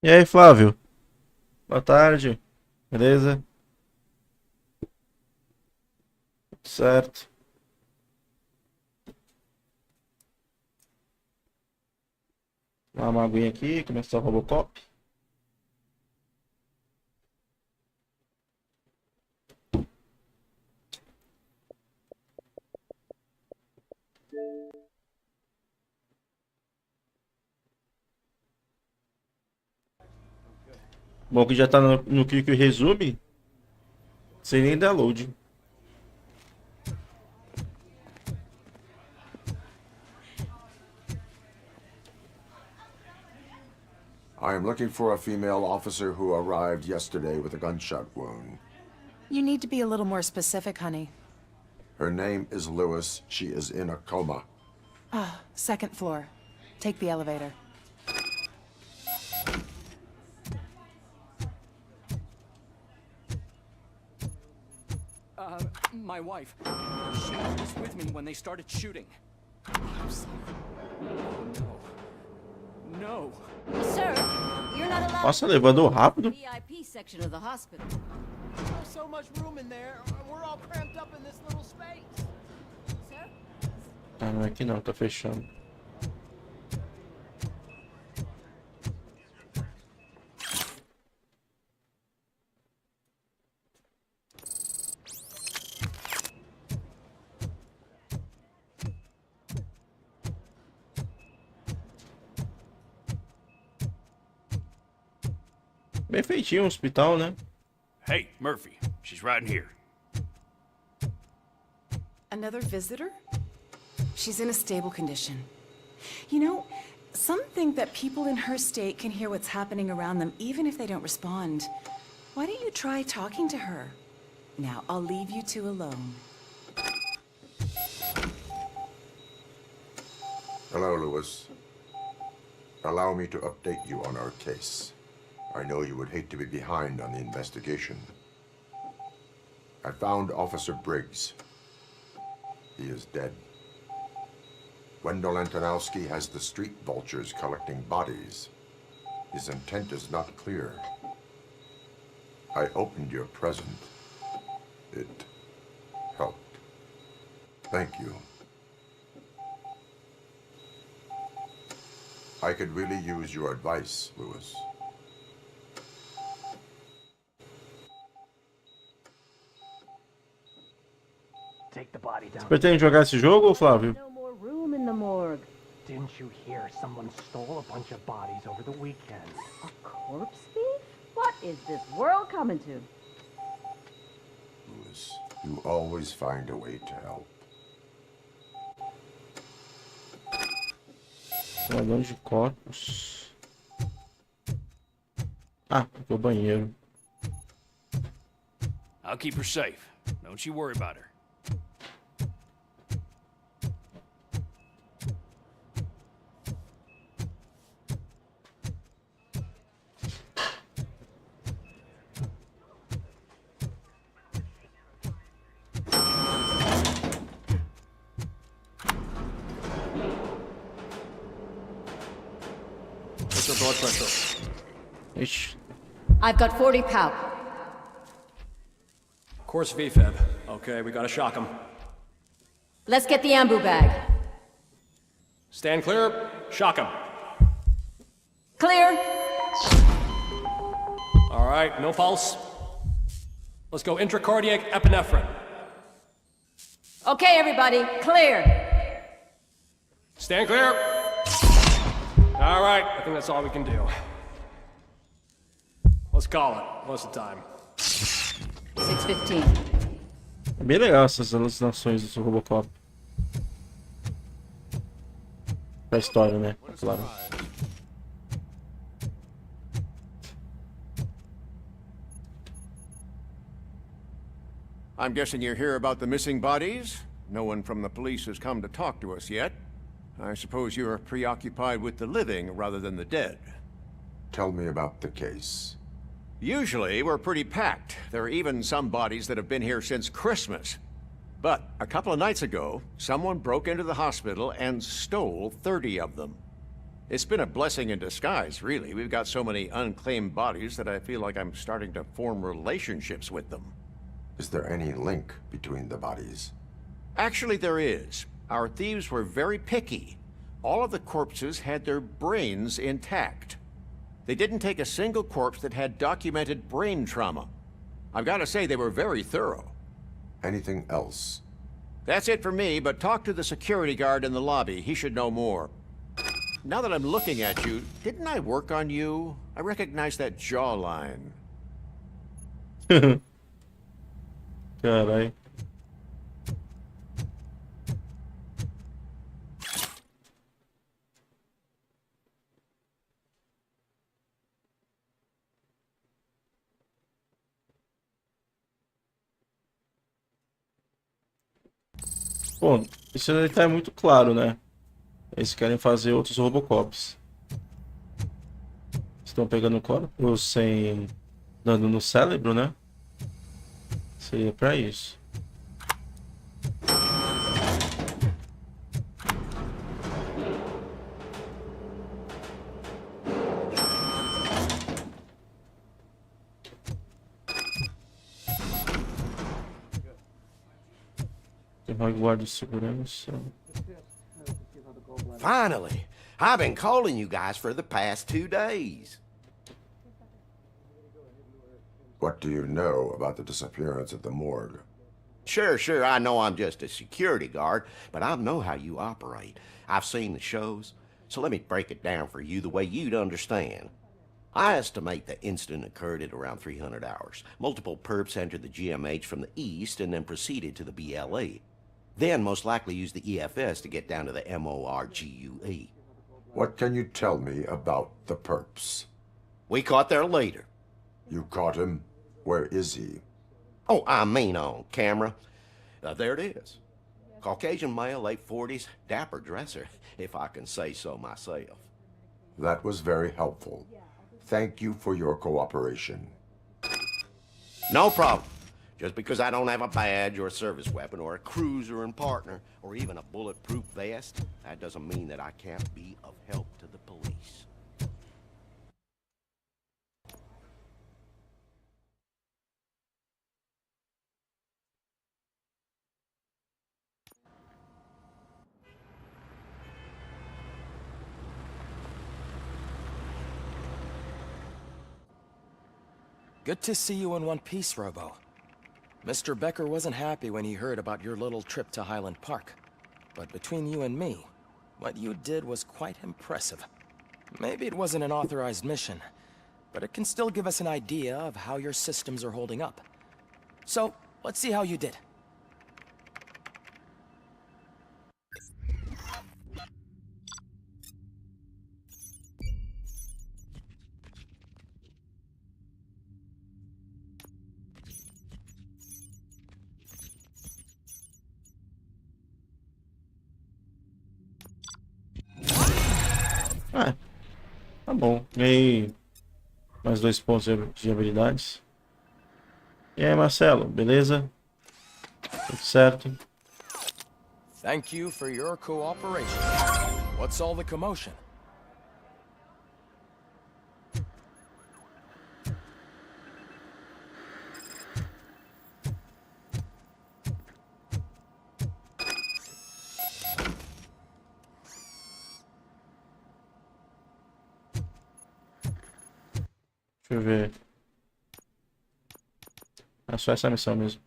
E aí, Flávio? Boa tarde. Beleza? Certo. Dá uma aguinha aqui, começar o Robocop. Bom que já tá no Quick Resume, sem nem download. I am looking for a female officer who arrived yesterday with a gunshot wound. You need to be a little more specific, honey. Her name is Lewis. She is in a coma. Second floor. Take the elevator. My wife. She was just with me when they started shooting. I'm sorry. No. Sir, you're not allowed Nossa, levando to rápido. VIP section of the hospital. There's so much room in there. We're all cramped up in this little space. Sir? Ah, não é aqui não, tá fechando. Bem feitinho o hospital, né? Hey, Murphy. She's right in here. Another visitor? She's in a stable condition. You know, some think that people in her state can hear what's happening around them even if they don't respond. Why don't you try talking to her? Now, I'll leave you two alone. Hello, Lewis. Allow me to update you on our case. I know you would hate to be behind on the investigation. I found Officer Briggs. He is dead. Wendell Antonowski has the street vultures collecting bodies. His intent is not clear. I opened your present. It helped. Thank you. I could really use your advice, Lewis. Take the body down. Pretende jogar esse jogo, Flávio? No more room in the morgue. Didn't you hear someone stole a bunch of bodies over the weekend? A corpse thief? What is this world coming to? Lewis, you always find a way to help. Ladrão de corpos. Ah, pro banheiro. I'll keep her safe. Don't you worry about her. What's your blood pressure? Ixi. I've got 40 pow. Course VFib. Okay, we gotta shock him. Let's get the ambu bag. Stand clear. Shock him. Clear. All right, no pulse. Let's go intracardiac epinephrine. Okay, everybody, clear. Stand clear. All right, I think that's all we can do. Let's call it. What's the time? 6:15. É bem legal essas alucinações do Robocop. Pra história, né? Claro. I'm guessing you're here about the missing bodies? No one from the police has come to talk to us yet. I suppose you're preoccupied with the living rather than the dead. Tell me about the case. Usually, we're pretty packed. There are even some bodies that have been here since Christmas. But a couple of nights ago, someone broke into the hospital and stole 30 of them. It's been a blessing in disguise, really. We've got so many unclaimed bodies that I feel like I'm starting to form relationships with them. Is there any link between the bodies? Actually, there is. Our thieves were very picky. All of the corpses had their brains intact. They didn't take a single corpse that had documented brain trauma. I've got to say, they were very thorough. Anything else? That's it for me, but talk to the security guard in the lobby. He should know more. Now that I'm looking at you, didn't I work on you? I recognize that jawline. Carai. Bom, isso aí tá muito claro, né? Eles querem fazer outros Robocops. Estão pegando corpos sem dano no cérebro, né? Seria pra isso. Tem mais guarda de segurança. Finally! I've been calling you guys for the past 2 days. What do you know about the disappearance at the morgue? Sure, I know I'm just a security guard, but I know how you operate. I've seen the shows, so let me break it down for you the way you'd understand. I estimate the incident occurred at around 300 hours. Multiple perps entered the GMH from the east and then proceeded to the BLE. Then most likely used the EFS to get down to the MORGUE. What can you tell me about the perps? We caught their leader. You caught him? Where is he? Oh, I mean on camera. There it is. Caucasian male, late 40s, dapper dresser, if I can say so myself. That was very helpful. Thank you for your cooperation. No problem. Just because I don't have a badge or a service weapon or a cruiser and partner or even a bulletproof vest, that doesn't mean that I can't be of help to the police. Good to see you in one piece, Robo. Mr. Becker wasn't happy when he heard about your little trip to Highland Park. But between you and me, what you did was quite impressive. Maybe it wasn't an authorized mission, but it can still give us an idea of how your systems are holding up. So, let's see how you did. Ah, tá bom. Ganhei mais 2 pontos de habilidades. E aí, Marcelo, beleza? Tudo certo? Thank you for your cooperation. What's all the commotion? Deixa eu ver. É só essa missão mesmo.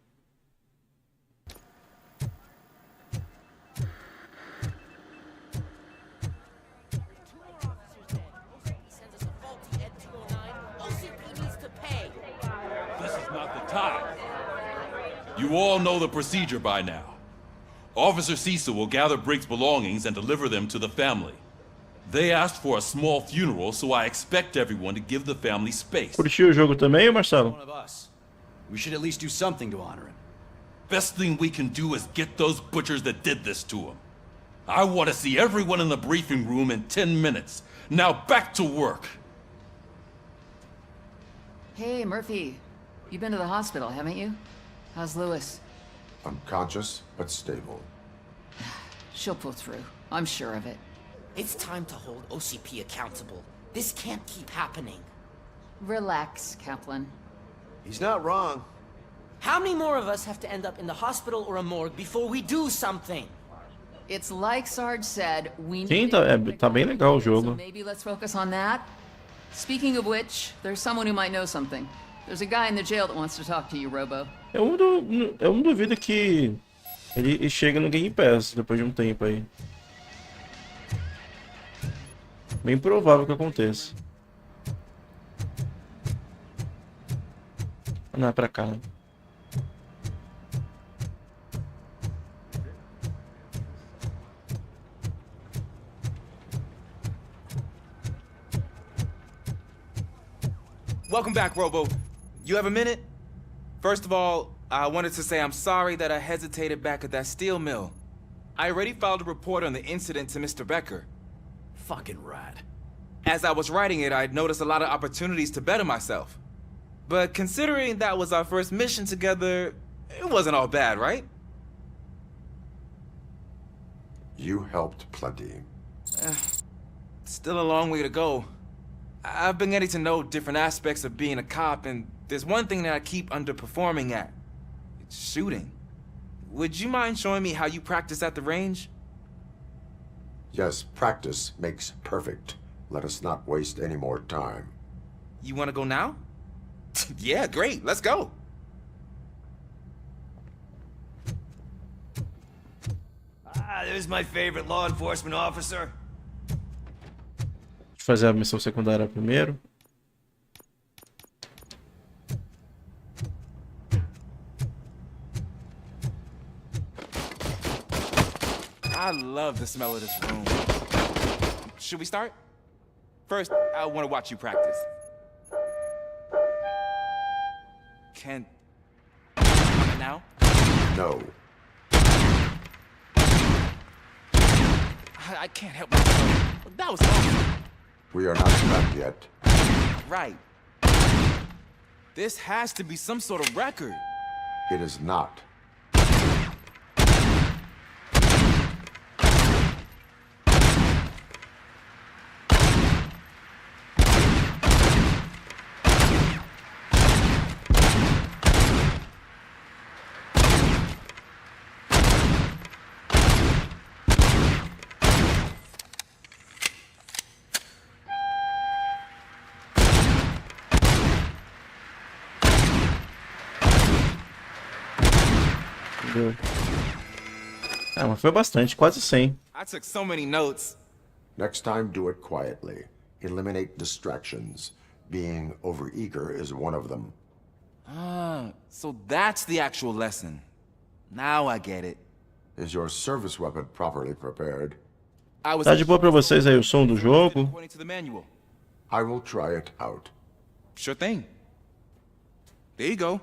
This is not the time. You all know the procedure by now. Officer Seja will gather Briggs' belongings and deliver them to the family. They asked for a small funeral, so I expect everyone to give the family space. Curtiu o jogo também, Marcelo? One of us. We should at least do something to honor him. Best thing we can do is get those butchers that did this to him. I want to see everyone in the briefing room in 10 minutes. Now back to work. Hey, Murphy. You've been to the hospital, haven't you? How's Lewis? Unconscious, but stable. She'll pull through. I'm sure of it. It's time to hold OCP accountable. This can't keep happening. Relax, Kaplan. He's not wrong. How many more of us have to end up in the hospital or a morgue before we do something? It's like Sarge said, we Sim, need tá bem legal o so jogo. maybe let's focus on that. Speaking of which, there's someone who might know something. There's a guy in the jail that wants to talk to you, Robo. Eu não duvido que ele chega no Game Pass depois de um tempo aí. Bem provável que aconteça. Não é pra cá, né? Welcome back, Robo. You have a minute? First of all, I wanted to say I'm sorry that I hesitated back at that steel mill. I already filed a report on the incident to Mr. Becker. Fucking rat. As I was writing it, I'd noticed a lot of opportunities to better myself. But considering that was our first mission together, it wasn't all bad, right? You helped plenty. Still a long way to go. I've been getting to know different aspects of being a cop, and there's one thing that I keep underperforming at. It's shooting. Would you mind showing me how you practice at the range? Yes, practice makes perfect. Let us not waste any more time. You want to go now? Yeah, great. Let's go. There's my favorite law enforcement officer. Deixa eu fazer a missão secundária primeiro. I love the smell of this room. Should we start? First, I want to watch you practice. Can... Now? No. I can't help myself. That was awesome. We are not done yet. Right. This has to be some sort of record. It is not. Ah, mas foi bastante, quase 100. I took so many notes. Next time, do it quietly. Eliminate distractions. Being overeager is one of them. Ah, so that's the actual lesson. Now I get it. Is your service weapon properly prepared? Tá de boa pra vocês aí o som do jogo? According to the manual. I will try it out. Sure thing. There you go.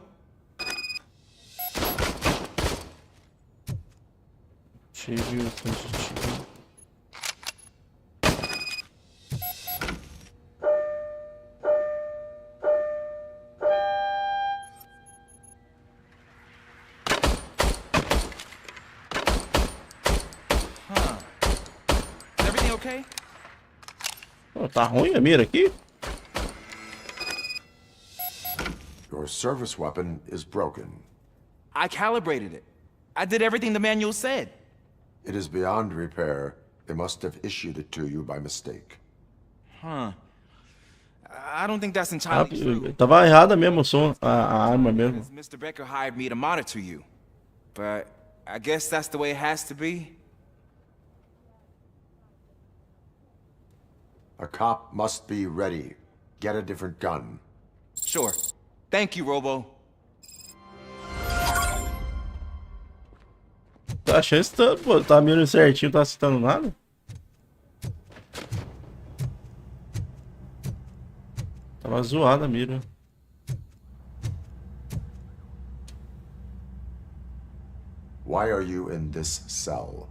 Tive o positivo. Is everything okay? Oh, tá ruim a mira aqui? Your service weapon is broken. I calibrated it. I did everything the manual said. It is beyond repair. They must have issued it to you by mistake. Huh. I don't think that's entirely true. Tava errada mesmo o som, a arma mesmo. Mr. Becker hired me to monitor you. But I guess that's the way it has to be. A cop must be ready. Get a different gun. Sure. Thank you, Robo. Tá achando que pô, tá mirando certinho, não tá citando nada? Tava zoada a mira. Why are you in this cell?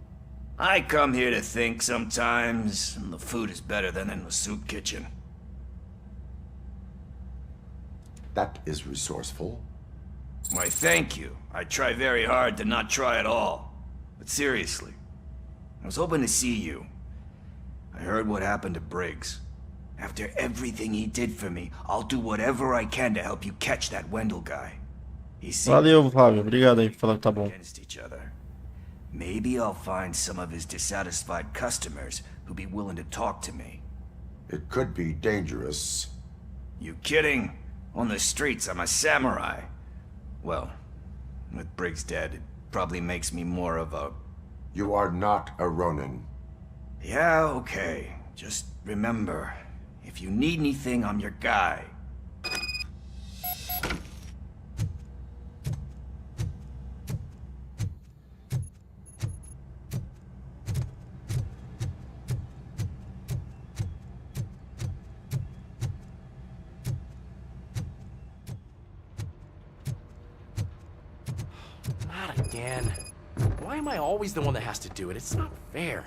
I come here to think sometimes, and the food is better than in the soup kitchen. That is resourceful. Why, thank you. I try very hard to not try at all. But seriously, I was hoping to see you. I heard what happened to Briggs. After everything he did for me, I'll do whatever I can to help you catch that Wendell guy. He seems Valeu, Fábio. Obrigado aí por falar que tá bom. against each other. Maybe I'll find some of his dissatisfied customers who'll be willing to talk to me. It could be dangerous. You kidding? On the streets, I'm a samurai. Well, with Briggs dead, it probably makes me more of a... You are not a Ronin. Yeah, okay. Just remember, if you need anything, I'm your guy. Not again. Why am I always the one that has to do it? It's not fair.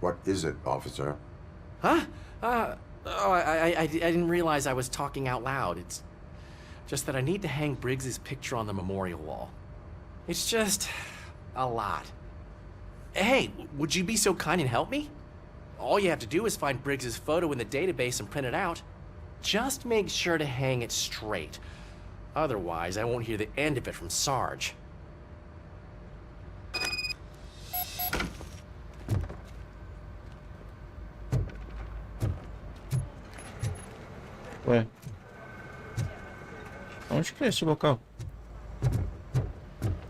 What is it, officer? Huh? I didn't realize I was talking out loud. It's just that I need to hang Briggs's picture on the memorial wall. It's just a lot. Hey, would you be so kind and help me? All you have to do is find Briggs's photo in the database and print it out. Just make sure to hang it straight. Otherwise, I won't hear the end of it from Sarge. Ué. Onde que é esse local?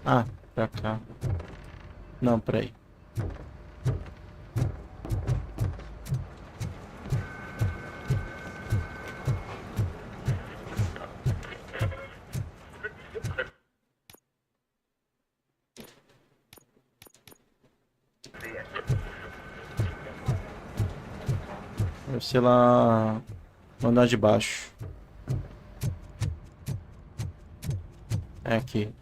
Ah, pra cá. Não, peraí. Deve ser lá no andar de baixo. É aqui.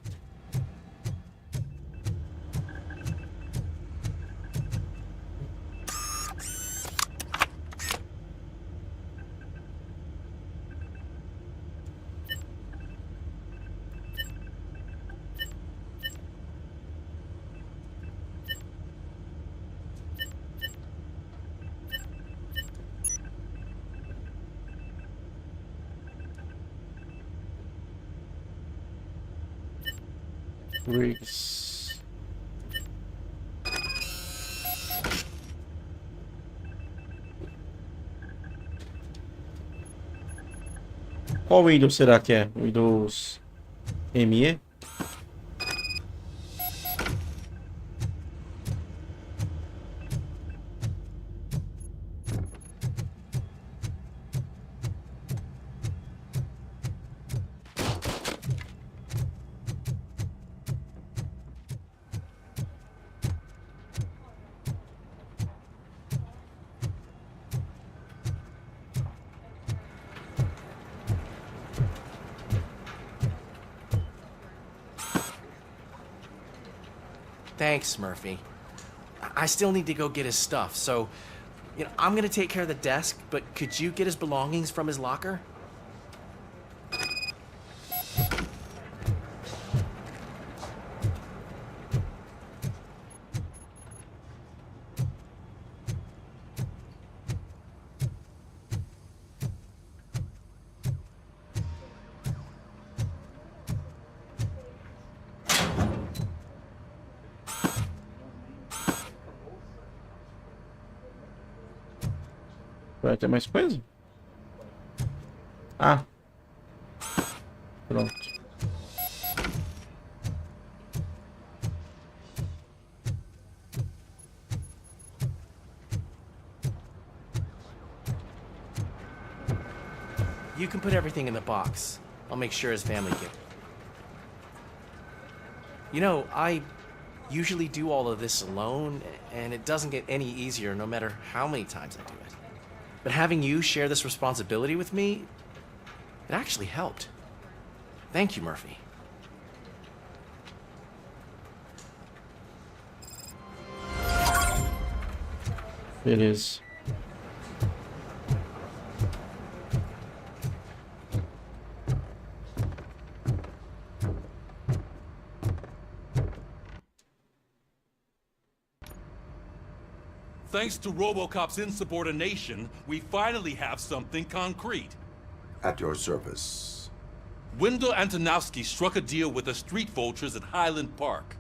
Briggs. Qual Windows será que é? Windows ME? Thanks, Murphy. I still need to go get his stuff, so, I'm gonna take care of the desk, but could you get his belongings from his locker? Vai ter mais coisa? Ah. Pronto. You can put everything in the box. I'll make sure his family get it. I usually do all of this alone, and it doesn't get any easier no matter how many times I do it. But having you share this responsibility with me, it actually helped. Thank you, Murphy. Beleza. Thanks to ROBOCOP's insubordination, we finally have something concrete. At your service. Wendell Antonowski struck a deal with the street vultures at Highland Park.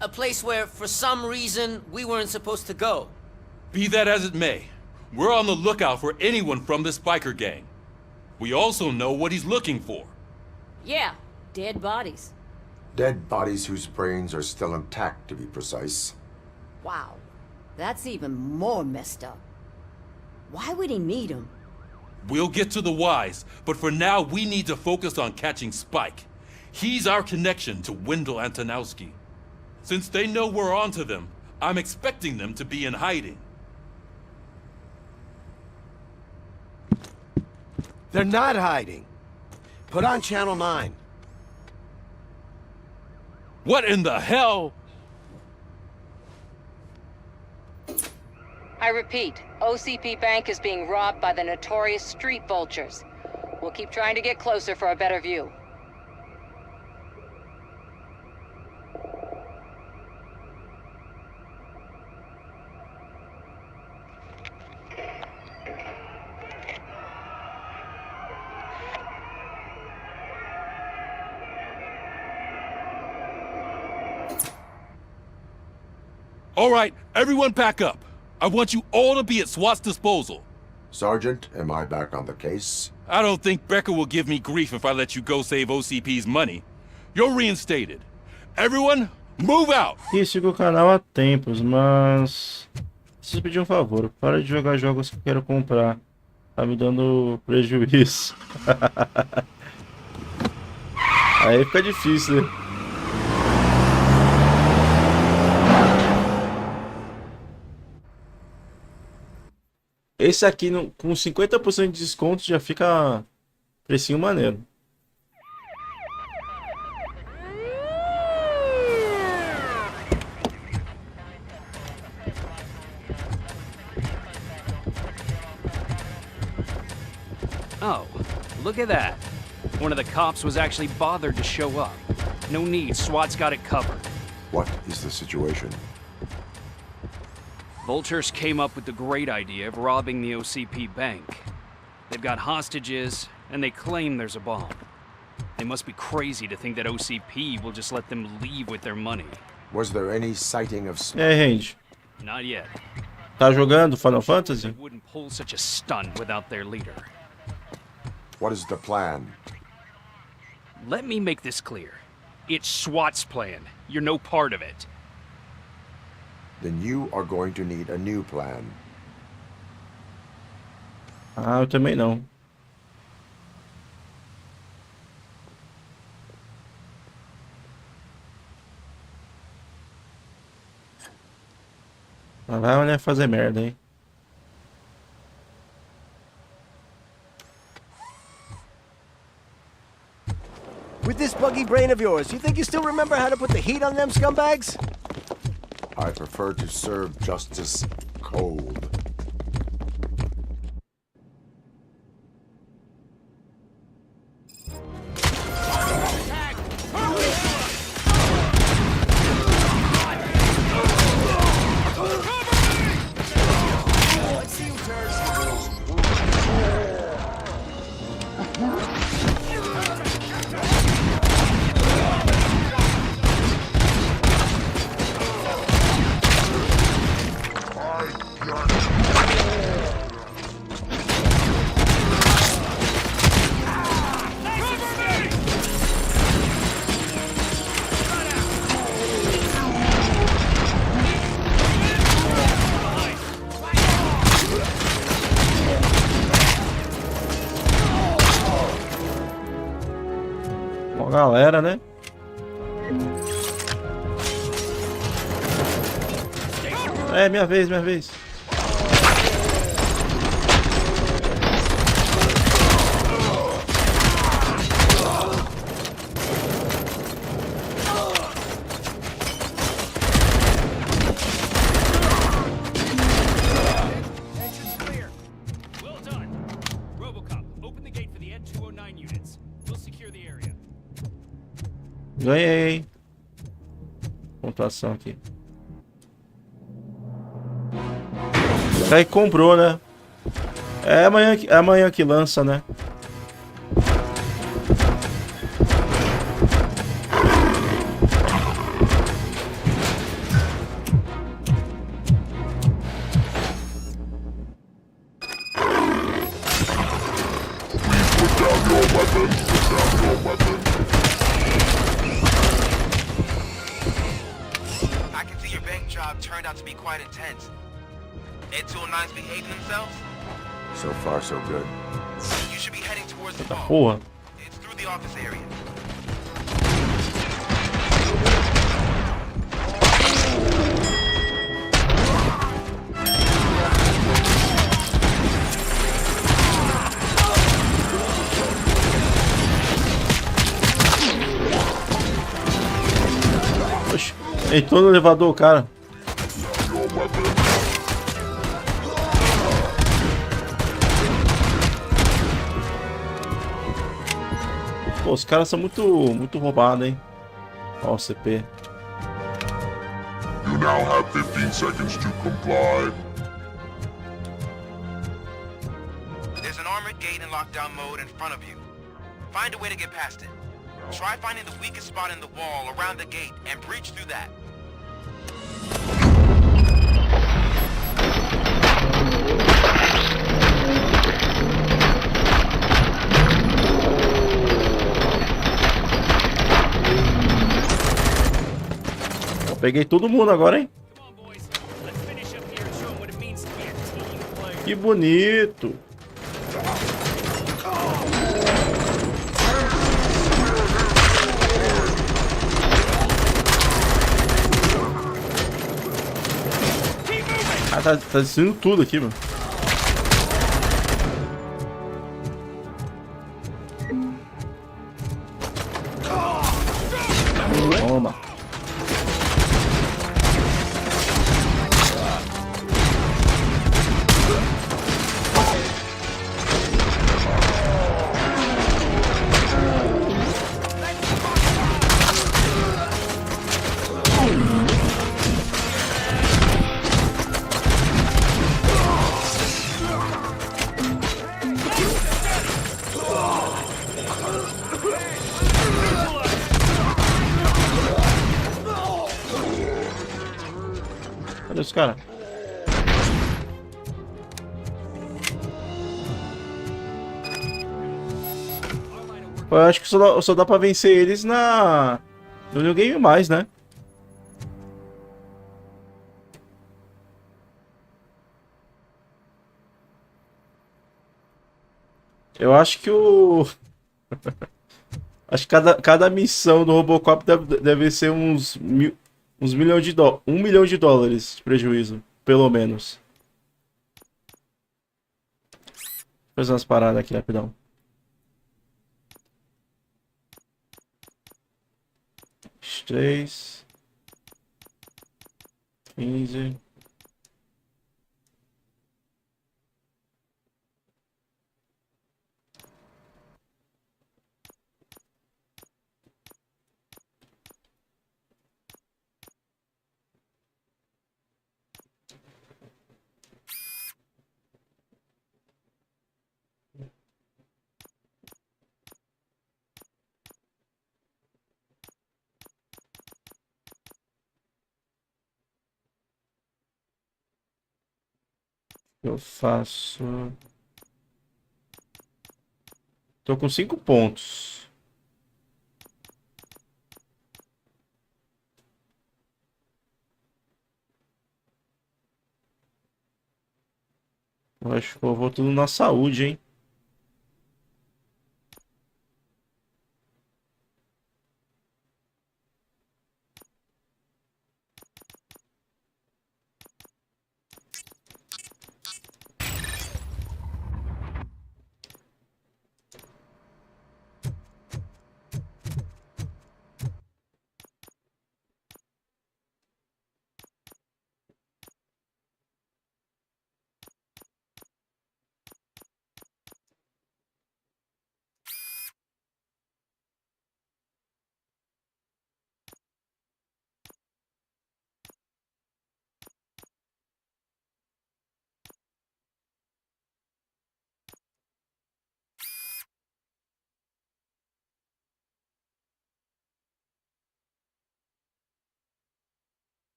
A place where, for some reason, we weren't supposed to go. Be that as it may, we're on the lookout for anyone from this biker gang. We also know what he's looking for. Yeah, dead bodies. Dead bodies whose brains are still intact, to be precise. Wow, that's even more messed up. Why would he need them? We'll get to the whys, but for now we need to focus on catching Spike. He's our connection to Wendell Antonowski. Since they know we're onto them, I'm expecting them to be in hiding. They're not hiding. Put on Channel 9. What in the hell? I repeat, OCP Bank is being robbed by the notorious street vultures. We'll keep trying to get closer for a better view. All right, everyone pack up. I want you all to be at SWAT's disposal. Sergeant, am I back on the case? I don't think Becker will give me grief if I let you go save OCP's money. You're reinstated. Everyone, move out! Sigo o canal há tempos, mas... preciso pedir um favor. Para de jogar jogos que eu quero comprar. Tá me dando prejuízo. Aí fica difícil, né? Esse aqui com 50% de desconto já fica precinho maneiro. Oh, look at that. One of the cops was actually bothered to show up. No need, SWAT's got it covered. What is the situation? Vultures came up with the great idea of robbing the OCP bank. They've got hostages, and they claim there's a bomb. They must be crazy to think that OCP will just let them leave with their money. Was there any sighting of... E aí, Range? Not yet. Tá jogando Final Fantasy? They wouldn't pull such a stunt without their leader. What is the plan? Let me make this clear. It's SWAT's plan. You're no part of it. Then you are going to need a new plan. Ah, eu também não. Mas vai, né, fazer merda, hein? With this buggy brain of yours, you think you still remember how to put the heat on them scumbags? I prefer to serve justice cold. Galera, né? É, minha vez, minha vez. Well done. ROBOCOP, open the gate for the N209 units. We'll secure the area. Ganhei. Pontuação aqui. Aí comprou, né? É amanhã que lança, né? I can see your bank job turned out to be quite intense. Ed 209's behaving themselves? So far, so good. You should be heading towards the Tá vault. porra. It's through the office area. Oxi, entrou no elevador, cara. Pô, os caras são muito roubados, hein? Ó, o CP. You now have 15 seconds to comply. There's an armored gate in lockdown mode in front of you. Find a way to get past it. Try finding the weakest spot in the wall around the gate and breach through that. Eu peguei todo mundo agora, hein? Que bonito. Ah, tá destruindo tudo aqui, mano. Toma. Cadê os caras? Eu acho que só dá pra vencer eles no New Game Mais, né? Eu acho que o... Acho que cada missão do Robocop deve ser uns milhões de dólares. $1 milhão de prejuízo, pelo menos. Vou fazer umas paradas aqui rapidão. 3, 15. Eu faço... Tô com 5 pontos. Eu acho que eu vou tudo na saúde, hein?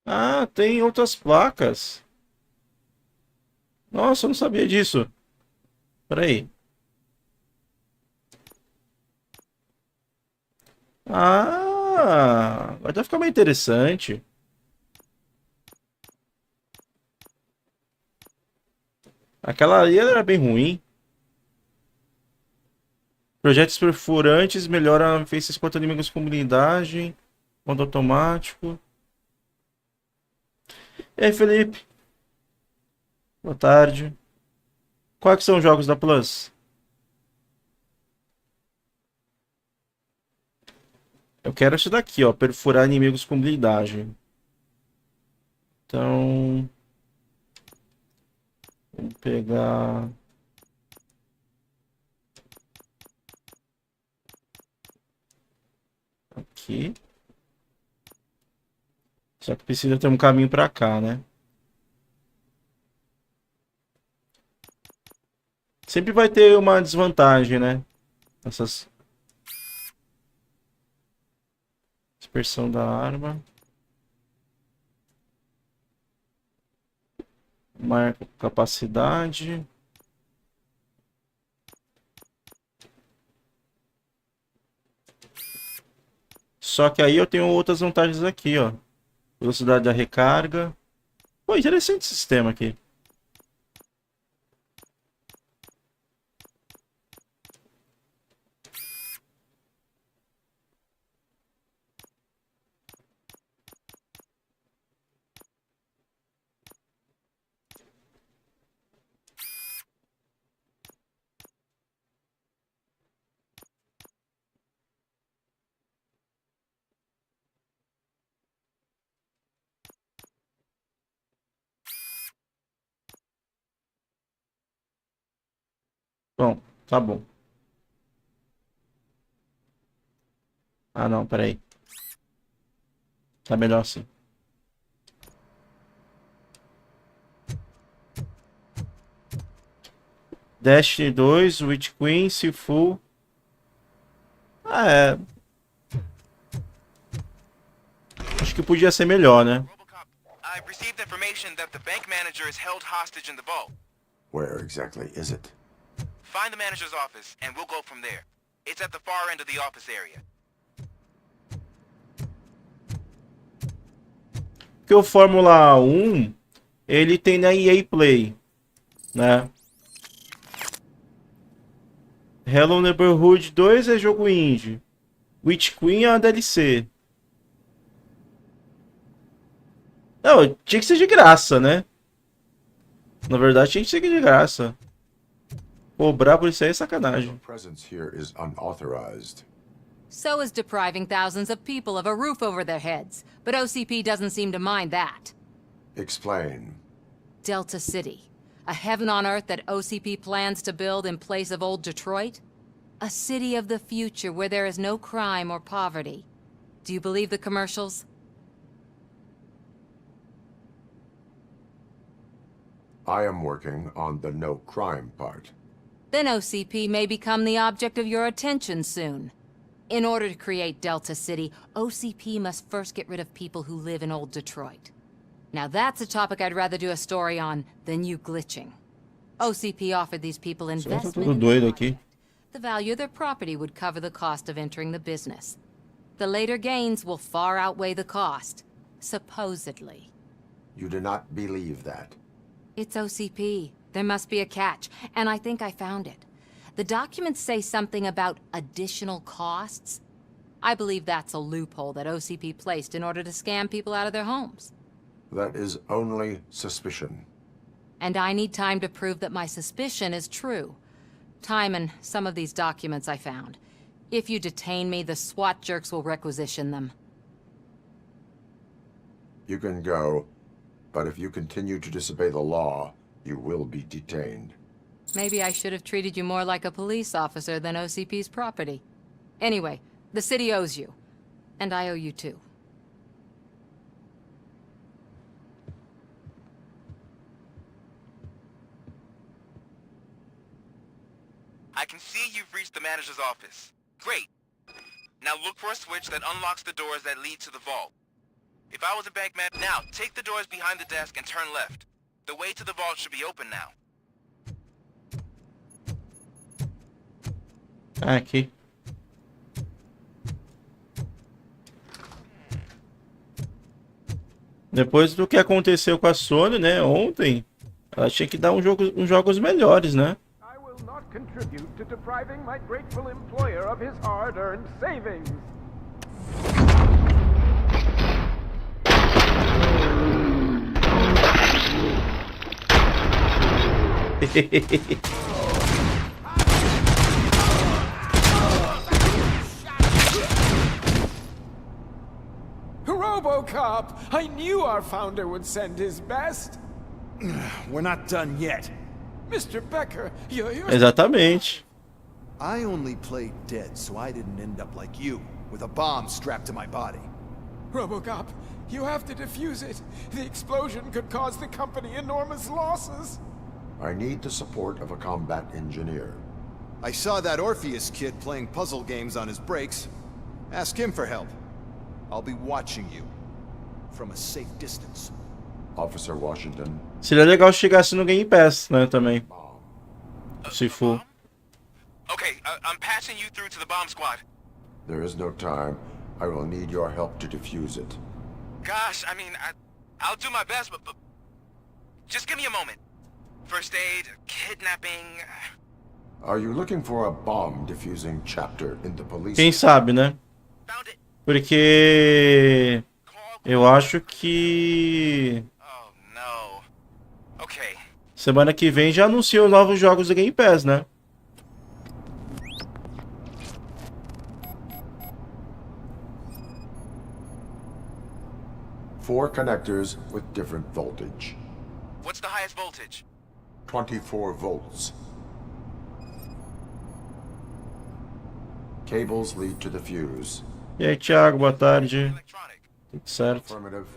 Ah, tem outras placas. Nossa, eu não sabia disso. Pera aí. Ah, agora vai ficar mais interessante. Aquela ali era bem ruim. Projetos perfurantes melhora defesas contra inimigos com blindagem. Modo automático. E aí, Felipe? Boa tarde. Quais que são os jogos da Plus? Eu quero esse daqui, ó. Perfurar inimigos com blindagem. Então... Vamos pegar... Aqui. Só que precisa ter um caminho pra cá, né? Sempre vai ter uma desvantagem, né? Essas... Dispersão da arma. Marca capacidade. Só que aí eu tenho outras vantagens aqui, ó. Velocidade da recarga. Pô, interessante esse sistema aqui. Bom, tá bom. Ah, não, peraí. Tá melhor assim. Deste 2, Witch Queen, Sifu. Ah, é. Acho que podia ser melhor, né? I've received information that the bank manager is held hostage in the vault. Where exactly is it? Find the manager's office, and we'll go from there. It's at the far end of the office area. Porque o Fórmula 1, ele tem na EA Play, né? Hello Neighborhood 2 é jogo indie. Witch Queen é uma DLC. Não, tinha que ser de graça, né? Na verdade, tinha que ser de graça. Cobrar por isso aí é sacanagem. Presence here is unauthorized. So is depriving thousands of people of a roof over their heads. But OCP doesn't seem to mind that. Explain. Delta City. A heaven on earth that OCP plans to build in place of old Detroit? A city of the future where there is no crime or poverty. Do you believe the commercials? I am working on the no crime part. Then OCP may become the object of your attention soon. In order to create Delta City, OCP must first get rid of people who live in old Detroit. Now that's a topic I'd rather do a story on than you glitching. OCP offered these people investment in the project. The value of their property would cover the cost of entering the business. The later gains will far outweigh the cost, supposedly. You do not believe that. It's OCP. There must be a catch, and I think I found it. The documents say something about additional costs. I believe that's a loophole that OCP placed in order to scam people out of their homes. That is only suspicion. And I need time to prove that my suspicion is true. Time and some of these documents I found. If you detain me, the SWAT jerks will requisition them. You can go, but if you continue to disobey the law, you will be detained. Maybe I should have treated you more like a police officer than OCP's property. Anyway, the city owes you. And I owe you too. I can see you've reached the manager's office. Great. Now look for a switch that unlocks the doors that lead to the vault. If I was a bank man, now take the doors behind the desk and turn left. The way to the vault should be open now. Aqui. Depois do que aconteceu com a Sony, né, ontem, ela tinha que dar uns jogos melhores, né? I will not contribute to depriving my grateful employer of his hard-earned savings. ROBOCOP! I knew our founder would send his best. We're not done yet. Mr. Becker, you're... Exatamente. I only played dead so I didn't end up like you, with a bomb strapped to my body. ROBOCOP, you have to defuse it. The explosion could cause the company enormous losses. I need the support of a combat engineer. I saw that Orpheus kid playing puzzle games on his breaks. Ask him for help. I'll be watching you from a safe distance. Officer Washington. Seria legal se chegasse no Game Pass, né, também. Se for. Okay, I'm passing you through to the bomb squad. There is no time. I will need your help to defuse it. Gosh, I mean, I'll do my best, but just give me a moment. First aid, kidnapping... Are you looking for a bomb defusing chapter in the police? Quem sabe, né? Porque eu acho que semana que vem já anunciam novos jogos do Game Pass, né? Four connectors with different voltage. What's the highest voltage? 24 volts. Cables lead to the fuse. E aí, Thiago, boa tarde. Tudo certo? Affirmative.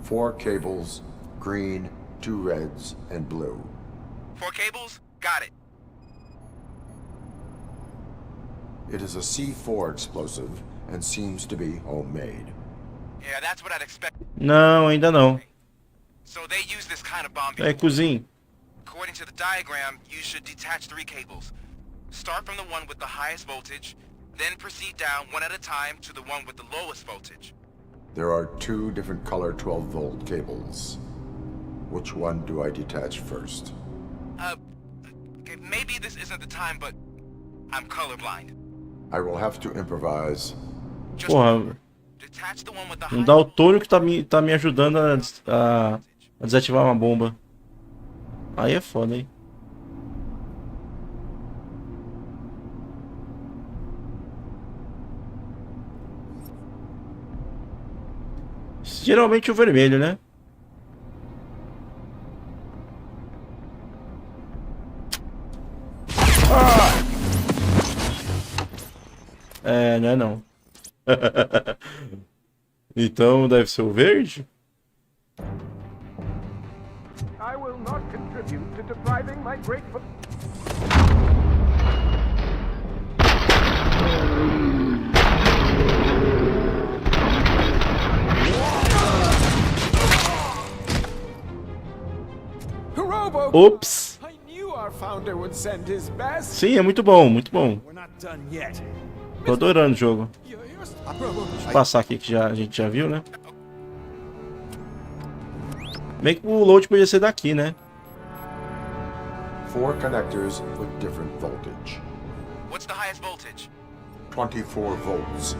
Four cables, green, 2 reds, and blue. 4 cables? Got it. It is a C4 explosive and seems to be homemade. Yeah, that's what I'd expect. Não, ainda não. So they use this kind of bomb. É, cozinho. According to the diagram, you should detach 3 cables. Start from the one with the highest voltage, then proceed down one at a time to the one with the lowest voltage. There are 2 different color 12-volt cables. Which one do I detach first? Okay, maybe this isn't the time, but I'm colorblind. I will have to improvise. Porra, não dá o Tônio que tá me ajudando a desativar uma bomba. Aí é foda, hein? Geralmente o vermelho, né? É, não é não. Então deve ser o verde? I will not contribute to depriving my grateful... Ops. I knew our founder would send his best. Sim, é muito bom, muito bom. We're not done yet. Tô adorando o jogo. Deixa eu passar aqui que a gente já viu, né? Bem que o load podia ser daqui, né? 4 connectors with different voltage. What's the highest voltage? 24 volts.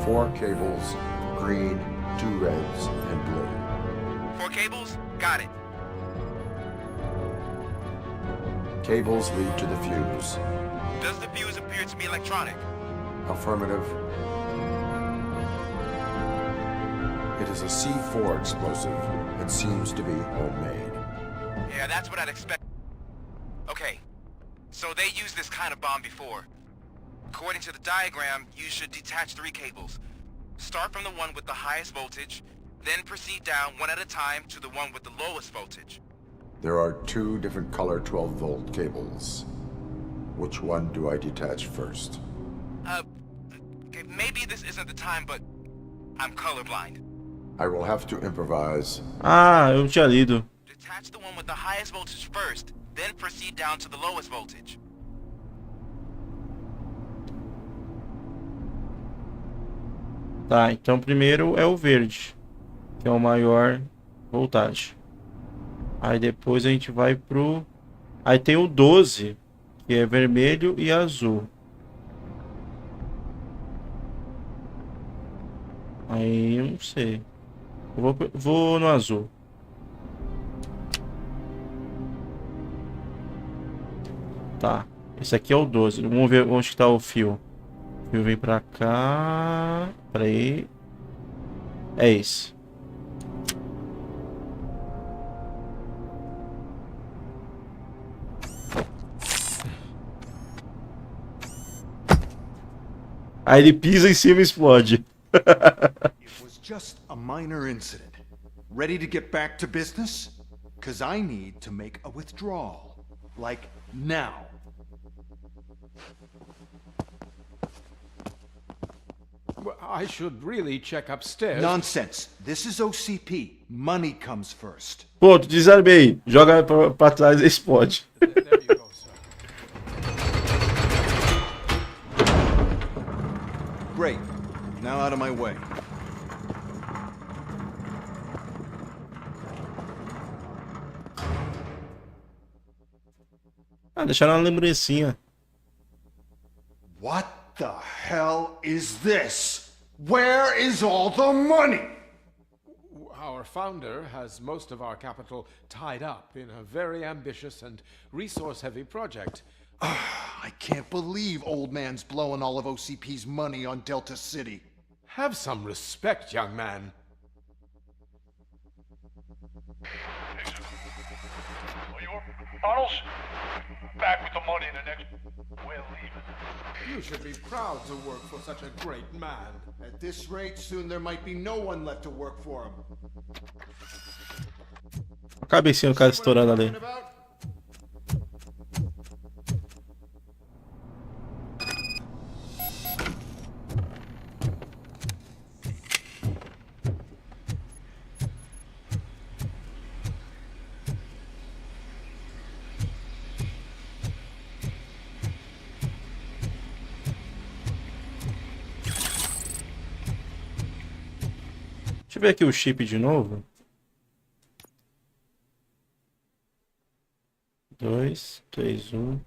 4 cables, green, 2 reds, and blue. 4 cables? Got it. Cables lead to the fuse. Does the fuse appear to be electronic? Affirmative. It is a C4 explosive and seems to be homemade. Yeah, that's what I'd expect. Okay, so they used this kind of bomb before. According to the diagram, you should detach 3 cables. Start from the one with the highest voltage, then proceed down one at a time to the one with the lowest voltage. There are 2 different color 12-volt cables. Which one do I detach first? Okay, maybe this isn't the time, but I'm colorblind. I will have to improvise. Ah, eu tinha lido. Detach the one with the highest voltage first, then proceed down to the lowest voltage. Tá, então primeiro é o verde, que é o maior voltagem. Aí depois a gente vai pro... Aí tem o 12, que é vermelho e azul. Aí eu não sei. Eu vou no azul. Tá, esse aqui é o 12. Vamos ver onde está o fio. O fio vem pra cá. Peraí. É esse. Aí ele pisa em cima e explode. It was just a minor incident. Ready to get back to business? Cause I need to make a withdrawal. Like now. Well, I should really check upstairs. Nonsense. This is OCP. Money comes first. Pô, tu desarmei. Joga pra trás e explode. Great. Now out of my way. Ah, deixaram uma lembrancinha. What the hell is this? Where is all the money? Our founder has most of our capital tied up in a very ambitious and resource-heavy project. I can't believe old man's blowing all of OCP's money on Delta City. Have some respect, young man. Bottles? Back with the money in the next... We're leaving. You should be proud to work for such a great man. At this rate, soon there might be no one left to work for him. A cabecinha do cara estourando ali. Deixa eu ver aqui o chip de novo. 2, 3, 1.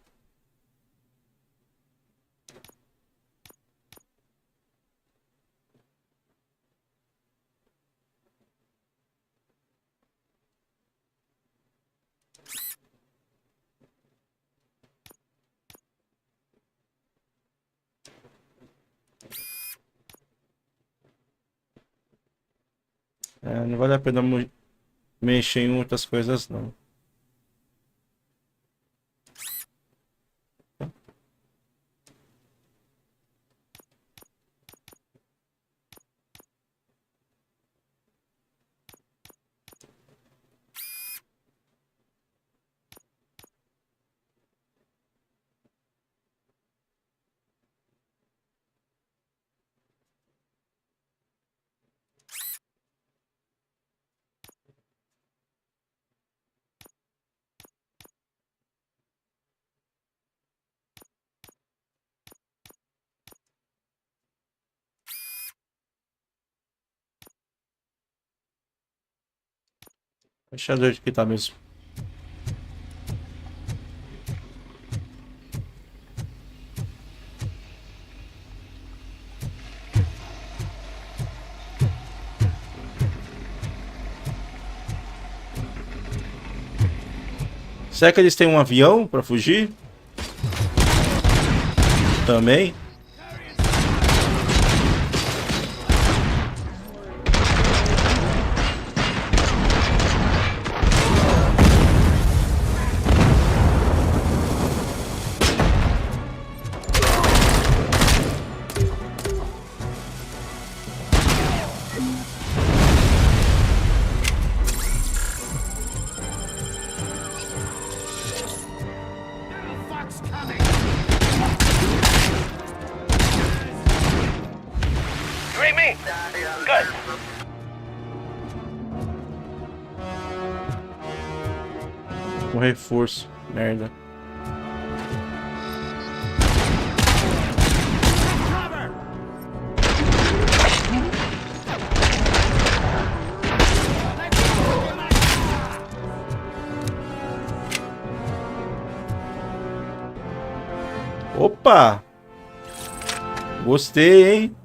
Não vale a pena mexer em outras coisas não. Deixa eu ver onde que tá mesmo. Será que eles têm um avião para fugir? Também. ain't me. Good. Um reforço. Merda. Opa! Gostei, hein?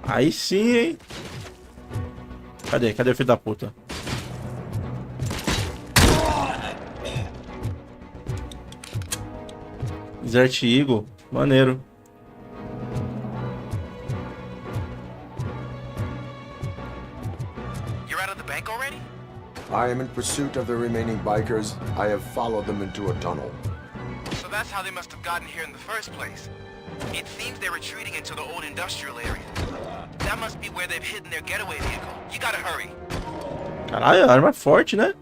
Aí sim, hein? Cadê? Cadê o filho da puta? Desert Eagle. Maneiro. You're out of the bank already? I am in pursuit of the remaining bikers. I have followed them into a tunnel. So that's how they must have gotten here in the first place. It seems they're retreating into the old industrial area. That must be where they've hidden their getaway vehicle. You gotta hurry. Caralho, a arma é forte, né?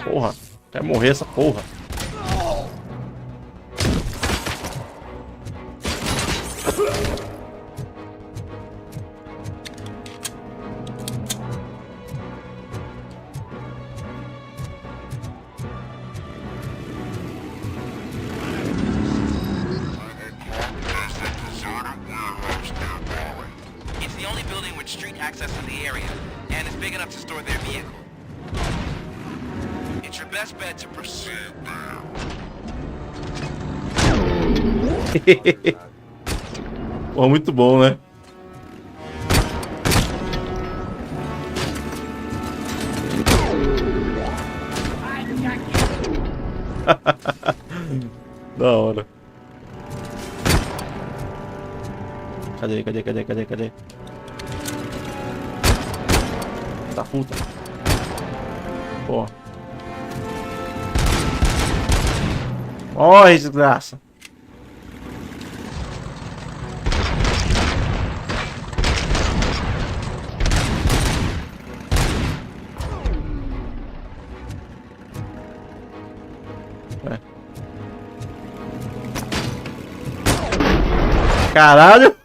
Porra, quer morrer essa porra. It's the only building with street access to the area, and it's big enough to store their vehicle. It's your best bet to pursue them. Pô, muito bom, né? Da hora. Cadê? Tá puta. Pô. Morre, desgraça. Ué. Caralho.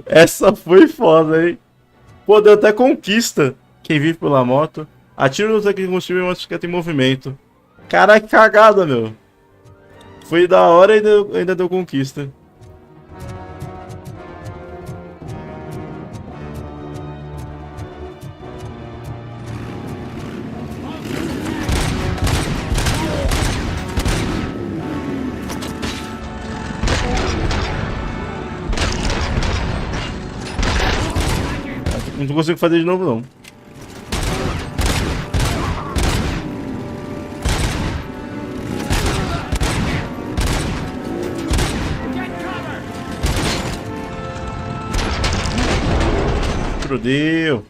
Essa foi foda, hein? Pô, deu até conquista. Quem vive pela moto. Atira no tanque de combustível e mostra que tem movimento. Caraca, que cagada, meu. Foi da hora e ainda deu conquista. Não consigo fazer de novo, não. Deu.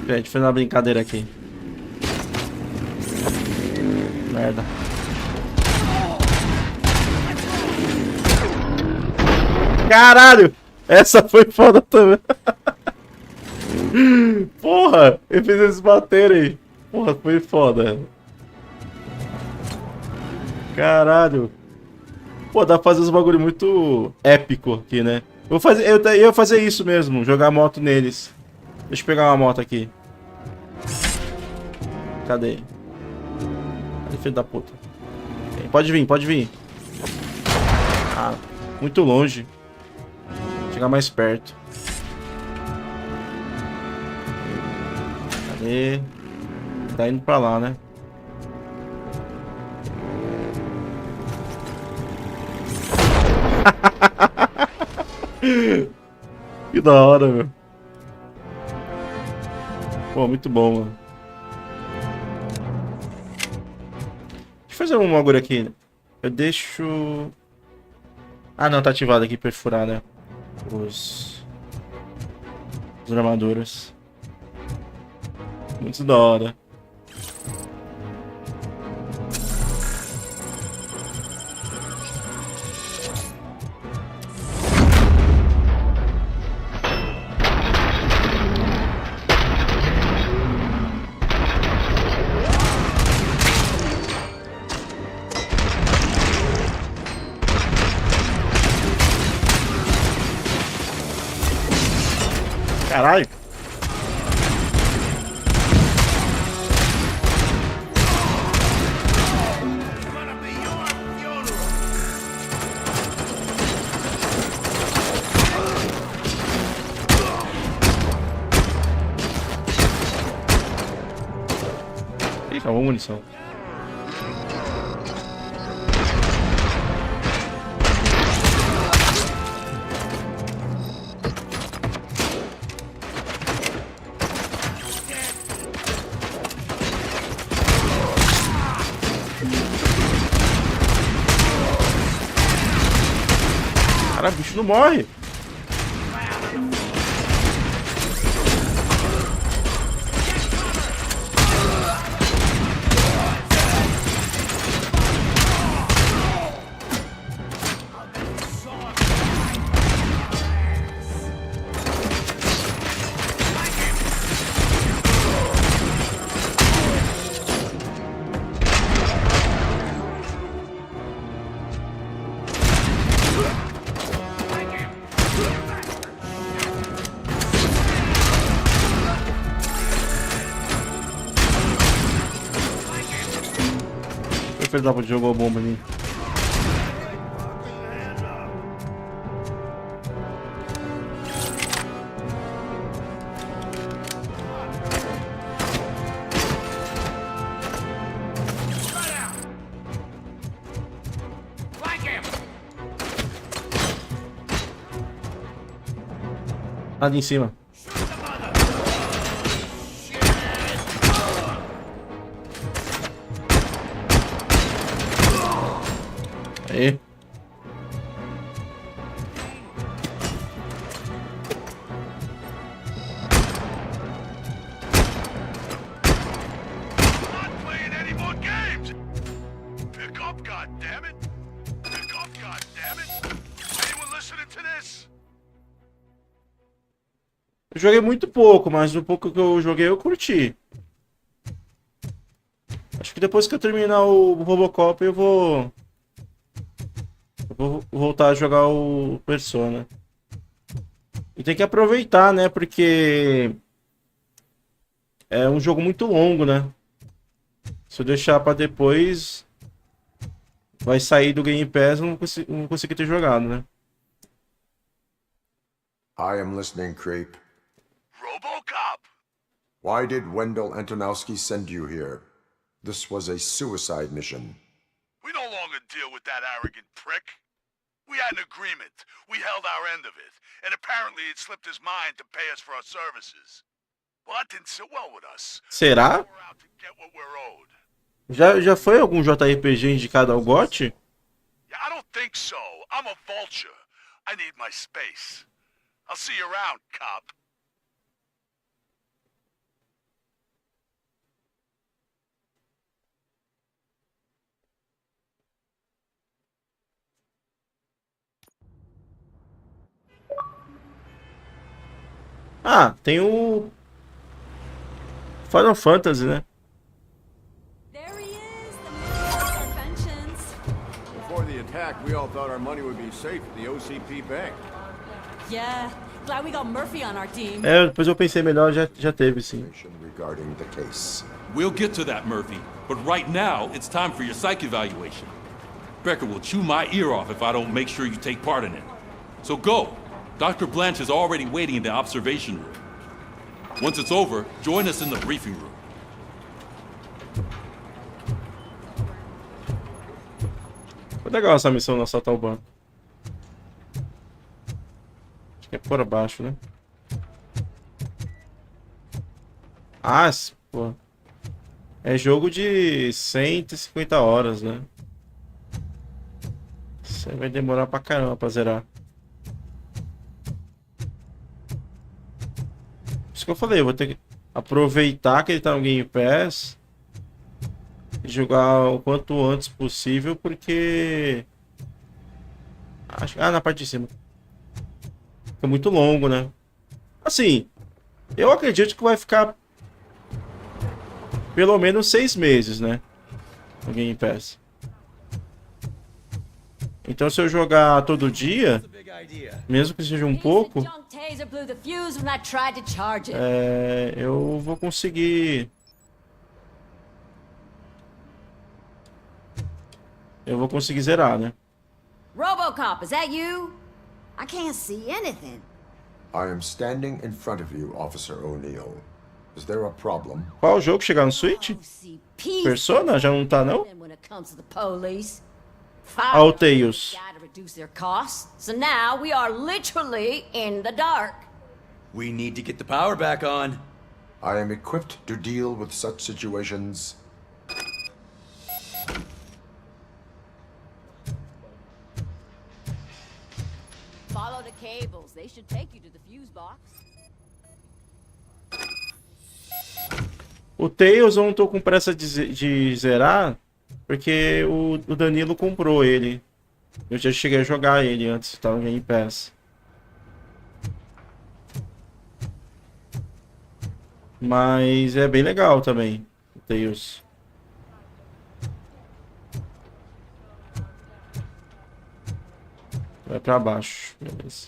Pera, deixa eu fazer uma brincadeira aqui. Merda. Caralho! Essa foi foda também. Porra! Eu fiz eles baterem. Porra, foi foda. Caralho. Pô, dá pra fazer uns bagulho muito épico aqui, né? Eu ia fazer isso mesmo, jogar moto neles. Deixa eu pegar uma moto aqui. Cadê? Cadê, filho da puta? Pode vir. Ah, muito longe. Vou chegar mais perto. Cadê? Tá indo pra lá, né? Que da hora, meu. Pô, muito bom, mano. eu fazer um bagulho aqui. Eu deixo... Ah, não, tá ativado aqui, perfurar, né? Os armaduras. Muito da hora. Caralho. Ih, acabou a munição. Cara, o bicho não morre. Filho da puta jogou a bomba ali. Ali em cima. Aí. Eu joguei muito pouco, mas o pouco que eu joguei eu curti. Acho que depois que eu terminar o ROBOCOP eu vou voltar a jogar o Persona. E tem que aproveitar, né? Porque é um jogo muito longo, né? Se eu deixar pra depois, vai sair do Game Pass e não vou conseguir ter jogado, né? I am listening, Creep. ROBOCOP! Why did Wendell Antonowski send you here? This was a suicide mission. We no longer deal with that arrogant prick. We had an agreement. We held our end of it. And apparently it slipped his mind to pay us for our services. Well, that didn't sit well with us. Será? We're out to get what we're owed. Já foi algum JRPG indicado ao GOT? Yeah, I don't think so. I'm a vulture. I need my space. I'll see you around, cop. Ah, tem o Final Fantasy, né? Before the attack, we all thought our money would be safe at the OCP bank. Yeah, glad we got Murphy on our team. É, depois eu pensei melhor, já teve sim. Regarding the case. We'll get to that, Murphy. But right now, it's time for your psych evaluation. Becker will chew my ear off if I don't make sure you take part in it. So go. Dr. Blanche is already waiting in the observation room. Once it's over, join us in the briefing room. Foi legal essa missão de assaltar o banco. Acho que é por baixo, né? Ah, pô. É jogo de 150 horas, né? Isso aí vai demorar pra caramba pra zerar. Isso que eu falei, eu vou ter que aproveitar que ele tá no Game Pass e jogar o quanto antes possível, porque... na parte de cima. Fica muito longo, né? Assim, eu acredito que vai ficar pelo menos 6 meses, né? No Game Pass. Então se eu jogar todo dia, mesmo que seja um pouco, eu vou conseguir... Eu vou conseguir zerar, né? ROBOCOP, is that you? I can't see anything. I am standing in front of you, Officer O'Neill. Is there a problem? Qual jogo chegar no Switch? Persona? Já não tá, não? Ah, o Tails. So now we are literally in the dark. We need to get the power back on. I am equipped to deal with such situations. Follow the cables. They should take you to the fuse box. O Tails eu não tô com pressa de zerar, porque o Danilo comprou ele. Eu já cheguei a jogar ele antes de estar no Game Pass. Mas é bem legal também, o Tails. Vai pra baixo, beleza.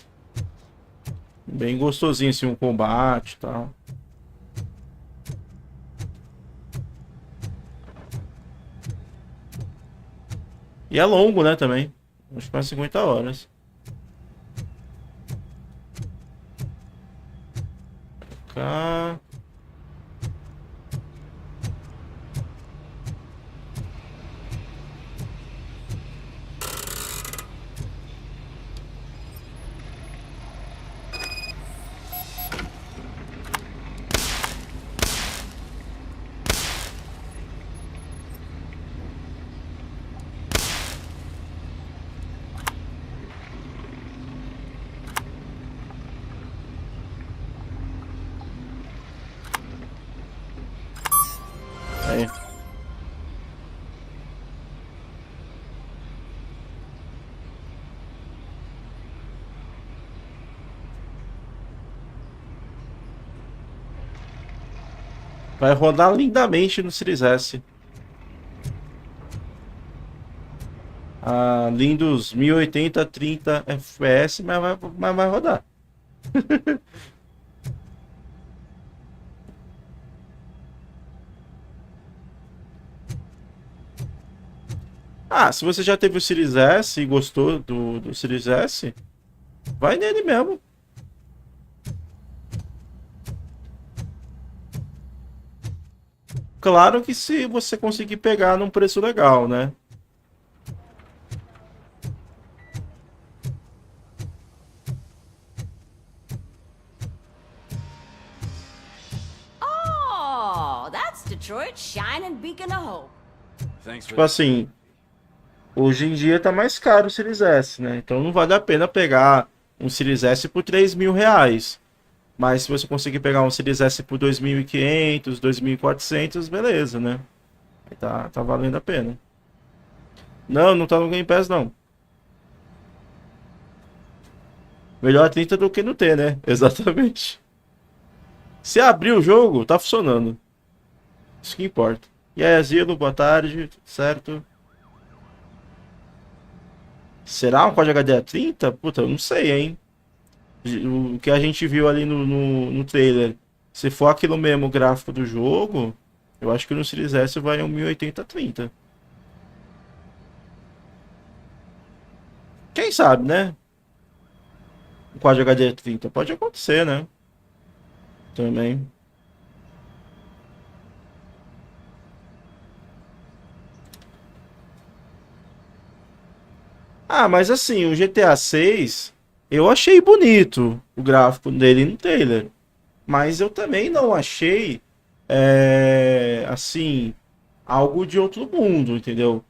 Bem gostosinho assim, um combate e tal. E é longo, né, também. Acho que quase 50 horas. Cá. Aí. Vai rodar lindamente no Series S. Lindos 1080 30 FPS, mas vai rodar. Se você já teve o Series S e gostou do Series S, vai nele mesmo. Claro que se você conseguir pegar num preço legal, né? Oh, that's Detroit's shining beacon of hope. Tipo assim, hoje em dia tá mais caro o Series S, né? Então não vale a pena pegar um Series S por 3 mil reais. Mas se você conseguir pegar um Series S por 2.500, 2.400, beleza, né? Tá valendo a pena. Não tá no Game Pass, não. Melhor 30 do que não ter, né? Exatamente. Se abrir o jogo, tá funcionando. Isso que importa. E aí, Asilo, boa tarde, certo? Será um código HD a 30? Puta, eu não sei, hein? O que a gente viu ali no trailer, se for aquilo mesmo, o gráfico do jogo, eu acho que no Series S vai um 1080 30. Quem sabe, né? O Quad HD 30 pode acontecer, né? Também. Mas assim, o GTA 6... Eu achei bonito o gráfico dele no trailer, mas eu também não achei, assim, algo de outro mundo, entendeu?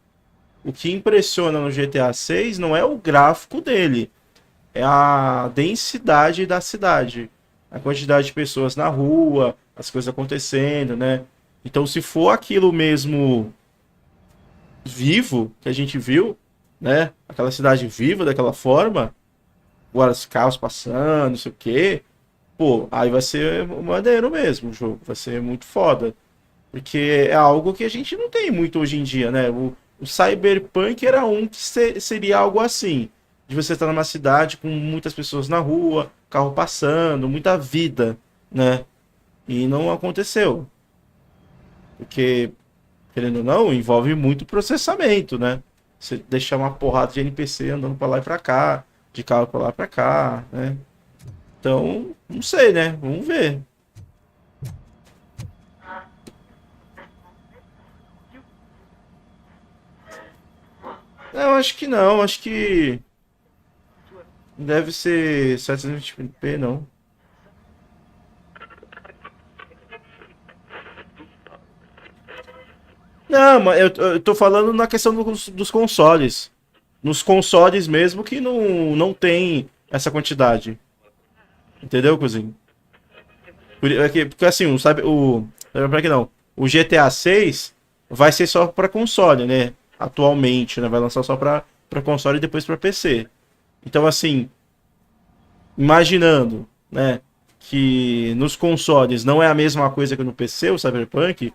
O que impressiona no GTA 6 não é o gráfico dele, é a densidade da cidade, a quantidade de pessoas na rua, as coisas acontecendo, né? Então, se for aquilo mesmo vivo que a gente viu, né? Aquela cidade viva daquela forma, agora os carros passando, não sei o quê, pô, aí vai ser maneiro mesmo o jogo, vai ser muito foda. Porque é algo que a gente não tem muito hoje em dia, né? O Cyberpunk era um que seria algo assim. De você estar numa cidade com muitas pessoas na rua, carro passando, muita vida, né? E não aconteceu. Porque, querendo ou não, envolve muito processamento, né? Você deixar uma porrada de NPC andando pra lá e pra cá, de carro pra lá e pra cá, né? Então, não sei, né? Vamos ver. Eu acho que não, acho que deve ser 720p, não. Não, mas eu tô falando na questão dos consoles. Nos consoles mesmo que não tem essa quantidade. Entendeu, cozinho? Porque assim, pra que não? O GTA 6 vai ser só pra console, né? Atualmente, né? Vai lançar só pra console e depois pra PC. Então, assim, imaginando, né, que nos consoles não é a mesma coisa que no PC, o Cyberpunk,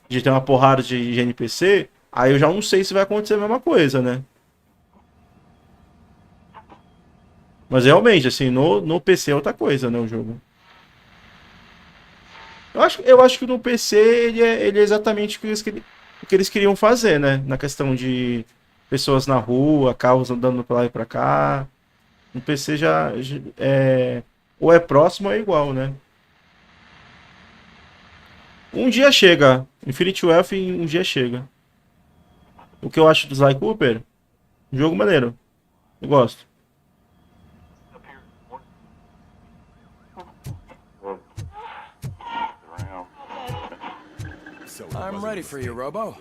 de ter uma porrada de NPC, aí eu já não sei se vai acontecer a mesma coisa, né? Mas realmente, assim, no PC é outra coisa, né, o jogo. Eu acho que no PC ele é exatamente o que eles queriam fazer, né? Na questão de pessoas na rua, carros andando pra lá e pra cá. No PC já é. Ou é próximo ou é igual, né? Um dia chega. Infinity Wealth um dia chega. O que eu acho do Sly Cooper? Jogo maneiro. Eu gosto. I'm ready for you, Robo.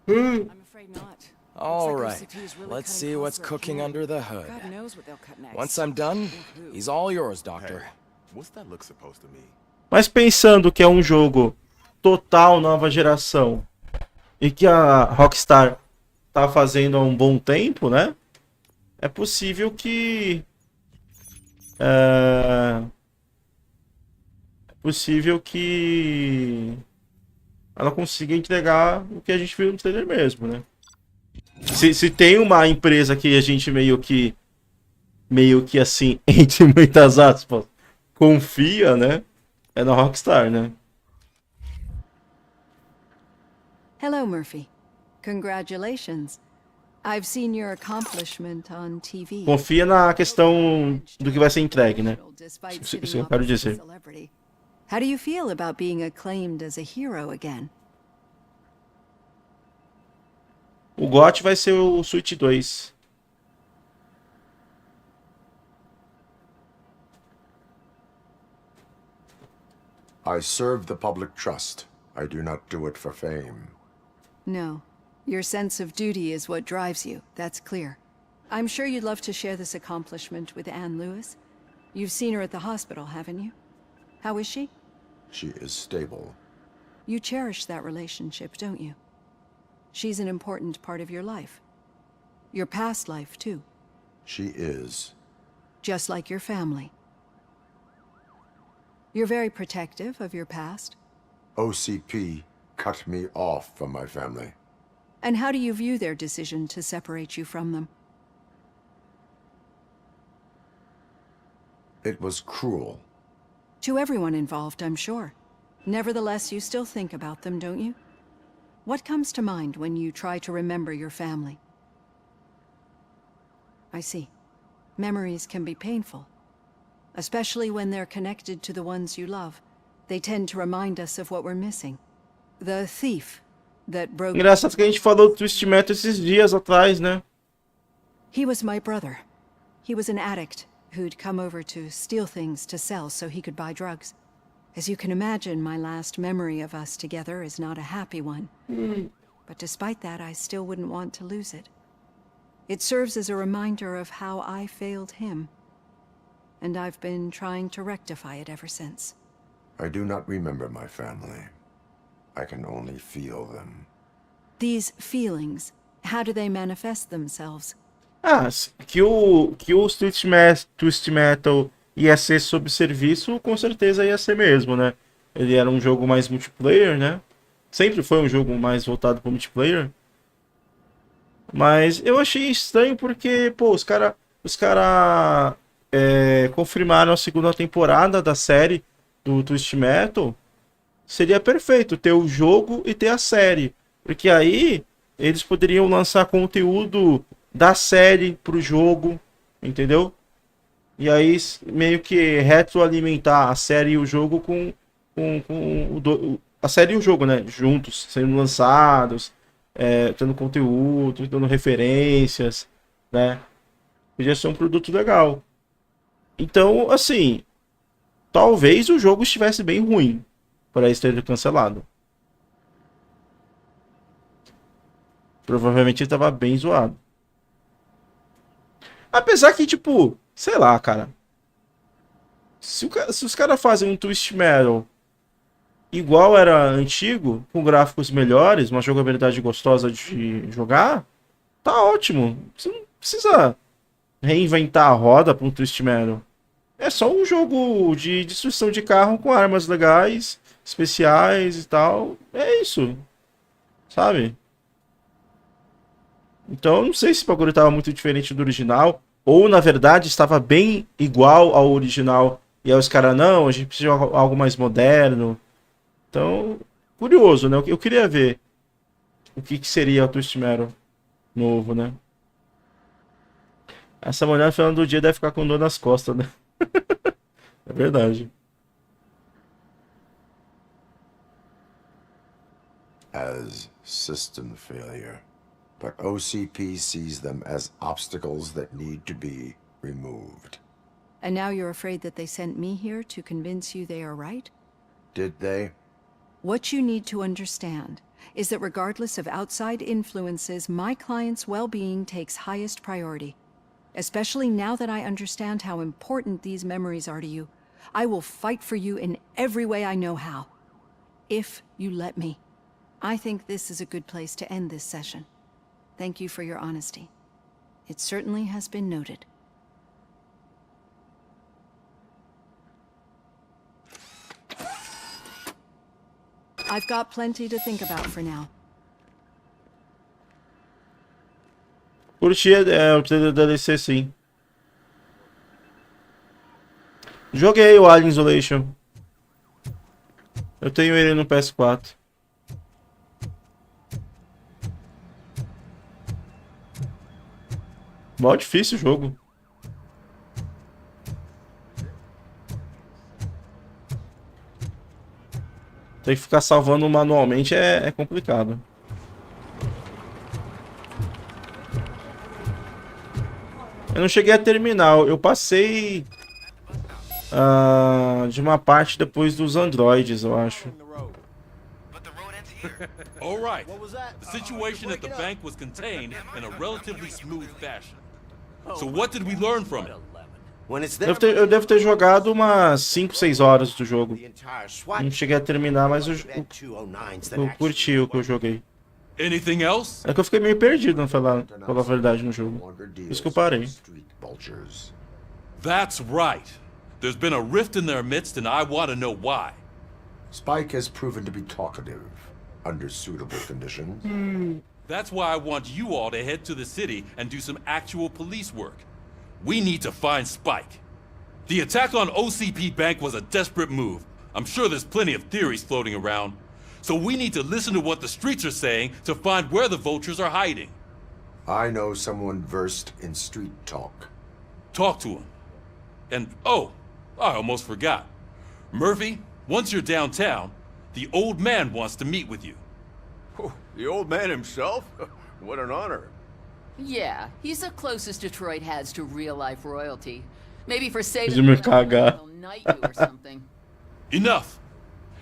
I'm afraid not. All Looks like right, OCP is really let's cutting see costs what's there, cooking too. under the hood. God knows what they'll cut next. Once I'm done, he's all yours, Doctor. What's that look supposed to mean? Mas pensando que é um jogo total nova geração e que a Rockstar tá fazendo há um bom tempo, né? É possível que é possível que ela consiga entregar o que a gente viu no trailer mesmo, né? Se tem uma empresa que a gente meio que assim, entre muitas aspas, confia, né? É na Rockstar, né? Hello, Murphy. Congratulations. I've seen your accomplishment on TV. Confia na questão do que vai ser entregue, né? Isso eu quero dizer. How do you feel about being acclaimed as a hero again? O GOT vai ser o Switch 2. I serve the public trust. I do not do it for fame. No. Your sense of duty is what drives you. That's clear. I'm sure you'd love to share this accomplishment with Anne Lewis. You've seen her at the hospital, haven't you? How is she? She is stable. You cherish that relationship, don't you? She's an important part of your life. Your past life, too. She is. Just like your family. You're very protective of your past. OCP cut me off from my family. And how do you view their decision to separate you from them? It was cruel. To everyone involved, I'm sure. Nevertheless, you still think about them, don't you? What comes to mind when you try to remember your family? I see. Memories can be painful. Especially when they're connected to the ones you love. They tend to remind us of what we're missing. The thief that broke... Engraçado que a gente falou do Twist Metal esses dias atrás, né? He was my brother. He was an addict who'd come over to steal things to sell so he could buy drugs. As you can imagine, my last memory of us together is not a happy one. But despite that, I still wouldn't want to lose it. It serves as a reminder of how I failed him. And I've been trying to rectify it ever since. I do not remember my family. I can only feel them. These feelings, how do they manifest themselves? Que o Twist Metal ia ser sob serviço, com certeza ia ser mesmo, né? Ele era um jogo mais multiplayer, né? Sempre foi um jogo mais voltado para multiplayer. Mas eu achei estranho porque, pô, os cara confirmaram a segunda temporada da série do Twist Metal. Seria perfeito ter o jogo e ter a série. Porque aí eles poderiam lançar conteúdo da série pro jogo, entendeu? E aí meio que retroalimentar a série e o jogo com a série e o jogo, né? Juntos, sendo lançados, tendo conteúdo, dando referências, né? Podia ser um produto legal. Então, assim, talvez o jogo estivesse bem ruim para isso ter cancelado. Provavelmente ele estava bem zoado. Apesar que, tipo, sei lá, cara. Se os caras fazem um Twist Metal igual era antigo, com gráficos melhores, uma jogabilidade gostosa de jogar, tá ótimo. Você não precisa reinventar a roda para um Twist Metal. É só um jogo de destruição de carro com armas legais, especiais e tal. É isso. Sabe? Então eu não sei se o bagulho estava muito diferente do original, ou na verdade estava bem igual ao original. E aí os caras, não, a gente precisa de algo mais moderno. Então, curioso, né? Eu queria ver o que seria o Twist Metal novo, né? Essa mulher no final do dia deve ficar com dor nas costas, né? É verdade. As system failure. But OCP sees them as obstacles that need to be removed. And now you're afraid that they sent me here to convince you they are right? Did they? What you need to understand is that regardless of outside influences, my client's well-being takes highest priority. Especially now that I understand how important these memories are to you. I will fight for you in every way I know how. If you let me. I think this is a good place to end this session. Thank you for your honesty. It certainly has been noted. I've got plenty to think about for now. Curti o trailer da DLC, sim. Joguei o Alien Isolation. Eu tenho ele no PS4. Mó difícil o jogo. Tem que ficar salvando manualmente, é complicado. Eu não cheguei a terminar, eu passei de uma parte depois dos androides, eu acho. All right. The situation at the bank was contained in a relatively smooth fashion. So what did we learn from it? Eu devo ter jogado umas 5, 6 horas do jogo. Não cheguei a terminar, mas eu curti o que eu joguei. Anything else? É que eu fiquei meio perdido, falar a verdade, no jogo. Por isso que eu parei. That's right. There's been a rift in their midst and I want to know why. Spike has proven to be talkative under suitable conditions. That's why I want you all to head to the city and do some actual police work. We need to find Spike. The attack on OCP Bank was a desperate move. I'm sure there's plenty of theories floating around. So we need to listen to what the streets are saying to find where the Vultures are hiding. I know someone versed in street talk. Talk to him. And, oh, I almost forgot. Murphy, once you're downtown, the old man wants to meet with you. Oh, the old man himself? What an honor. Yeah, he's the closest Detroit has to real-life royalty. Maybe for saving he'll knight you or something. Enough!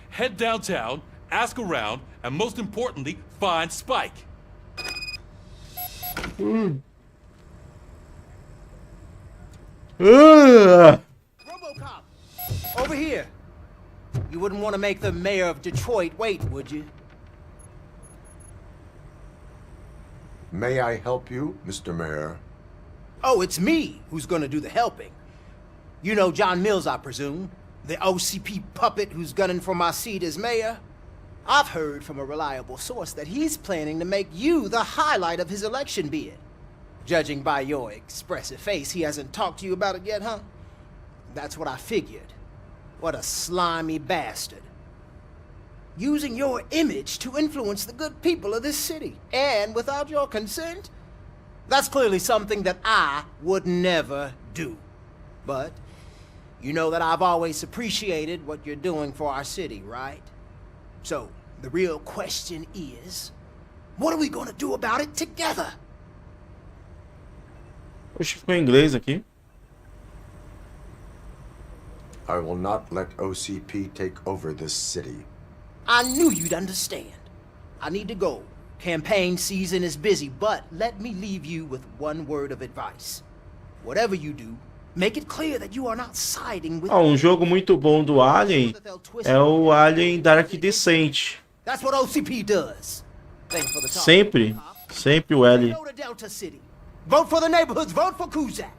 head downtown, ask around, and most importantly, find Spike. ROBOCOP! Over here! You wouldn't want to make the mayor of Detroit wait, would you? May I help you, Mr. Mayor? Oh, it's me who's gonna do the helping. You know John Mills, I presume? The OCP puppet who's gunning for my seat as mayor? I've heard from a reliable source that he's planning to make you the highlight of his election bid. Judging by your expressive face, he hasn't talked to you about it yet, huh? That's what I figured. What a slimy bastard. Using your image to influence the good people of this city, and without your consent? That's clearly something that I would never do. But you know that I've always appreciated what you're doing for our city, right? So, the real question is, what are we gonna do about it together? Oxe, ficou em inglês aqui. I will not let OCP take over this city. I knew you'd understand. I need to go. Campaign season is busy, but let me leave you with one word of advice. Whatever you do, make it clear that you are not siding with... Jogo muito bom do Alien é o Alien Dark Descent. That's what OCP does. Thanks for the talk. Sempre o L. Go to Delta City. Vote for the neighborhoods, vote for Kuzak.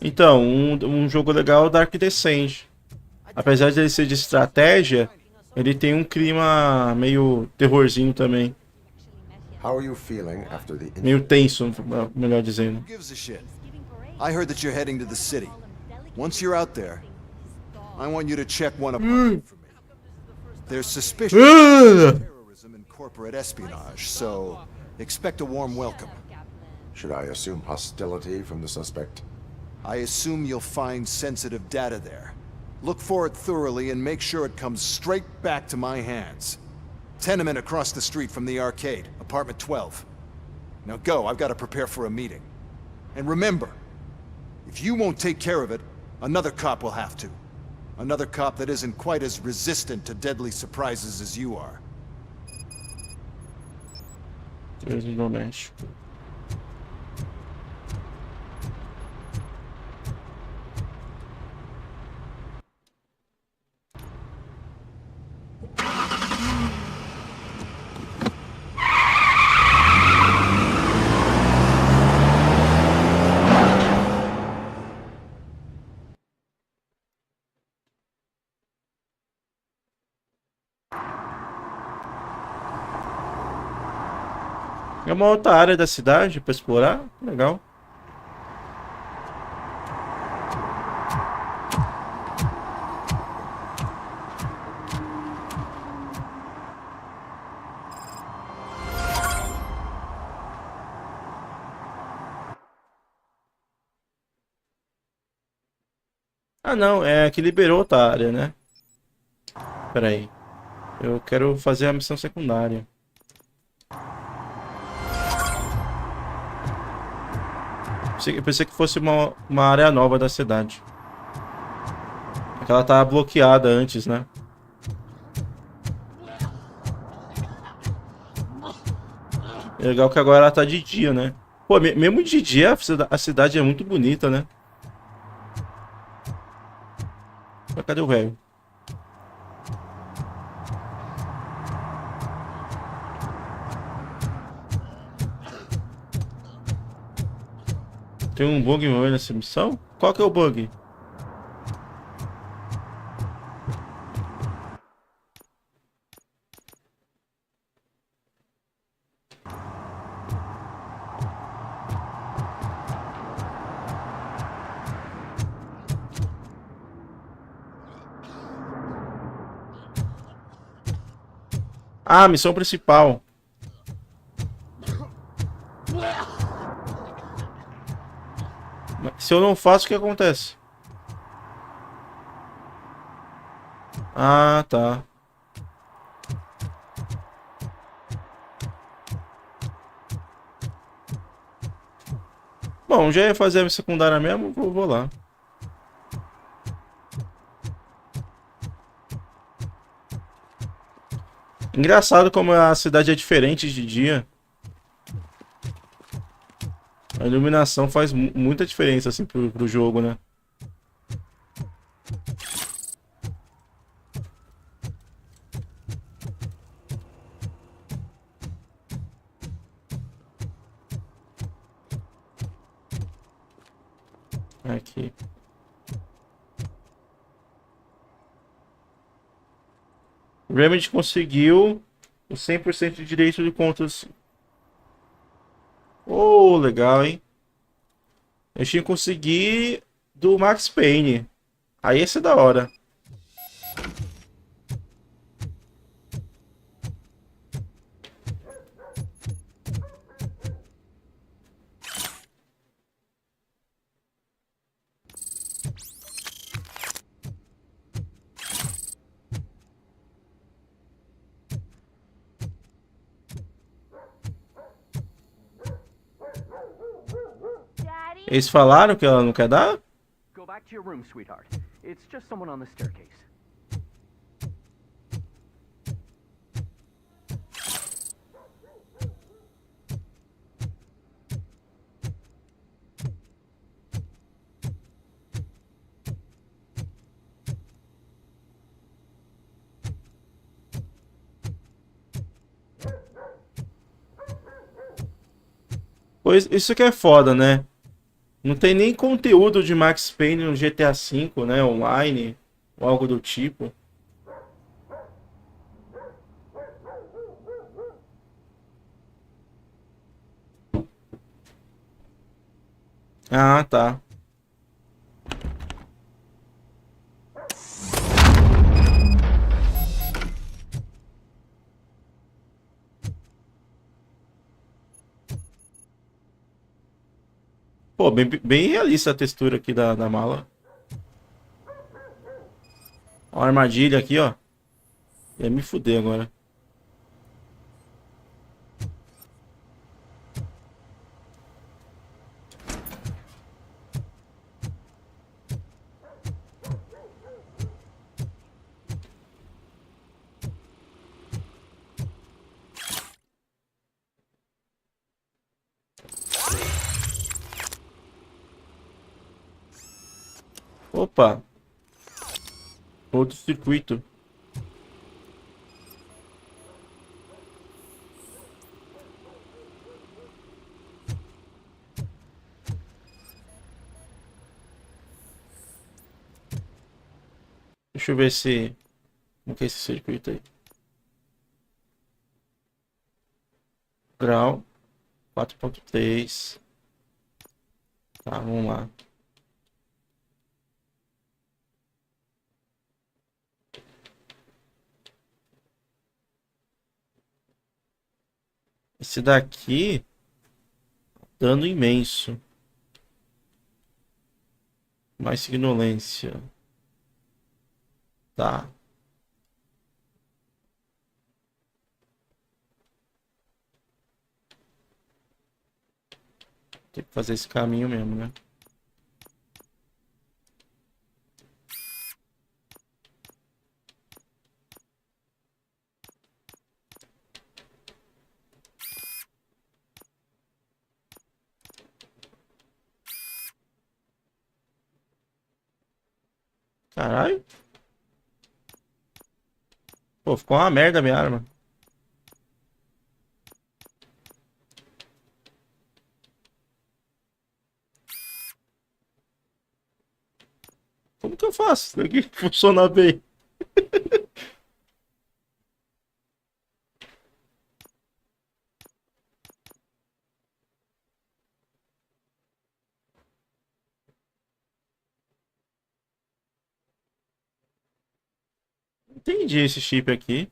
Então, um jogo legal é o Dark Descent. Apesar de ele ser de estratégia, ele tem um clima meio terrorzinho também. Meio tenso, melhor dizendo. I heard that you're heading to the city. Once you're out there, I want you to check one apartment for me. There's suspicion of terrorism and corporate espionage, so expect a warm welcome. Should I assume hostility from the suspect? I assume you'll find sensitive data there. Look for it thoroughly and make sure it comes straight back to my hands. Tenement across the street from the arcade, apartment 12. Now go, I've got to prepare for a meeting. And remember, if you won't take care of it, another cop will have to. Another cop that isn't quite as resistant to deadly surprises as you are. É uma outra área da cidade para explorar. Legal. Ah, não. É que liberou outra área, né? Pera aí. Eu quero fazer a missão secundária. Eu pensei que fosse uma área nova da cidade. Porque ela tava bloqueada antes, né? É legal que agora ela tá de dia, né? Pô, mesmo de dia a cidade é muito bonita, né? Mas cadê o velho? Tem um bug nessa missão? Qual que é o bug? Ah, missão principal. Se eu não faço, o que acontece? Ah, tá. Bom, já ia fazer a secundária mesmo, vou lá. Engraçado como a cidade é diferente de dia. A iluminação faz muita diferença assim pro jogo, né? Aqui. Remedy conseguiu o 100% de direito de contas. Oh, legal, hein? Eu tinha que conseguir do Max Payne. Aí esse é da hora. Eles falaram que ela não quer dar? Go back to your room, sweetheart. It's just someone on the staircase. Pois isso que é foda, né? Não tem nem conteúdo de Max Payne no GTA V, né? Online, ou algo do tipo. Ah, tá. Pô, bem realista a textura aqui da mala. Ó, a armadilha aqui, ó. Ia me fuder agora. Opa. Outro circuito. Deixa eu ver se... Como que é esse circuito aí? Grau 4.3. Tá, vamos lá. Esse daqui, dano imenso. Mais ignorância. Tá. Tem que fazer esse caminho mesmo, né? Caralho. Pô, ficou uma merda a minha arma. Como que eu faço? Isso aqui funciona bem. Entendi esse chip aqui.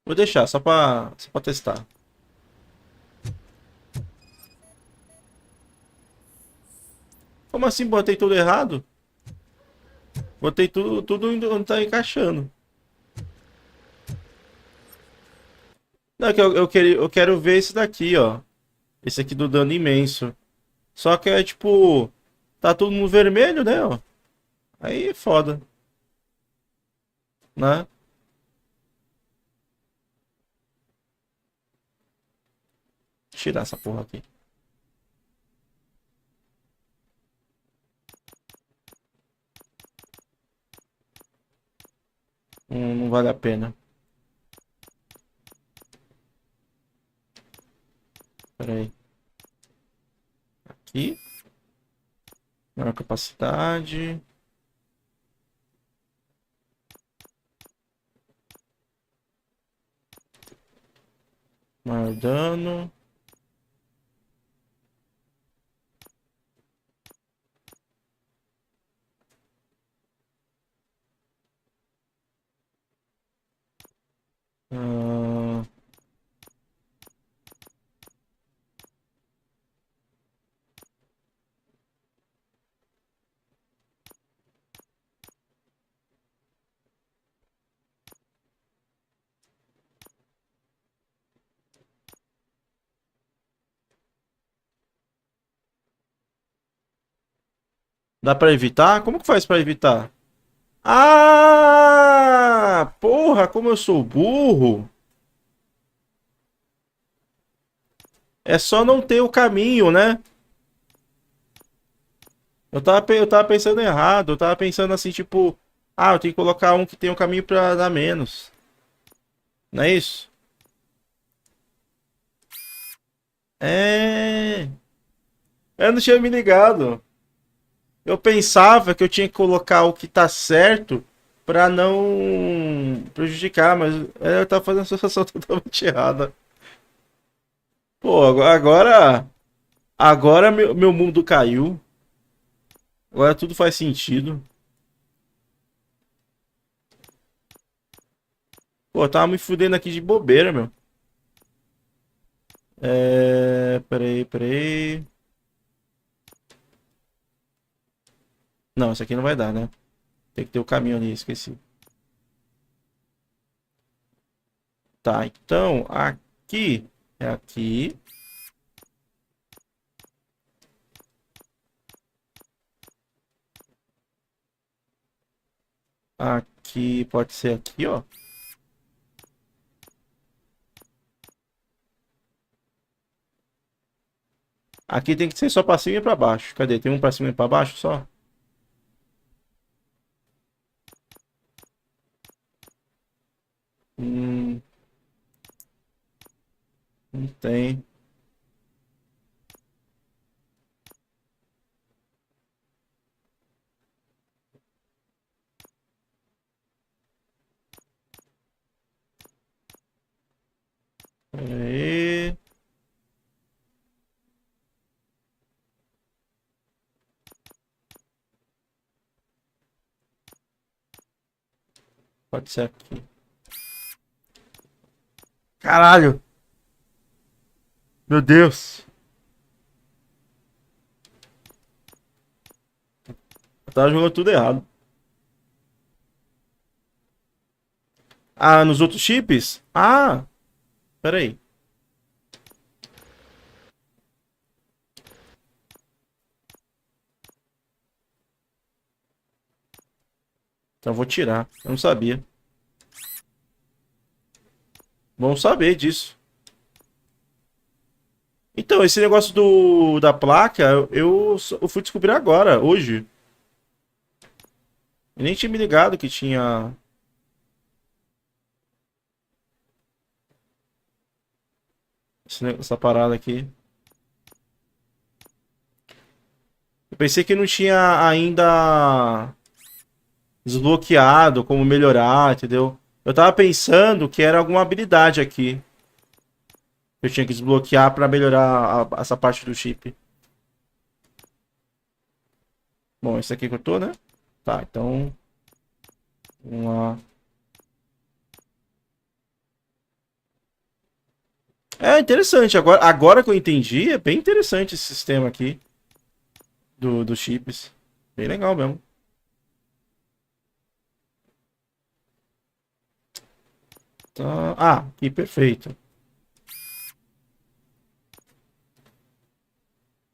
Vou deixar, só pra testar. Como assim botei tudo errado? Botei tudo onde tá encaixando. Não, que eu quero ver esse daqui, ó. Esse aqui do dano imenso. Só que é tipo... Tá tudo no vermelho, né, ó. Aí é foda. Né? Tirar essa porra aqui. Não vale a pena. Pera aí. Aqui. Maior capacidade. Maior dano. Dá pra evitar? Como que faz pra evitar? Ah! Porra, como eu sou burro. É só não ter o caminho, né? Eu tava pensando errado. Eu tava pensando assim, tipo... Ah, eu tenho que colocar um que tem um caminho pra dar menos. Não é isso? É... Eu não tinha me ligado. Eu pensava que eu tinha que colocar o que tá certo pra não prejudicar, mas eu tava fazendo a associação totalmente errada. Pô, agora meu mundo caiu. Agora tudo faz sentido. Pô, eu tava me fudendo aqui de bobeira, meu. Peraí. Não, isso aqui não vai dar, né? Tem que ter o caminho ali, esqueci. Tá, então aqui é aqui. Aqui pode ser aqui, ó. Aqui tem que ser só pra cima e pra baixo. Cadê? Tem um pra cima e pra baixo só? Não tem. Aí. Pode ser aqui. Caralho! Meu Deus! Eu tava jogando tudo errado. Ah, nos outros chips? Ah! Pera aí. Então eu vou tirar. Eu não sabia. Vamos saber disso. Então, esse negócio da placa, eu fui descobrir agora, hoje. Eu nem tinha me ligado que tinha... Essa parada aqui. Eu pensei que não tinha ainda desbloqueado como melhorar, entendeu? Eu tava pensando que era alguma habilidade aqui. Eu tinha que desbloquear pra melhorar essa parte do chip. Bom, esse aqui que eu tô, né? Tá, então... Vamos lá. É interessante. Agora que eu entendi, é bem interessante esse sistema aqui. dos chips. Bem legal mesmo. Tá. Ah, aqui, perfeito.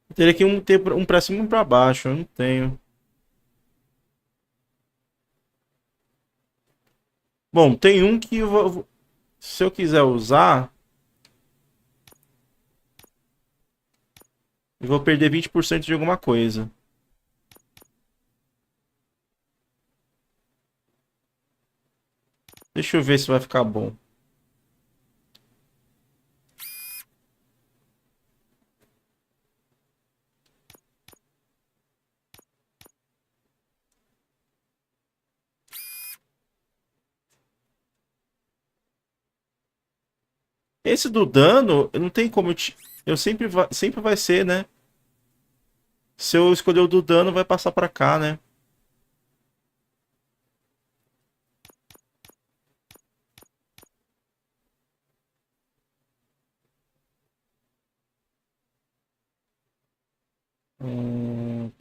Eu teria que ter um pra cima e um pra baixo. Eu não tenho. Bom, tem um que se eu quiser usar, eu vou perder 20% de alguma coisa. Deixa eu ver se vai ficar bom. Esse do dano, não tem como eu sempre vai ser, né? Se eu escolher o do dano, vai passar pra cá, né?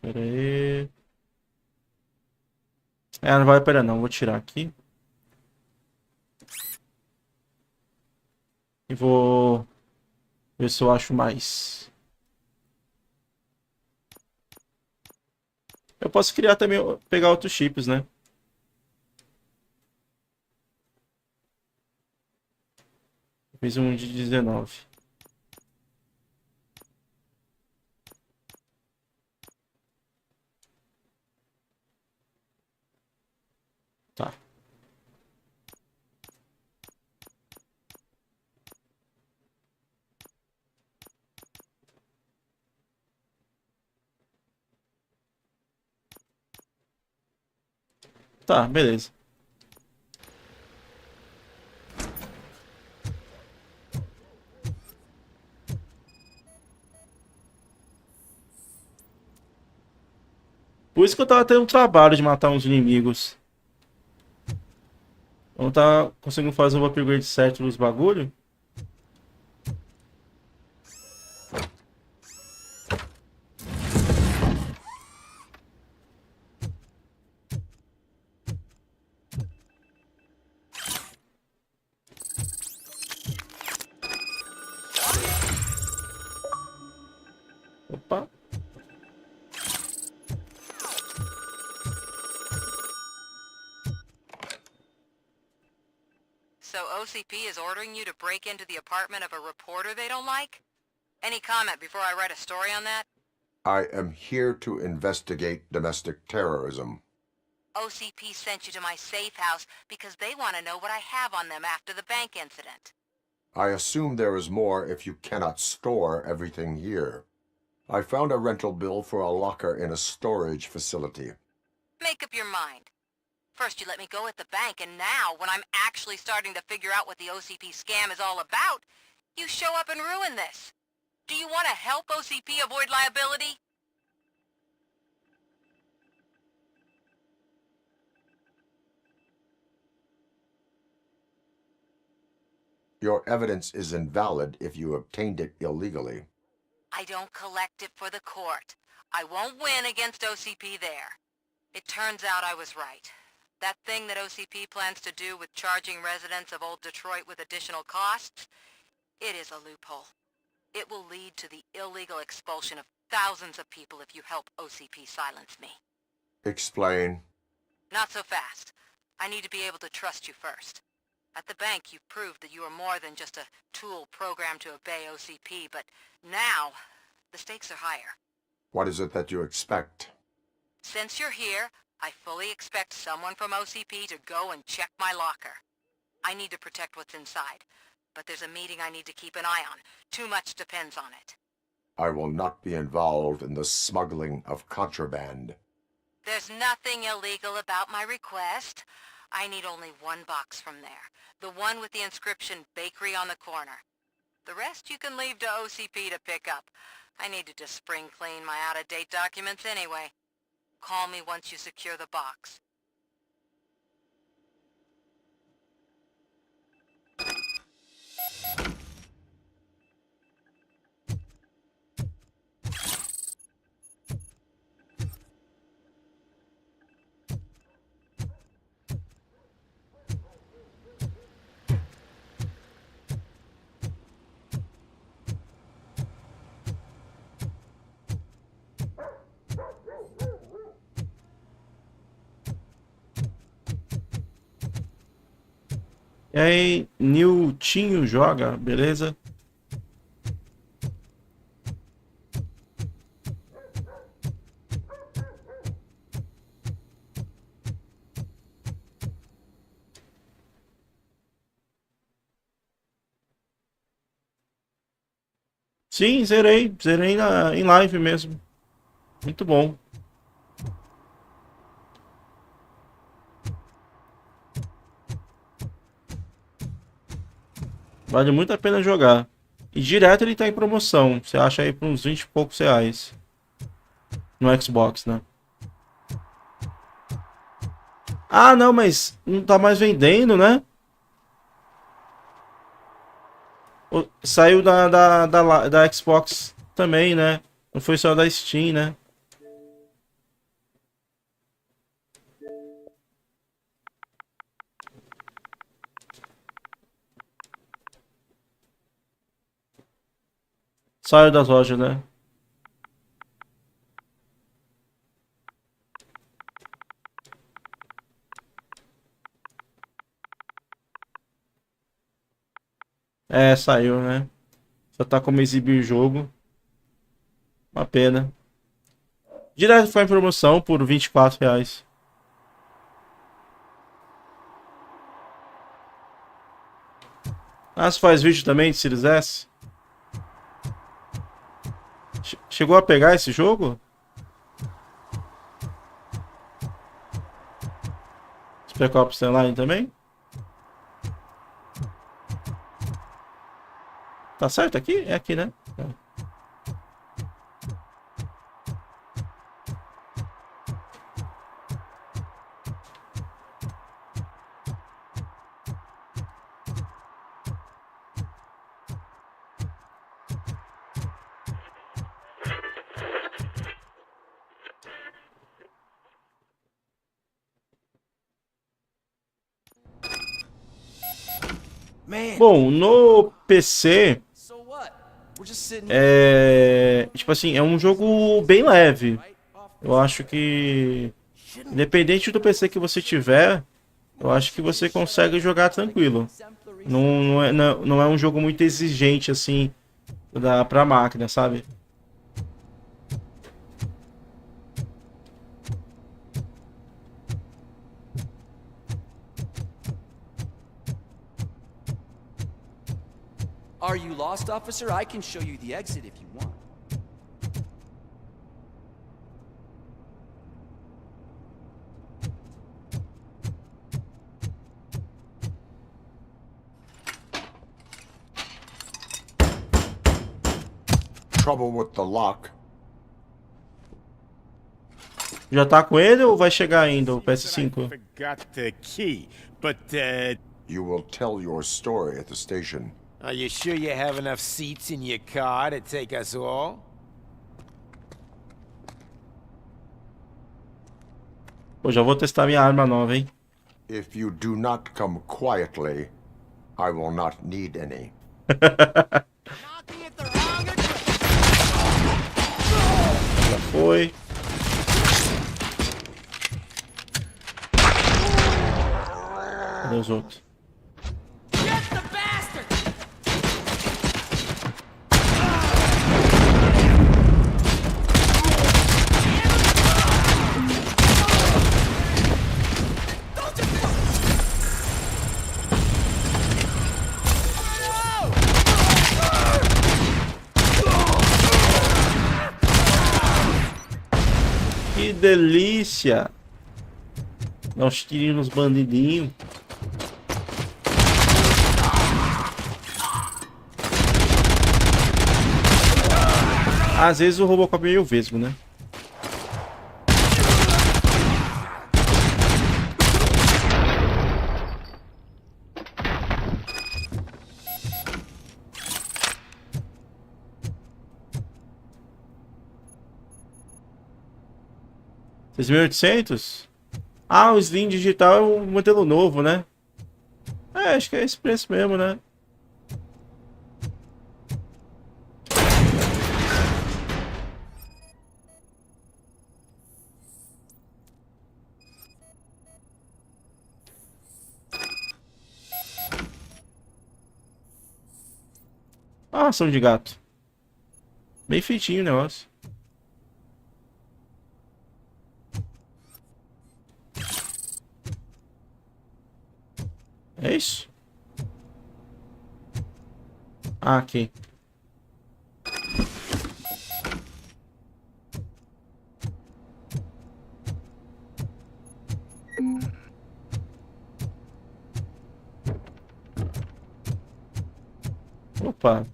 Pera aí. Não vale a pena não. Vou tirar aqui. E vou ver se eu acho mais. Eu posso criar também, pegar outros chips, né? Fiz um de 19. Tá. Tá, beleza. Por isso que eu tava tendo trabalho de matar uns inimigos. Eu não tava conseguindo fazer o upgrade certo nos bagulho. Opa. So OCP is ordering you to break into the apartment of a reporter they don't like? Any comment before I write a story on that? I am here to investigate domestic terrorism. OCP sent you to my safe house because they want to know what I have on them after the bank incident. I assume there is more if you cannot store everything here. I found a rental bill for a locker in a storage facility. Make up your mind. First you let me go at the bank, and now, when I'm actually starting to figure out what the OCP scam is all about, you show up and ruin this. Do you want to help OCP avoid liability? Your evidence is invalid if you obtained it illegally. I don't collect it for the court. I won't win against OCP there. It turns out I was right. That thing that OCP plans to do with charging residents of Old Detroit with additional costs, it is a loophole. It will lead to the illegal expulsion of thousands of people if you help OCP silence me. Explain. Not so fast. I need to be able to trust you first. At the bank, you've proved that you are more than just a tool programmed to obey OCP, but now, the stakes are higher. What is it that you expect? Since you're here, I fully expect someone from OCP to go and check my locker. I need to protect what's inside, but there's a meeting I need to keep an eye on. Too much depends on it. I will not be involved in the smuggling of contraband. There's nothing illegal about my request. I need only one box from there. The one with the inscription Bakery on the corner. The rest you can leave to OCP to pick up. I need to just spring clean my out-of-date documents anyway. Call me once you secure the box. E aí, Niltinho joga, beleza? Sim, zerei. Zerei em live mesmo. Muito bom. Vale muito a pena jogar. E direto ele tá em promoção. Você acha aí por uns 20 e poucos reais. No Xbox, né? Ah, não, mas não tá mais vendendo, né? Saiu da Xbox também, né? Não foi só da Steam, né? Saiu das lojas, né? É, saiu, né? Só tá como exibir jogo. Uma pena. Direto foi em promoção por 24 reais. Ah, você faz vídeo também de Series S? Chegou a pegar esse jogo? Spec Ops Online também? Tá certo aqui? É aqui, né? É. Bom, no PC tipo assim, é um jogo bem leve. Eu acho que independente do PC que você tiver, eu acho que você consegue jogar tranquilo. Não é um jogo muito exigente assim pra máquina, sabe? Are you lost, officer? I can show you the exit if you want. Trouble with the lock. Já tá com ele ou vai chegar ainda o PS5? Forgot the key, but You will tell your story at the station. are you sure you have enough seats in your car to take us all? Pô, já vou testar minha arma nova, hein? If you do not come quietly, I will not need any. Já foi. Cadê os outros? Que delícia! Dá uns tirinhos nos bandidinhos. Às vezes o Robocop é meio vesgo, né? $6.800? Ah, o Slim digital é o modelo novo, né? É, acho que é esse preço mesmo, né? Ah, ação de gato. Bem feitinho o negócio. É isso? Ah, aqui. Opa.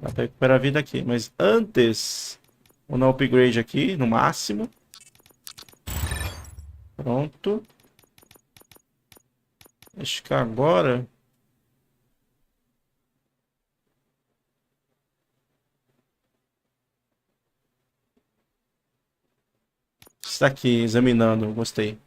Dá pra recuperar a vida aqui. Mas antes, vou dar um upgrade aqui, no máximo. Pronto. Acho que agora... Está aqui, examinando. Gostei.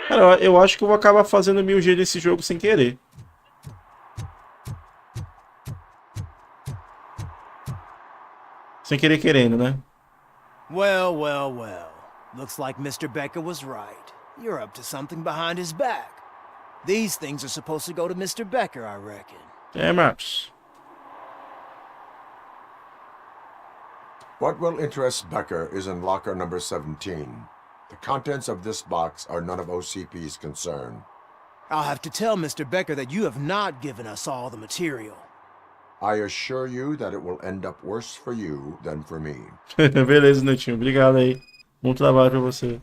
Cara, eu acho que eu vou acabar fazendo 1000G desse jogo sem querer. Sem querer querendo, né? Well, well, well. Looks like Mr. Becker was right. You're up to something behind his back. These things are supposed to go to Mr. Becker, I reckon. É, Marcos. What will interest Becker is in locker number 17. The contents of this box are none of OCP's concern. I'll have to tell Mr. Becker that you have not given us all the material. I assure you that it will end up worse for you than for me. Beleza, Netinho. Obrigado aí. Bom trabalho pra você.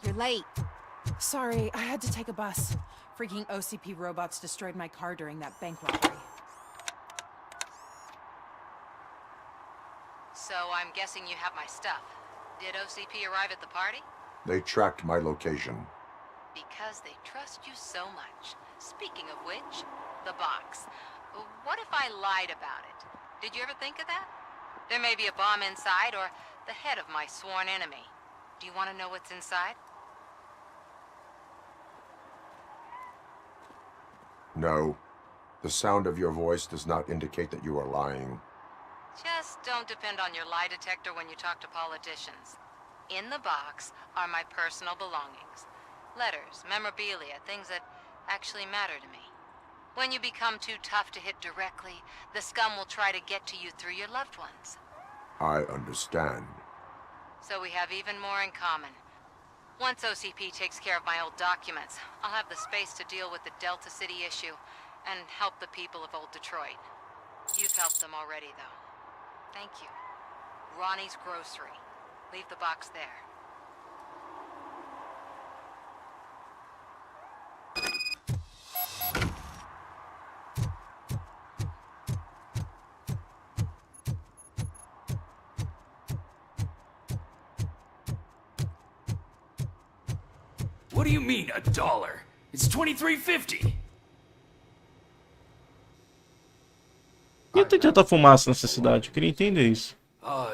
You're late. Sorry, I had to take a bus. Freaking OCP robots destroyed my car during that bank robbery. So I'm guessing you have my stuff. Did OCP arrive at the party? They tracked my location. Because they trust you so much. Speaking of which, the box. What if I lied about it? Did you ever think of that? There may be a bomb inside or the head of my sworn enemy. Do you want to know what's inside? No. The sound of your voice does not indicate that you are lying. Just don't depend on your lie detector when you talk to politicians. In the box are my personal belongings. Letters, memorabilia, things that actually matter to me. When you become too tough to hit directly, the scum will try to get to you through your loved ones. I understand. So we have even more in common. Once OCP takes care of my old documents, I'll have the space to deal with the Delta City issue and help the people of Old Detroit. You've helped them already, though. Thank you. Ronnie's Grocery. Leave the box there. What do you mean, $1? It's $23.50. Por que tem tanta fumaça nessa cidade? Eu queria entender isso.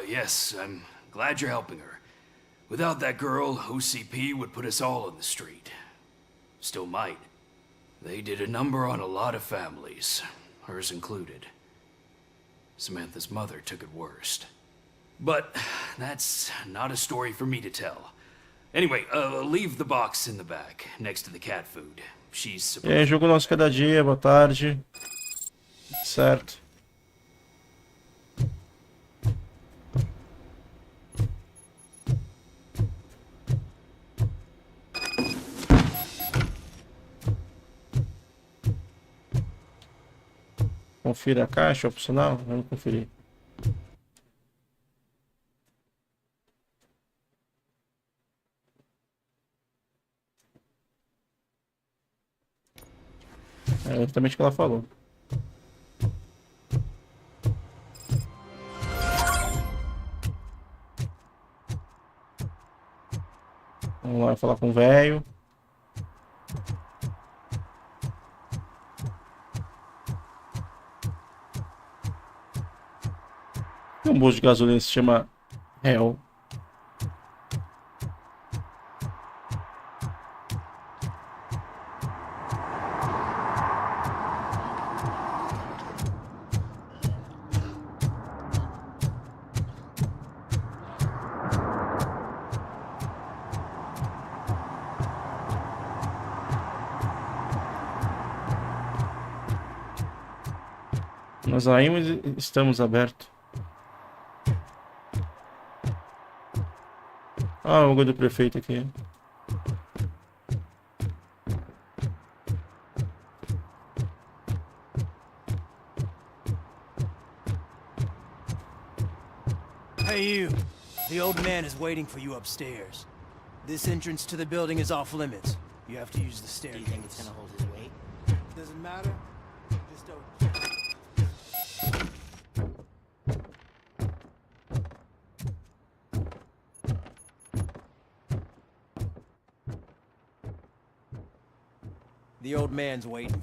Yes, I'm glad you're helping her. Without that girl, OCP would put us all in the street. Still might. They did a number on a lot of families, hers included. Samantha's mother took it worst. But that's not a story for me to tell. Anyway, leave the box in the back, next to the cat food. She's supposed E aí, jogo nosso cada dia, boa tarde. Certo. Confira a caixa opcional, vamos conferir. É exatamente o que ela falou. Vamos lá falar com o velho. Tem um posto de gasolina que se chama Hell. Nós ainda estamos abertos. Ah, o logo do prefeito aqui. Hey you, the old man is waiting for you upstairs. This entrance to the building is off limits. You have to use the staircase. Do you think it's gonna hold his weight? Doesn't matter. Just don't. The old man's waiting.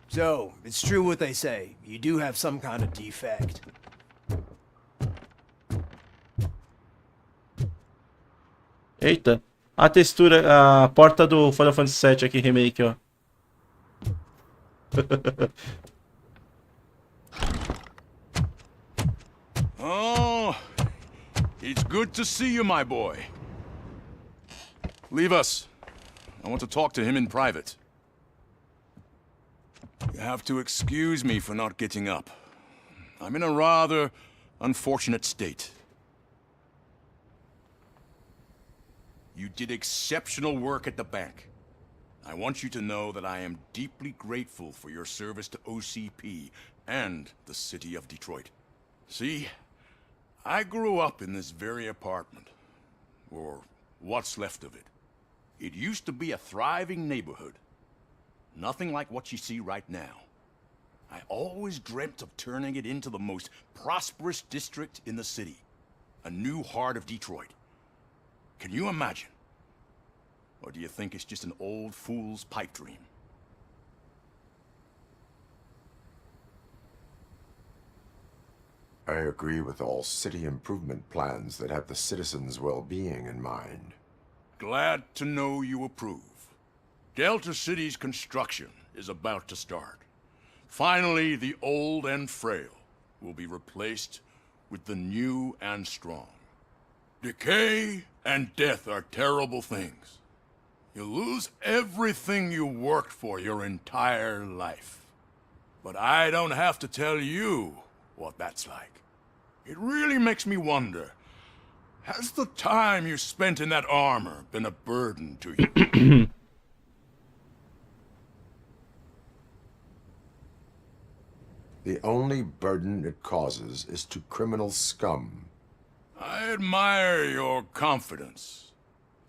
So, it's true what they say. You do have some kind of defect. Eita. A textura, a porta do Final Fantasy VII aqui, remake, ó. Oh, it's good to see you, my boy. Leave us. I want to talk to him in private. You have to excuse me for not getting up. I'm in a rather unfortunate state. You did exceptional work at the bank. I want you to know that I am deeply grateful for your service to OCP and the city of Detroit. See, I grew up in this very apartment, or what's left of it. It used to be a thriving neighborhood. Nothing like what you see right now. I always dreamt of turning it into the most prosperous district in the city. A new heart of Detroit. Can you imagine? Or do you think it's just an old fool's pipe dream? I agree with all city improvement plans that have the citizens' well-being in mind. Glad to know you approve. Delta City's construction is about to start. Finally, the old and frail will be replaced with the new and strong. Decay and death are terrible things. You lose everything you worked for your entire life. But I don't have to tell you what that's like. It really makes me wonder, has the time you spent in that armor been a burden to you? The only burden it causes is to criminal scum. I admire your confidence.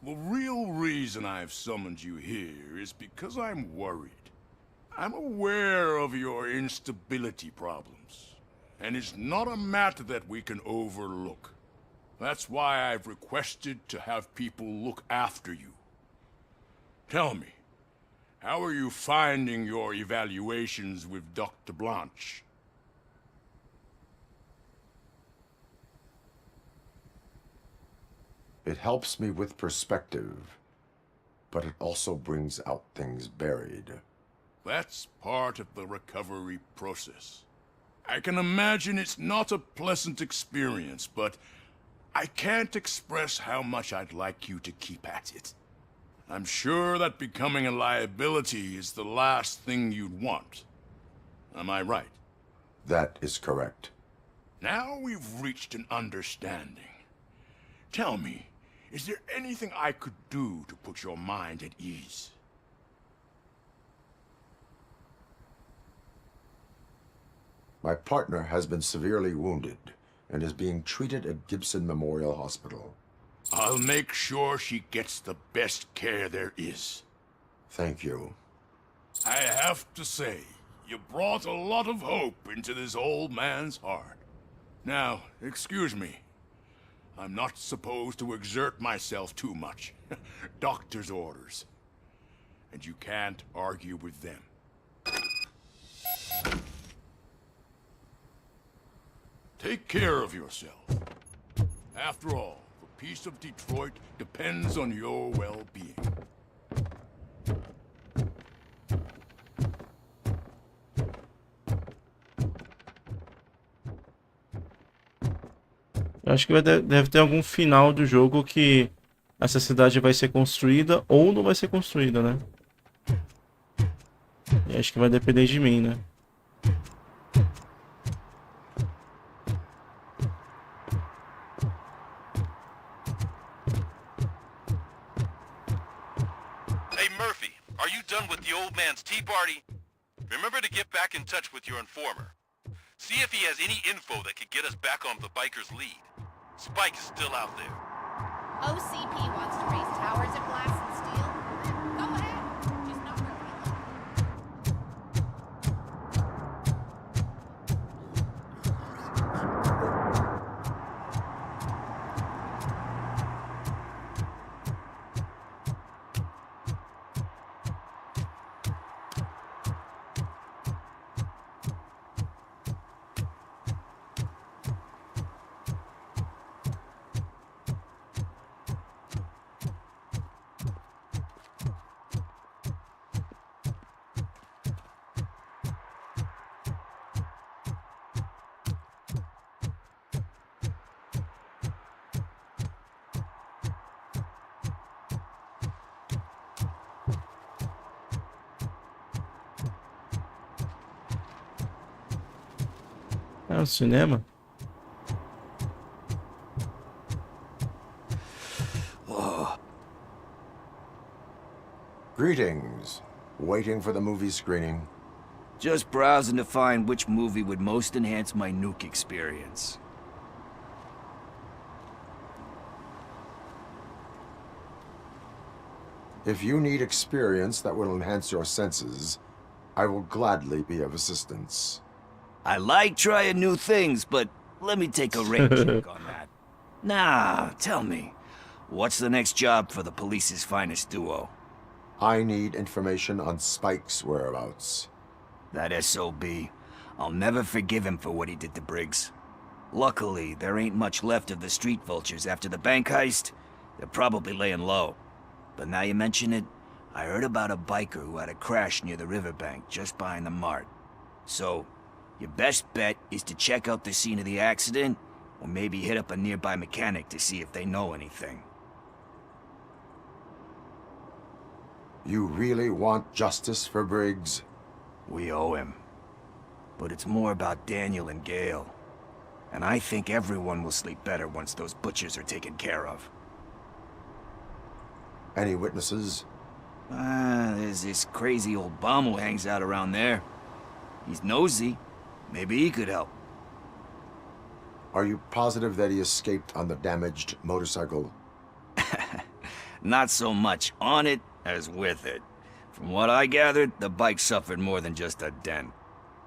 The real reason I've summoned you here is because I'm worried. I'm aware of your instability problems, and it's not a matter that we can overlook. That's why I've requested to have people look after you. Tell me, how are you finding your evaluations with Dr. Blanche? It helps me with perspective, but it also brings out things buried. That's part of the recovery process. I can imagine it's not a pleasant experience, but I can't express how much I'd like you to keep at it. I'm sure that becoming a liability is the last thing you'd want. Am I right? That is correct. Now we've reached an understanding. Tell me, is there anything I could do to put your mind at ease? My partner has been severely wounded and is being treated at Gibson Memorial Hospital. I'll make sure she gets the best care there is. Thank you. I have to say, you brought a lot of hope into this old man's heart. Now, excuse me. I'm not supposed to exert myself too much. Doctor's orders. And you can't argue with them. Take Take care of yourself. After all, the peace of Detroit depends on your well-being. Eu acho que deve ter algum final do jogo que essa cidade vai ser construída ou não vai ser construída, né? E acho que vai depender de mim, né? Hey Murphy, are you done with the old man's tea party? Remember to get back in touch with your informer. See if he has any info that could get us back on the biker's lead. Spike is still out there. OCP wants to raise towers of glass and steel. Go ahead. Just not really. É um cinema? Greetings. Waiting for the movie screening? Just browsing to find which movie would most enhance my nuke experience. If you need experience that will enhance your senses, I will gladly be of assistance. I like trying new things, but let me take a rain check on that. Nah, tell me, what's the next job for the police's finest duo? I need information on Spike's whereabouts. That SOB. I'll never forgive him for what he did to Briggs. Luckily, there ain't much left of the street vultures after the bank heist. They're probably laying low. But now you mention it, I heard about a biker who had a crash near the riverbank just behind the mart. So, your best bet is to check out the scene of the accident, or maybe hit up a nearby mechanic to see if they know anything. You really want justice for Briggs? We owe him. But it's more about Daniel and Gale. And I think everyone will sleep better once those butchers are taken care of. Any witnesses? There's this crazy old bum who hangs out around there. He's nosy. Maybe he could help. Are you positive that he escaped on the damaged motorcycle? Not so much on it as with it. From what I gathered, the bike suffered more than just a dent.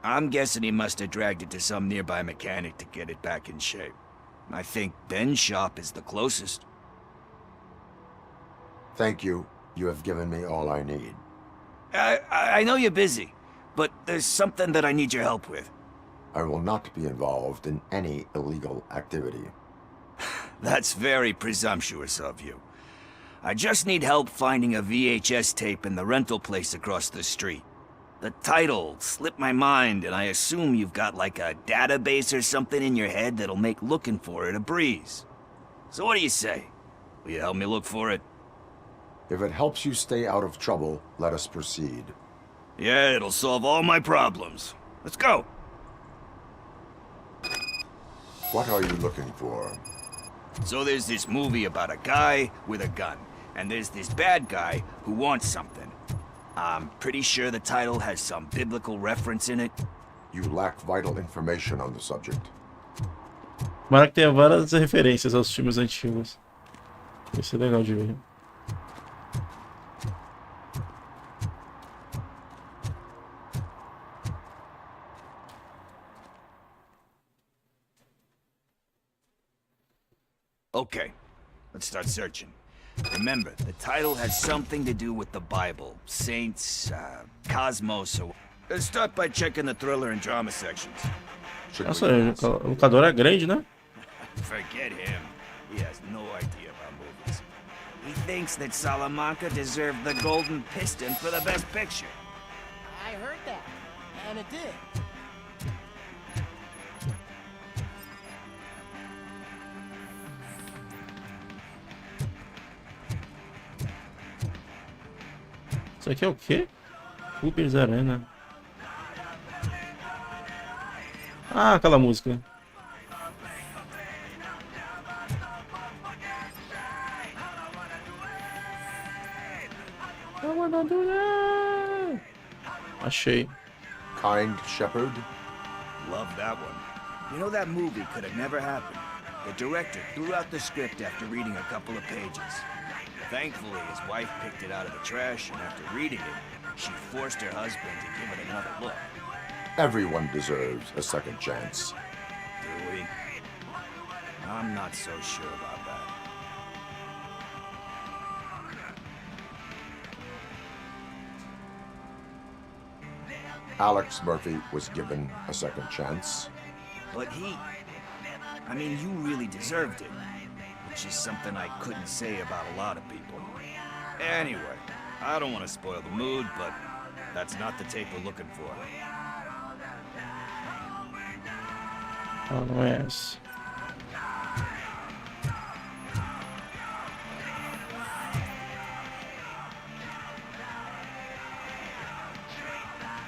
I'm guessing he must have dragged it to some nearby mechanic to get it back in shape. I think Ben's shop is the closest. Thank you. You have given me all I need. I know you're busy, but there's something that I need your help with. I will not be involved in any illegal activity. That's very presumptuous of you. I just need help finding a VHS tape in the rental place across the street. The title slipped my mind, and I assume you've got like a database or something in your head that'll make looking for it a breeze. So what do you say? Will you help me look for it? If it helps you stay out of trouble, let us proceed. Yeah, it'll solve all my problems. Let's go. What are you looking for? So there's this movie about a guy with a gun, and there's this bad guy who wants something. I'm pretty sure the title has some biblical reference in it. You lack vital information on the subject. Tomara que tenha várias referências aos filmes antigos. Isso é legal de ver. Okay, let's start searching. Remember, the title has something to do with the Bible, saints, cosmos, or... Let's start by checking the thriller and drama sections. Nossa, a locadora é grande, né? Forget him. He has no idea about movies. He thinks that Salamanca deserved the Golden Piston for the Best Picture. I heard that, and it did. Isso aqui é o quê? Vultures Arena. Ah, aquela música. Achei. Kind Shepherd? Love that one. You know, that movie could have never happened. The director threw out the script after reading a couple of pages. Thankfully, his wife picked it out of the trash, and after reading it, she forced her husband to give it another look. Everyone deserves a second chance. Do we? I'm not so sure about that. Alex Murphy was given a second chance. But I mean, you really deserved it. Which is something I couldn't say about a lot of people. Anyway, I don't want to spoil the mood, but that's not the tape we're looking for. Ah, não é essa.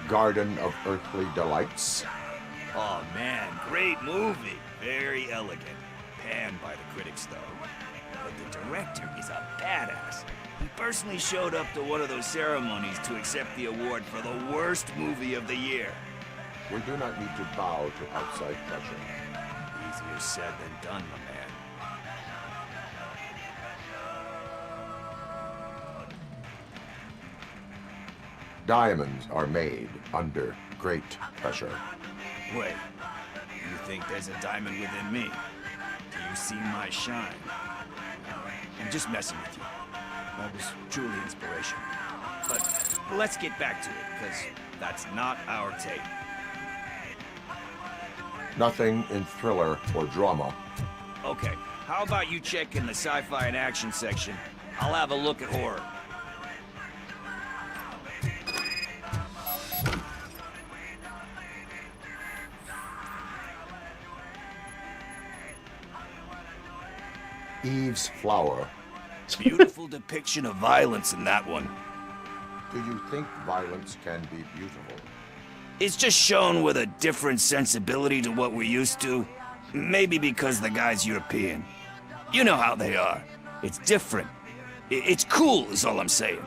Garden of Earthly Delights. Oh man, great movie. Very elegant. Panned by the critics, though. But the director is a badass. He personally showed up to one of those ceremonies to accept the award for the worst movie of the year. We do not need to bow to outside pressure. Easier said than done, my man. Diamonds are made under great pressure. Wait, you think there's a diamond within me? Do you see my shine? I'm just messing with you. That was truly inspirational. But let's get back to it, because that's not our tape. Nothing in thriller or drama. Okay, how about you check in the sci-fi and action section? I'll have a look at horror. Eve's Flower. Beautiful depiction of violence in that one. Do you think violence can be beautiful? It's just shown with a different sensibility to what we're used to. Maybe because the guy's European. You know how they are. It's different. It's cool, is all I'm saying.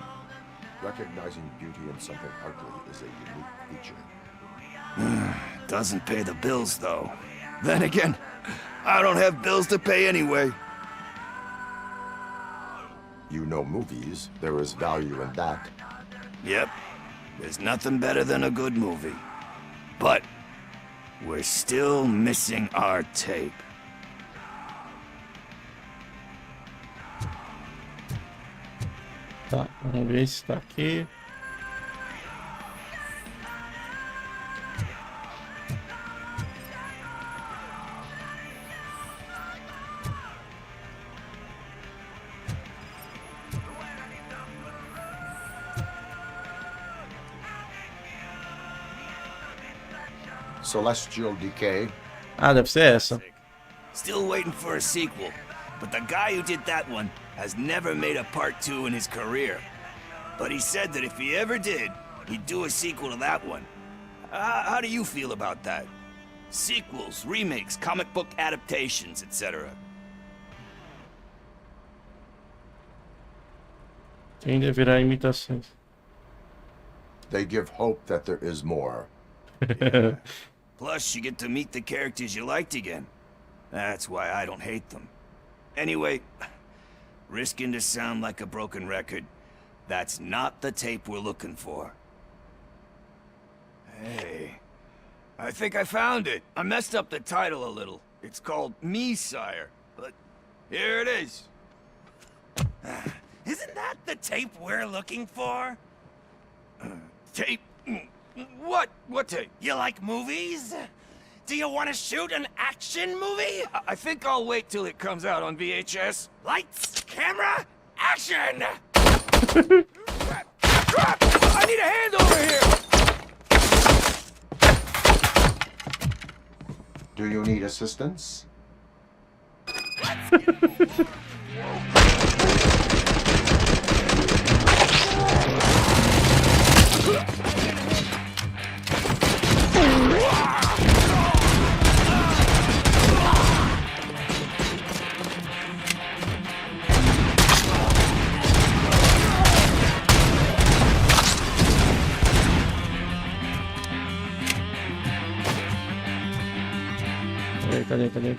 Recognizing beauty in something ugly is a unique feature. Doesn't pay the bills, though. Then again, I don't have bills to pay anyway. You know movies. There is value in that. Yep. There's nothing better than a good movie. But we're still missing our tape. Tá, vamos ver se tá aqui. Celestial Decay. Ah, deve ser essa. Still waiting for a sequel. But the guy who did that one has never made a part 2 in his career. But he said that if he ever did, he'd do a sequel to that one. How do you feel about that? Sequels, remakes, comic book adaptations, etc. Quem deverá imitações? They give hope that there is more. Yeah. Plus, you get to meet the characters you liked again. That's why I don't hate them. Anyway, risking to sound like a broken record, that's not the tape we're looking for. Hey, I think I found it. I messed up the title a little. It's called Me, Sire, but here it is. Isn't that the tape we're looking for? Tape? What? What tape? You like movies? Do you want to shoot an action movie? I think I'll wait till it comes out on VHS. Lights, camera, action! Crap! I need a hand over here! Do you need assistance?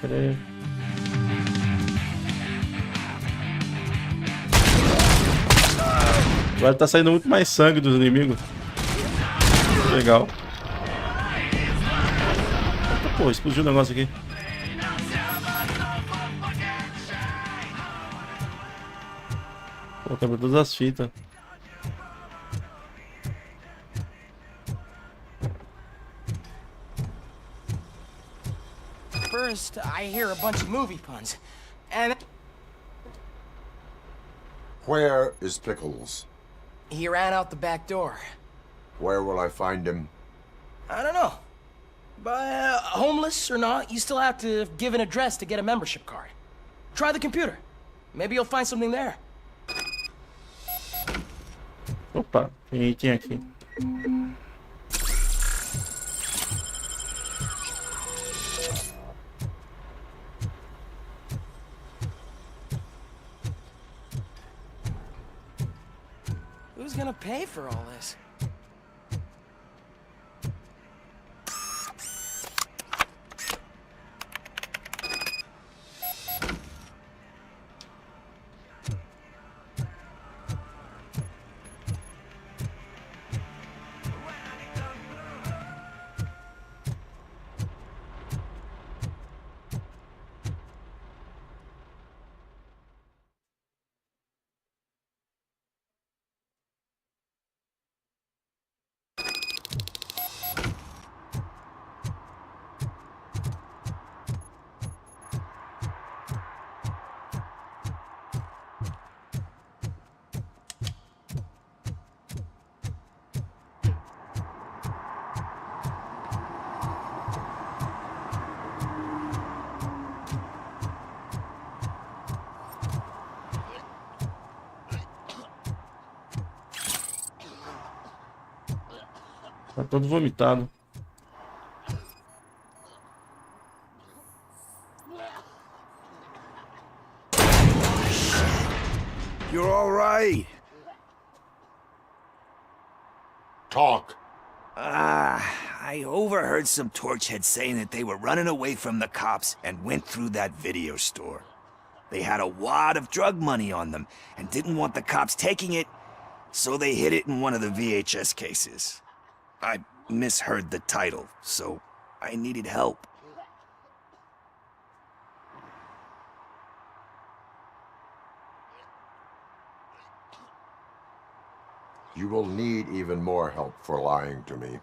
Cadê? Agora tá saindo muito mais sangue dos inimigos. Legal. Eita, pô, explodiu o negócio aqui. Pô, quebrou todas as fitas. First, I hear a bunch of movie puns. And Where is Pickles? he ran out the back door. Where will I find him? I don't know. But homeless or not, you still have to give an address to get a membership card. Try the computer. Maybe you'll find something there. Opa, tem item aqui. Who's gonna pay for all this? Tá todo vomitado. You're all right. Talk. I overheard some torchheads saying that they were running away from the cops and went through that video store. They had a wad of drug money on them and didn't want the cops taking it, so they hid it in one of the VHS cases. I misheard the title, so I needed help. You will need even more help for lying to me.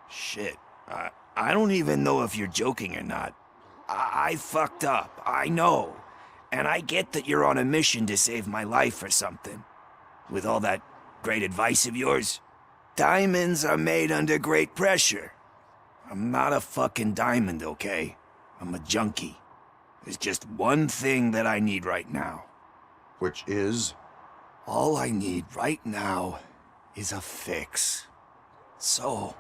Shit, I don't even know if you're joking or not. I fucked up, I know. And I get that you're on a mission to save my life or something. With all that great advice of yours, diamonds are made under great pressure. I'm not a fucking diamond, okay? I'm a junkie. There's just one thing that I need right now. Which is? All I need right now is a fix. So,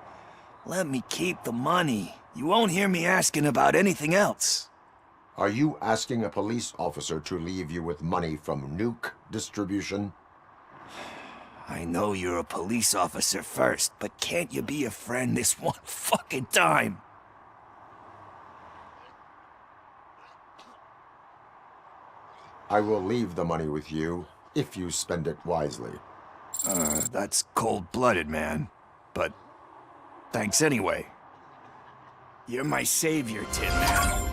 let me keep the money. You won't hear me asking about anything else. Are you asking a police officer to leave you with money from nuke distribution? I know you're a police officer first, but can't you be a friend this one fucking time? I will leave the money with you, if you spend it wisely. That's cold-blooded, man. But thanks anyway. You're my savior, Tin Man.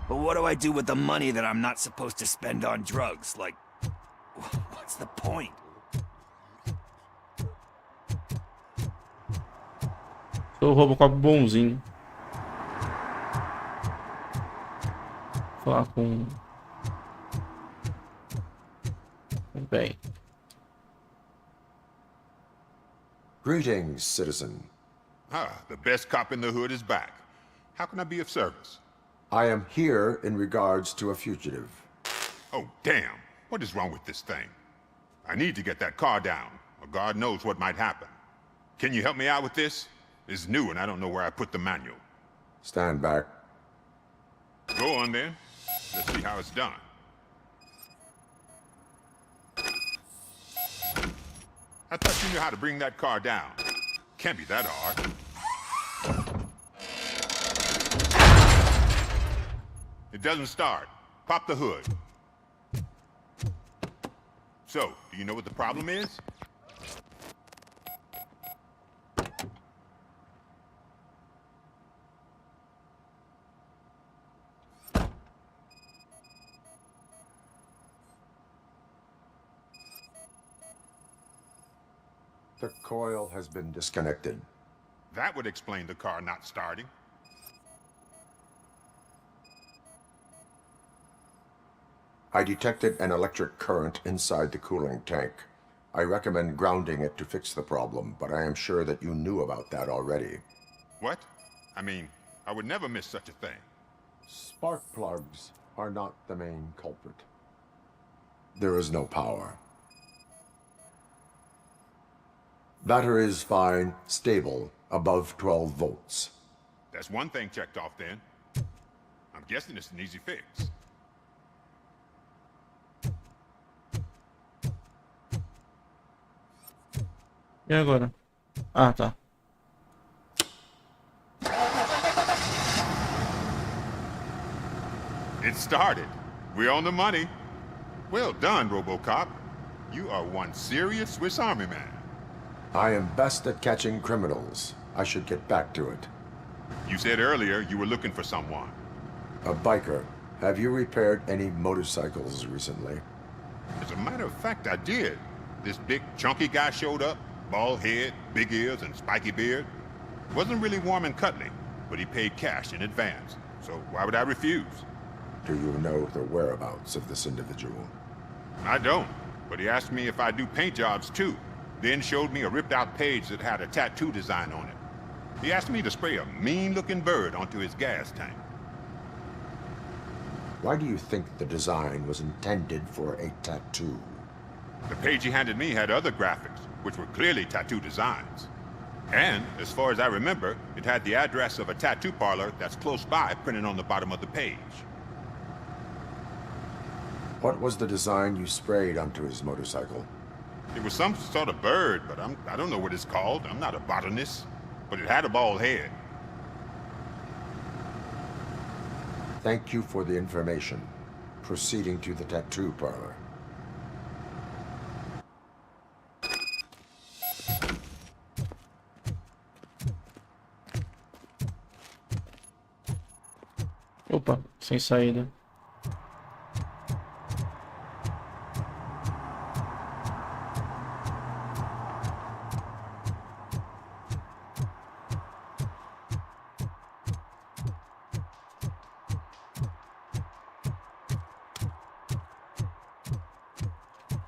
But what do I do with the money that I'm not supposed to spend on drugs? Like, what's the point? Sou o Robocop bonzinho. falar com... Bem. Greetings, citizen. Ah, the best cop in the hood is back. How can I be of service? I am here in regards to a fugitive. Oh, damn. What is wrong with this thing? I need to get that car down, or God knows what might happen. Can you help me out with this? It's new and I don't know where I put the manual. Stand back. Go on then. Let's see how it's done. I thought you knew how to bring that car down. Can't be that hard. It doesn't start. Pop the hood. So, do you know what the problem is? The coil has been disconnected. That would explain the car not starting. I detected an electric current inside the cooling tank. I recommend grounding it to fix the problem, but I am sure that you knew about that already. What? I mean, I would never miss such a thing. Spark plugs are not the main culprit. There is no power. Battery is fine, stable, above 12 volts. That's one thing checked off then. I'm guessing it's an easy fix. E agora? Ah, tá. It started. We're on the money. Well done, RoboCop. You are one serious Swiss Army man. I am best at catching criminals. I should get back to it. You said earlier you were looking for someone. A biker. Have you repaired any motorcycles recently? As a matter of fact, I did. This big, chunky guy showed up. Bald head, big ears, and spiky beard. Wasn't really warm and cuddly, but he paid cash in advance. So why would I refuse? Do you know the whereabouts of this individual? I don't, but he asked me if I do paint jobs too. Then showed me a ripped-out page that had a tattoo design on it. He asked me to spray a mean-looking bird onto his gas tank. Why do you think the design was intended for a tattoo? The page he handed me had other graphics, which were clearly tattoo designs. And, as far as I remember, it had the address of a tattoo parlor that's close by printed on the bottom of the page. What was the design you sprayed onto his motorcycle? It was some sort of bird, but I don't know what it's called. I'm not a botanist. But it had a bald head. Thank you for the information. Proceeding to the tattoo parlor. Opa, sem saída.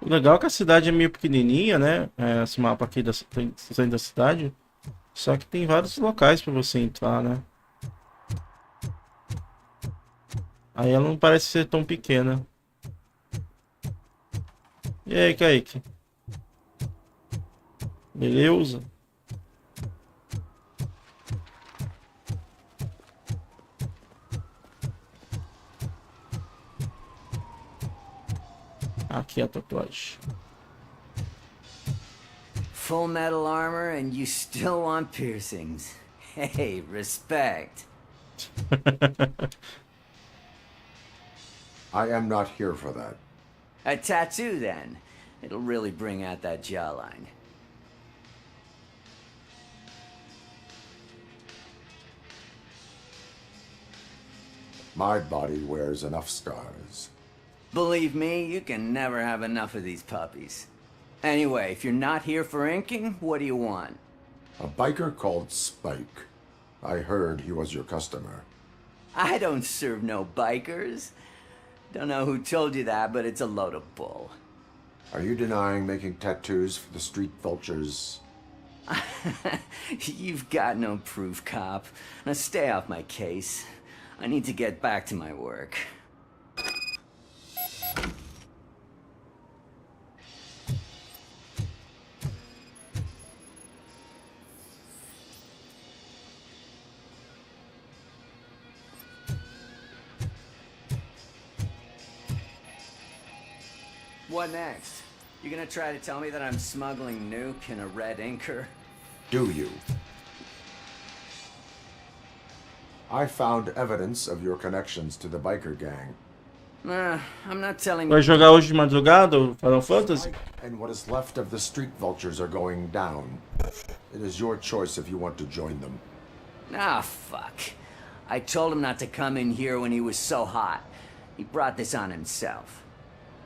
O legal é que a cidade é meio pequenininha, né? Esse mapa aqui da cidade. Só que tem vários locais para você entrar, né? Aí ela não parece ser tão pequena. E aí, Kaique? Beleza? Aqui a tatuagem. Full metal armor and you still want piercings. Hey, respect. I am not here for that. A tattoo, then. It'll really bring out that jawline. My body wears enough scars. Believe me, you can never have enough of these puppies. Anyway, if you're not here for inking, what do you want? A biker called Spike. I heard he was your customer. I don't serve no bikers. Don't know who told you that, but it's a load of bull. Are you denying making tattoos for the street vultures? You've got no proof, cop. Now stay off my case. I need to get back to my work. What next? You gonna try to tell me that I'm smuggling nuke in a red inker? Do you? I found evidence of your connections to the biker gang. I'm not telling Vai jogar hoje de madrugada o Final Fantasy? And what is left of the street vultures are going down. It is your choice if you want to join them. Ah, fuck. I told him not to come in here when he was so hot. He brought this on himself.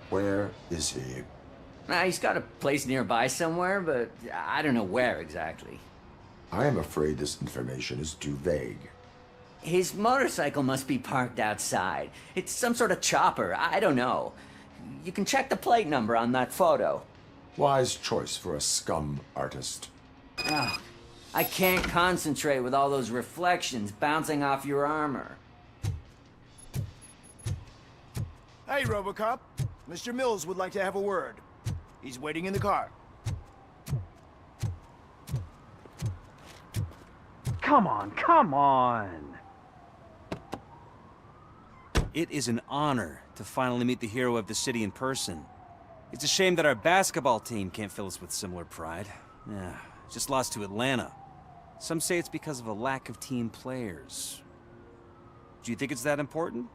Where is he? He's got a place nearby somewhere, but I don't know where exactly. I am afraid this information is too vague. His motorcycle must be parked outside. It's some sort of chopper. I don't know. You can check the plate number on that photo. Wise choice for a scum artist. Oh, I can't concentrate with all those reflections bouncing off your armor. Hey, ROBOCOP. Mr. Mills would like to have a word. He's waiting in the car. Come on, come on! It is an honor to finally meet the hero of the city in person. It's a shame that our basketball team can't fill us with similar pride. Yeah, just lost to Atlanta. Some say it's because of a lack of team players. Do you think it's that important?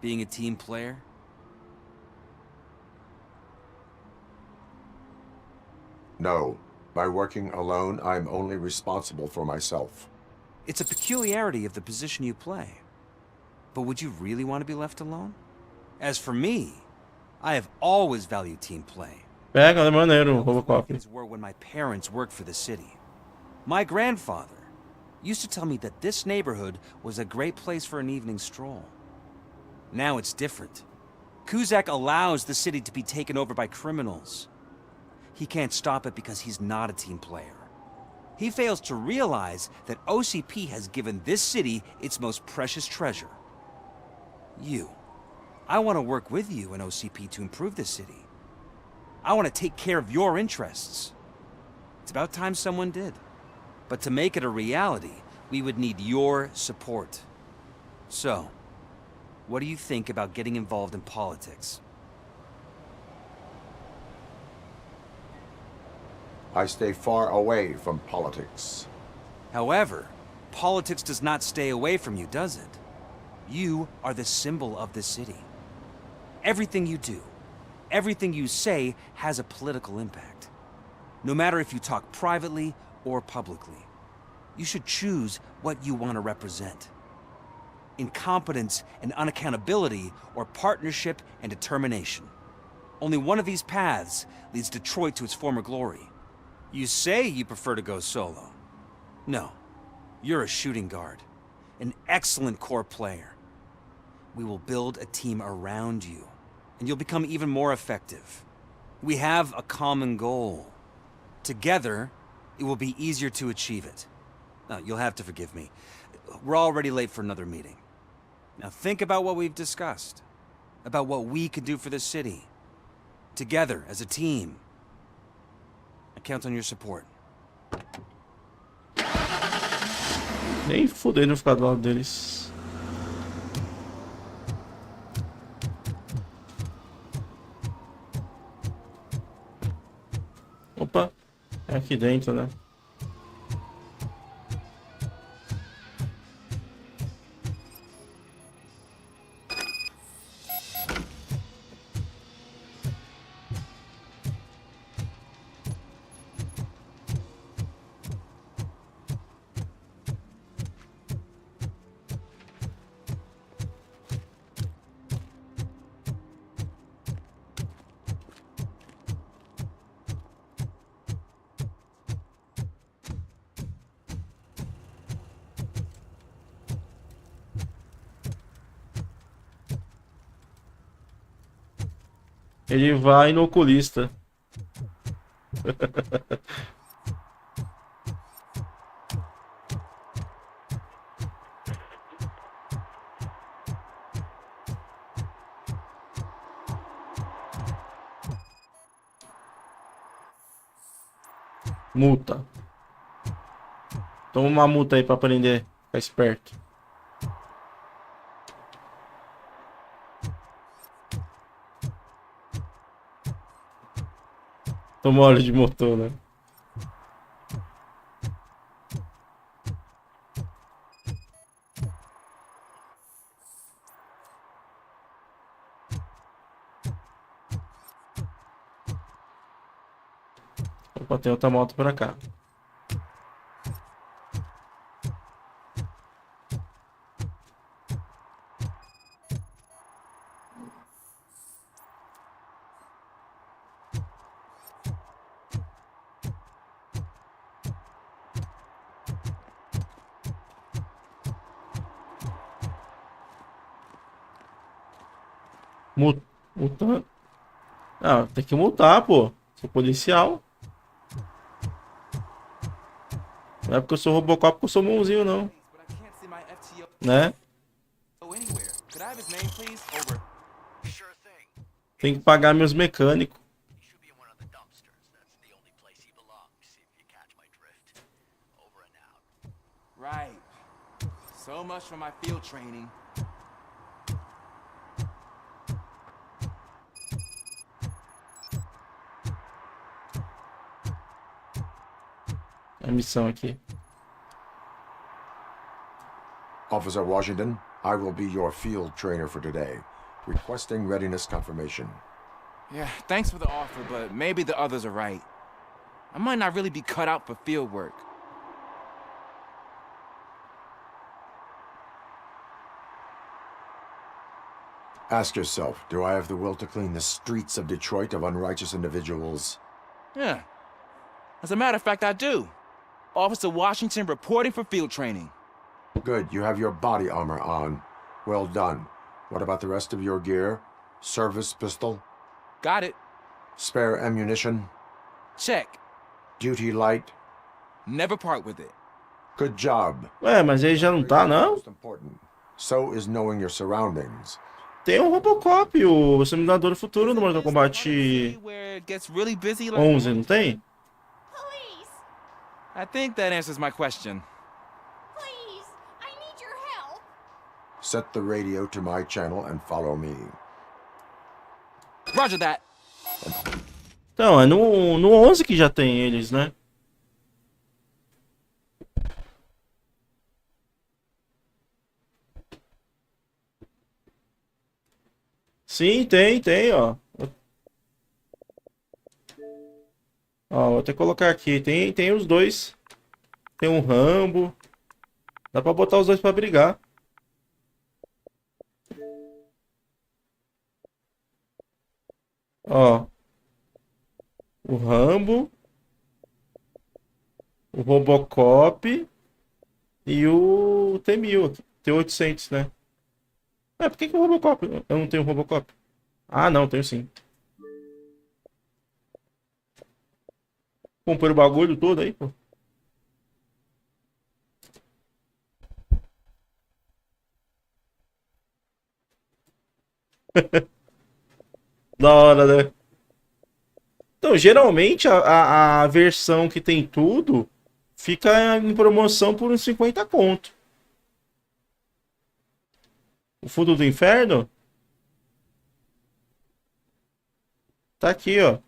Being a team player? No. By working alone, I'm only responsible for myself. It's a peculiarity of the position you play. But would you really want to be left alone? As for me, I have always valued team play. Pega, é maneiro, RoboCop. Things were when my parents worked for the city. My grandfather used to tell me that this neighborhood was a great place for an evening stroll. Now it's different. Kuzak allows the city to be taken over by criminals. He can't stop it because he's not a team player. He fails to realize that OCP has given this city its most precious treasure. You. I want to work with you in OCP to improve the city. I want to take care of your interests. It's about time someone did. But to make it a reality, we would need your support. So, what do you think about getting involved in politics? I stay far away from politics. However, politics does not stay away from you, does it? You are the symbol of the city. Everything you do, everything you say has a political impact. No matter if you talk privately or publicly. You should choose what you want to represent. Incompetence and unaccountability, or partnership and determination. Only one of these paths leads Detroit to its former glory. You say you prefer to go solo. No, you're a shooting guard, an excellent core player. We will build a team around you, and you'll become even more effective. We have a common goal. Together, it will be easier to achieve it. Now, you'll have to forgive me. We're already late for another meeting. Now think about what we've discussed, about what we can do for the city. Together, as a team. I count on your support. Nem fudendo ficar do lado deles. Opa, é aqui dentro, né? Ele vai no oculista. Multa. Toma uma multa aí pra aprender. Ficar esperto. Toma óleo de motor, né? Opa, tem outra moto pra cá. Multando. Ah, tem que multar, pô. Sou policial. Não é porque eu sou Robocop que eu sou bonzinho, não. Né? Tem que pagar meus mecânicos. Right. So much for my field training. A missão aqui. Officer Washington, I will be your field trainer for today. Requesting readiness confirmation. Yeah, thanks for the offer, but maybe the others are right. I might not really be cut out for field work. Ask yourself, do I have the will to clean the streets of Detroit of unrighteous individuals? Yeah. As a matter of fact, I do. Officer Washington reporting for field training. Good, you have your body armor on. Well done. What about the rest of your gear? Service pistol? Got it. Spare ammunition? Check. Duty light? Never part with it. Good job. Ué, mas ele já não tá, não? Most important. So is knowing your surroundings. Tem o Robocop, o Exterminador do Futuro no Mortal Kombat 11, não tem? I think that answers my question. Please, I need your help. Set the radio to my channel and follow me. Roger that. Então, é no 11 que já tem eles, né? Sim, tem, ó. Ó, vou até colocar aqui. Tem os dois. Tem um Rambo. Dá pra botar os dois pra brigar. Ó. O Rambo. O Robocop. E o T-1000 aqui. T-800, né? Por que o Robocop? Eu não tenho Robocop. Ah, não, tenho sim. Comprei o bagulho todo aí, pô. Da hora, né? Então, geralmente a versão que tem tudo fica em promoção por uns 50 conto. O fundo do inferno? Tá aqui, ó.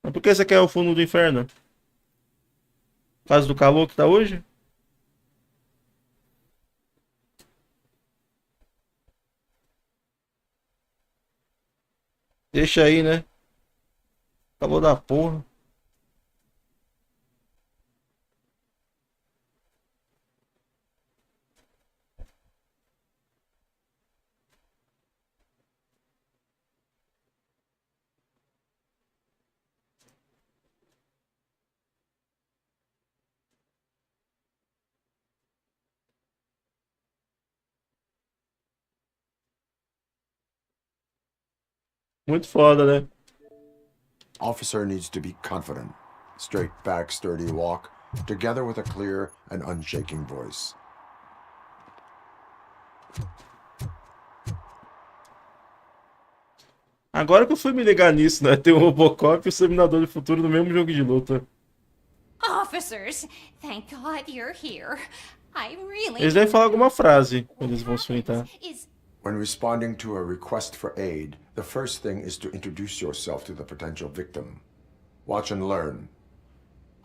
Mas por que você quer o fundo do inferno? Por causa do calor que tá hoje? Deixa aí, né? Calor da porra. Muito foda, né? Officer needs to be confident. Straight back, sturdy walk, together with a clear and unshaking voice. Agora que eu fui me ligar nisso, né? Tem o Robocop e o Exterminador do Futuro no mesmo jogo de luta. Officers, thank God you're here. I really Eles devem falar alguma frase quando eles vão se enfrentar. When responding to a request for aid, the first thing is to introduce yourself to the potential victim. Watch and learn.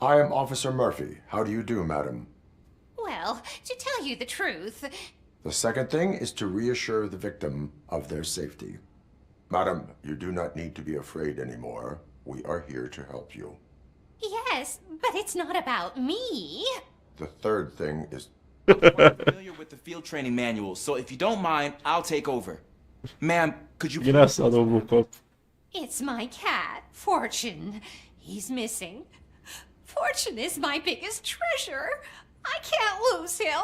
I am Officer Murphy. How do you do, madam? Well, to tell you the truth. The second thing is to reassure the victim of their safety. Madam, you do not need to be afraid anymore. We are here to help you. Yes, but it's not about me. The third thing is... I'm familiar with the field training manual, so if you don't mind, I'll take over. Ma'am, could you... Engraçado o Robocop. It's my cat, Fortune. He's missing. Fortune is my biggest treasure. I can't lose him.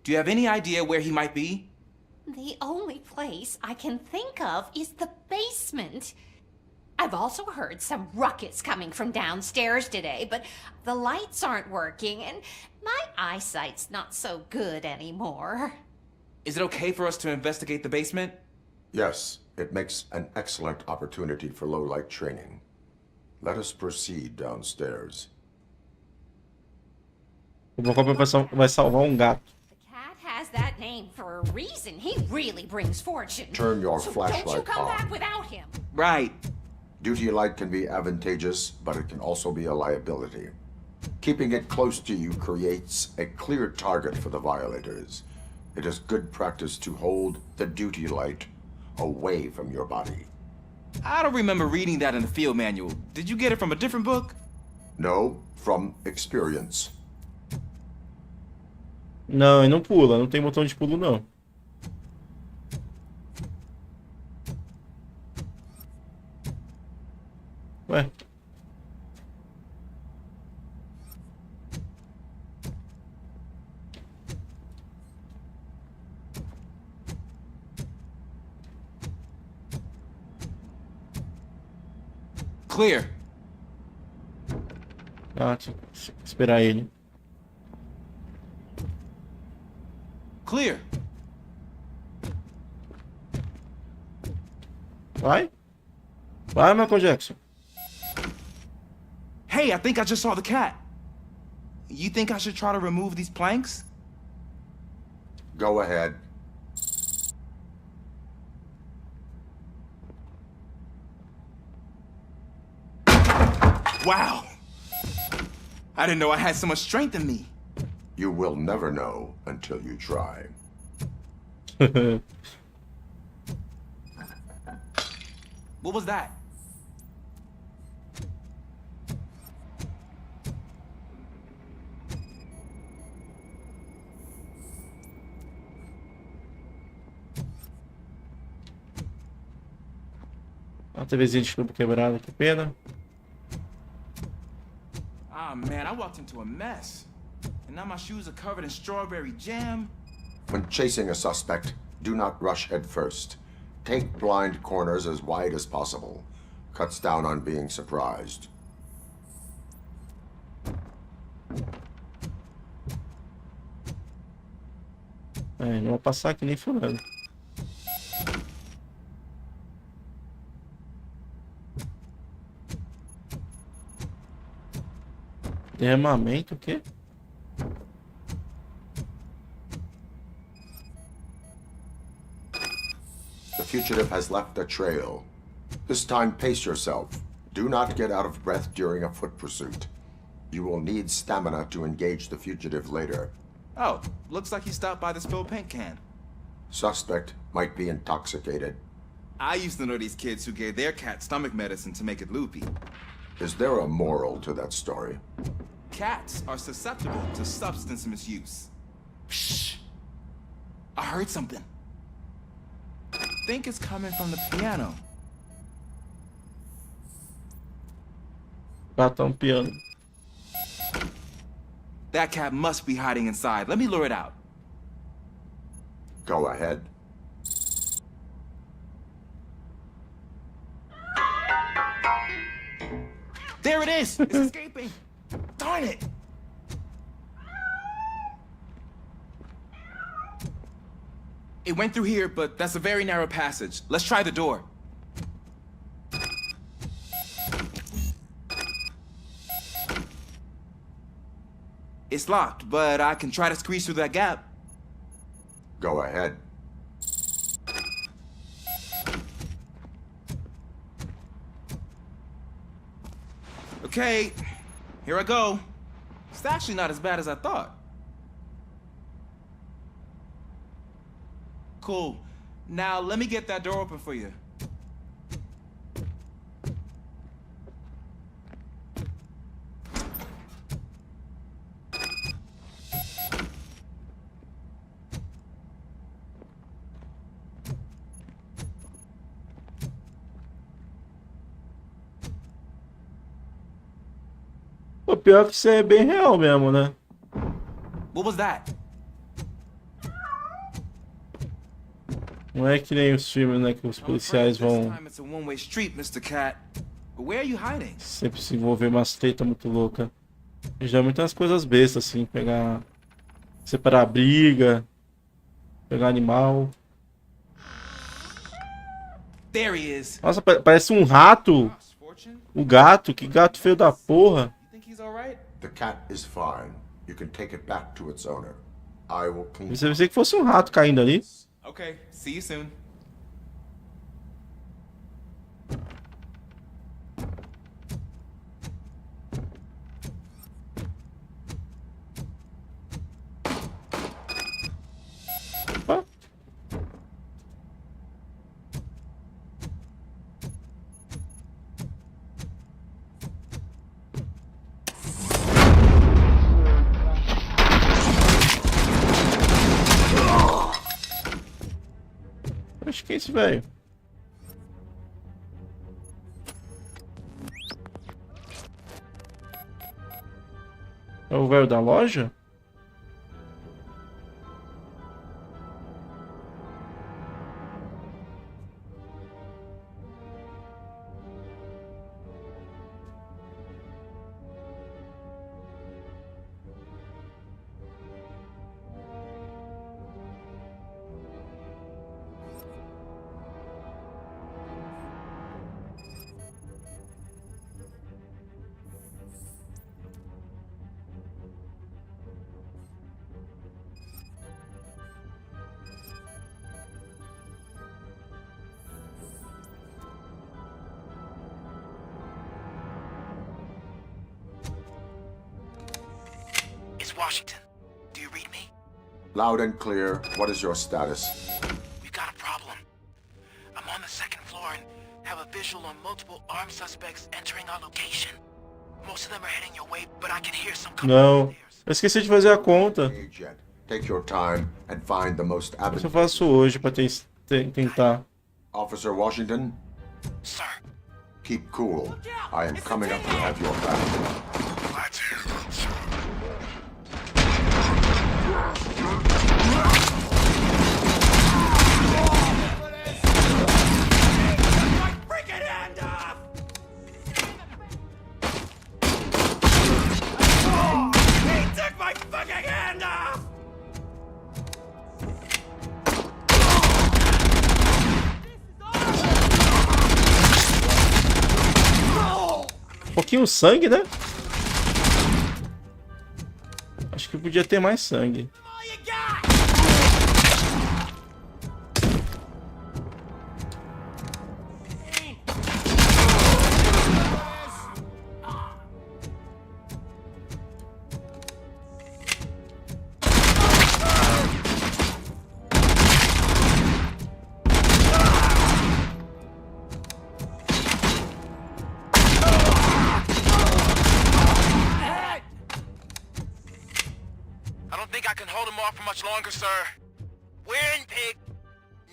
Do you have any idea where he might be? The only place I can think of is the basement. I've also heard some ruckus coming from downstairs today, but the lights aren't working and my eyesight's not so good anymore. Is it okay for us to investigate the basement? Yes, it makes an excellent opportunity for low-light training. Let us proceed downstairs. O Robocop vai salvar gato. Has that name for a reason. He really brings fortune. Turn your so flashlight don't you come on. back without him. Right. Duty light can be advantageous, but it can also be a liability. Keeping it close to you creates a clear target for the violators. It is good practice to hold the duty light away from your body. I don't remember reading that in the field manual. Did you get it from a different book? No, from experience. Não, e não pula, não tem botão de pulo não. Ué. Clear. Ah, tinha que esperar ele. Clear. Vai? Vai, Michael Jackson. Hey, I think I just saw the cat. You think I should try to remove these planks? Go ahead. Wow. I didn't know I had so much strength in me. You will never know until you try. What was that? A TVzinha de tubo quebrada, que pena. Ah, man, I walked into a mess. And now my shoes are covered in strawberry jam. When chasing a suspect, do not rush head first. Take blind corners as wide as possible. Cuts down on being surprised. É, não vai passar aqui nem furando. Derramamento, o quê? The fugitive has left a trail. This time, pace yourself. Do not get out of breath during a foot pursuit. You will need stamina to engage the fugitive later. Oh, looks like he stopped by the spilled paint can. Suspect might be intoxicated. I used to know these kids who gave their cat stomach medicine to make it loopy. Is there a moral to that story? Cats are susceptible to substance misuse. Shh. I heard something. I think it's coming from the piano. Batão piano. That cat must be hiding inside. Let me lure it out. Go ahead. There it is! It's escaping! Darn it! It went through here, but that's a very narrow passage. Let's try the door. It's locked, but I can try to squeeze through that gap. Go ahead. Okay, here I go. It's actually not as bad as I thought. Cool. Now let me get that door open for you. O pior que isso é bem real mesmo, né? What was that? Não é que nem os filmes, né? Que os policiais vão It's a one-way street, Mr. Cat. But where are you hiding? sempre se envolver em umas treta muito louca. Já muitas coisas bestas, assim, pegar. Separar a briga, pegar animal. There he is. Nossa, parece um rato. O gato, que gato feio da porra. The cat is fine. You can take it back to its owner. I will clean it. Eu pensei que fosse um rato caindo ali. Okay, see you soon. Opa. Acho que é esse velho. É o velho da loja? Washington, do you read me? Loud and clear. What is your status? We've got a problem. I'm on the second floor and have a visual on multiple armed suspects entering our location. Most of them are heading your way, but I can hear some coming. Não, eu esqueci de fazer a conta. Take your time and find the most Isso eu faço hoje pra tentar. Officer Washington? Sir. Keep cool. I am coming up to have your back. Let's hear it, sir. Um pouquinho sangue, né? Acho que podia ter mais sangue. Longer, sir. We're in, pig.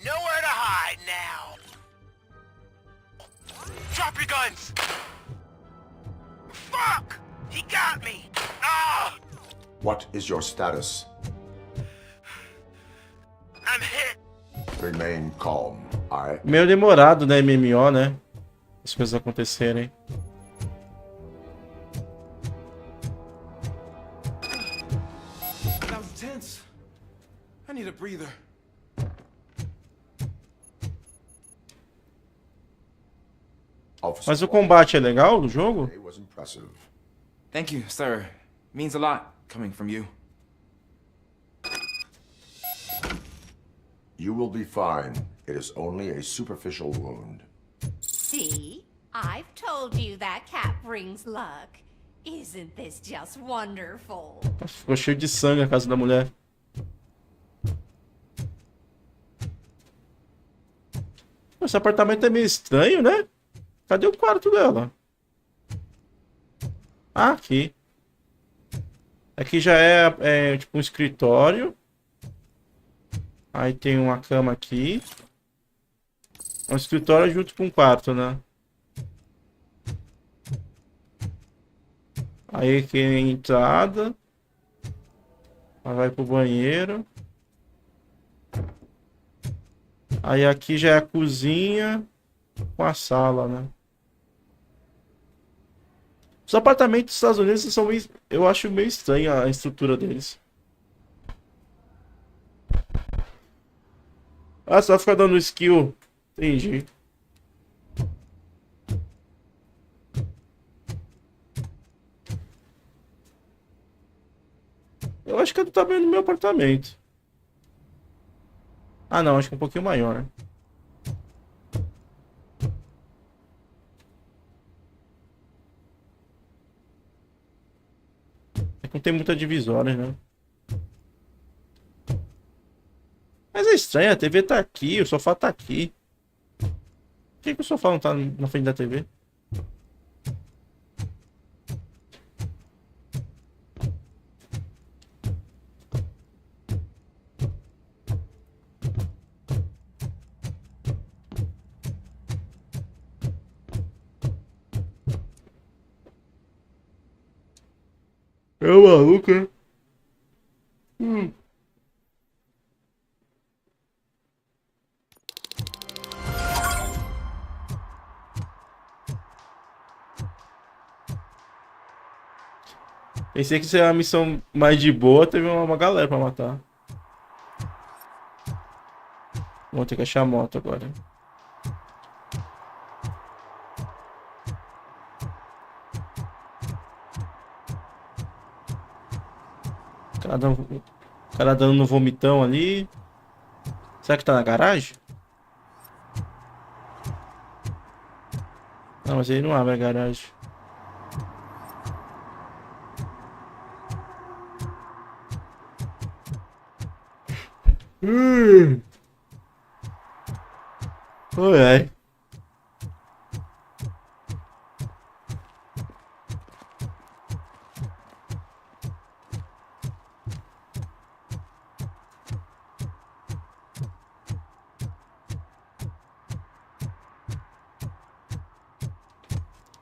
Nowhere to hide now. Drop your guns. Fuck! He got me. Ah! What is your status? I'm hit. Remain calm. Meio demorado, né, MMO, né? As coisas acontecerem. That was tense. I need a breather. Mas o combate é legal do jogo? It was impressive. Thank you, sir. Means a lot coming from you. You will be fine. It is only a superficial wound. See? I've told you that cat brings luck. Isn't this just wonderful? Ficou cheio de sangue a casa da mulher. Esse apartamento é meio estranho, né? Cadê o quarto dela? Ah, aqui. Aqui já é tipo um escritório. Aí tem uma cama aqui. É um escritório junto com um quarto, né? Aí aqui é a entrada. Aí vai pro banheiro. Aí aqui já é a cozinha com a sala, né? Os apartamentos dos Estados Unidos são meio... Eu acho meio estranha a estrutura deles. Ah, só ficar dando skill. Entendi. Eu acho que é do tamanho do meu apartamento. Ah, não. Acho que é um pouquinho maior. É que não tem muita divisória, né? Mas é estranho. A TV tá aqui. O sofá tá aqui. Por que o sofá não tá na frente da TV? É maluco, né? Pensei que isso era uma missão mais de boa, teve uma galera pra matar. Vou ter que achar a moto agora. O cara dando no vomitão ali. Será que tá na garagem? Não, mas ele não abre a garagem. Oi, ai.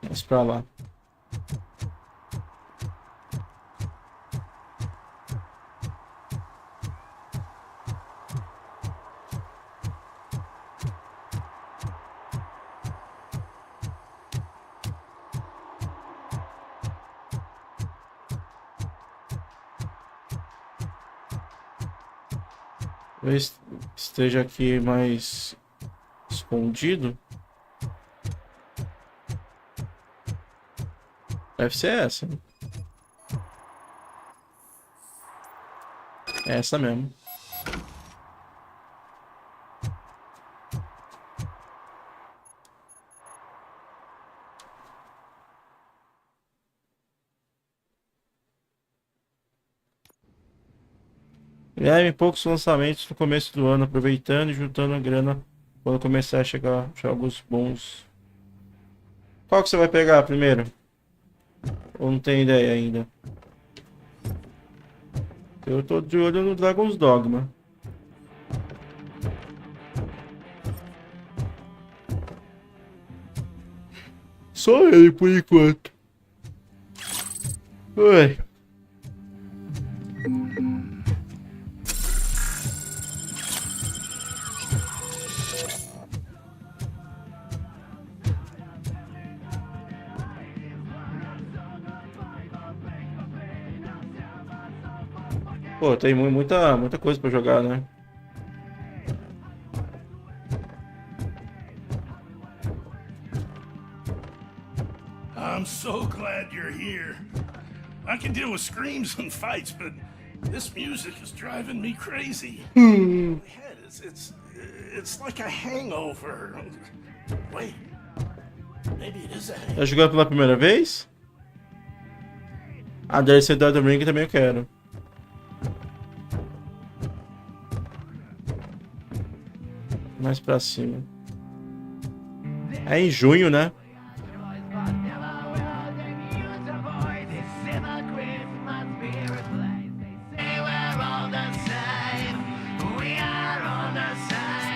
Vamos pra lá. Talvez esteja aqui mais escondido. Deve ser essa. É essa mesmo. Guilherme, poucos lançamentos no começo do ano, aproveitando e juntando a grana quando começar a chegar jogos bons. Qual que você vai pegar primeiro? Ou não tem ideia ainda? Eu tô de olho no Dragon's Dogma. Só ele por enquanto. Oi. Pô, tem muita coisa pra jogar, né? I'm so glad you're here. I can deal with screams and fights, but this music is driving me crazy. My head it's like a hangover. Wait, maybe it is a hangover. Tá jogando pela primeira vez? A DLC do Elden Ring também eu quero. Mais pra cima. É em junho, né?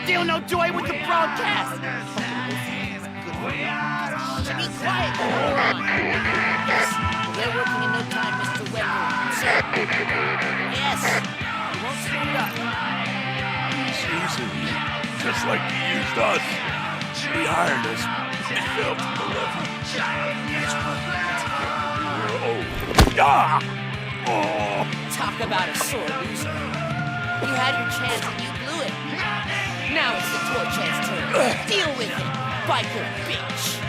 Still no joy with the broadcast! Be quiet! Hold on! Yes, they're working in no time, Mr. Wendell. Sir! Yes! You won't screw it up. Susan, just like you used us. He hired us. He failed to deliver. That's why we were old. Ah! Oh! Talk about a sore loser. You had your chance and you blew it. Now it's the Torchhead's turn. Deal with it, biker bitch.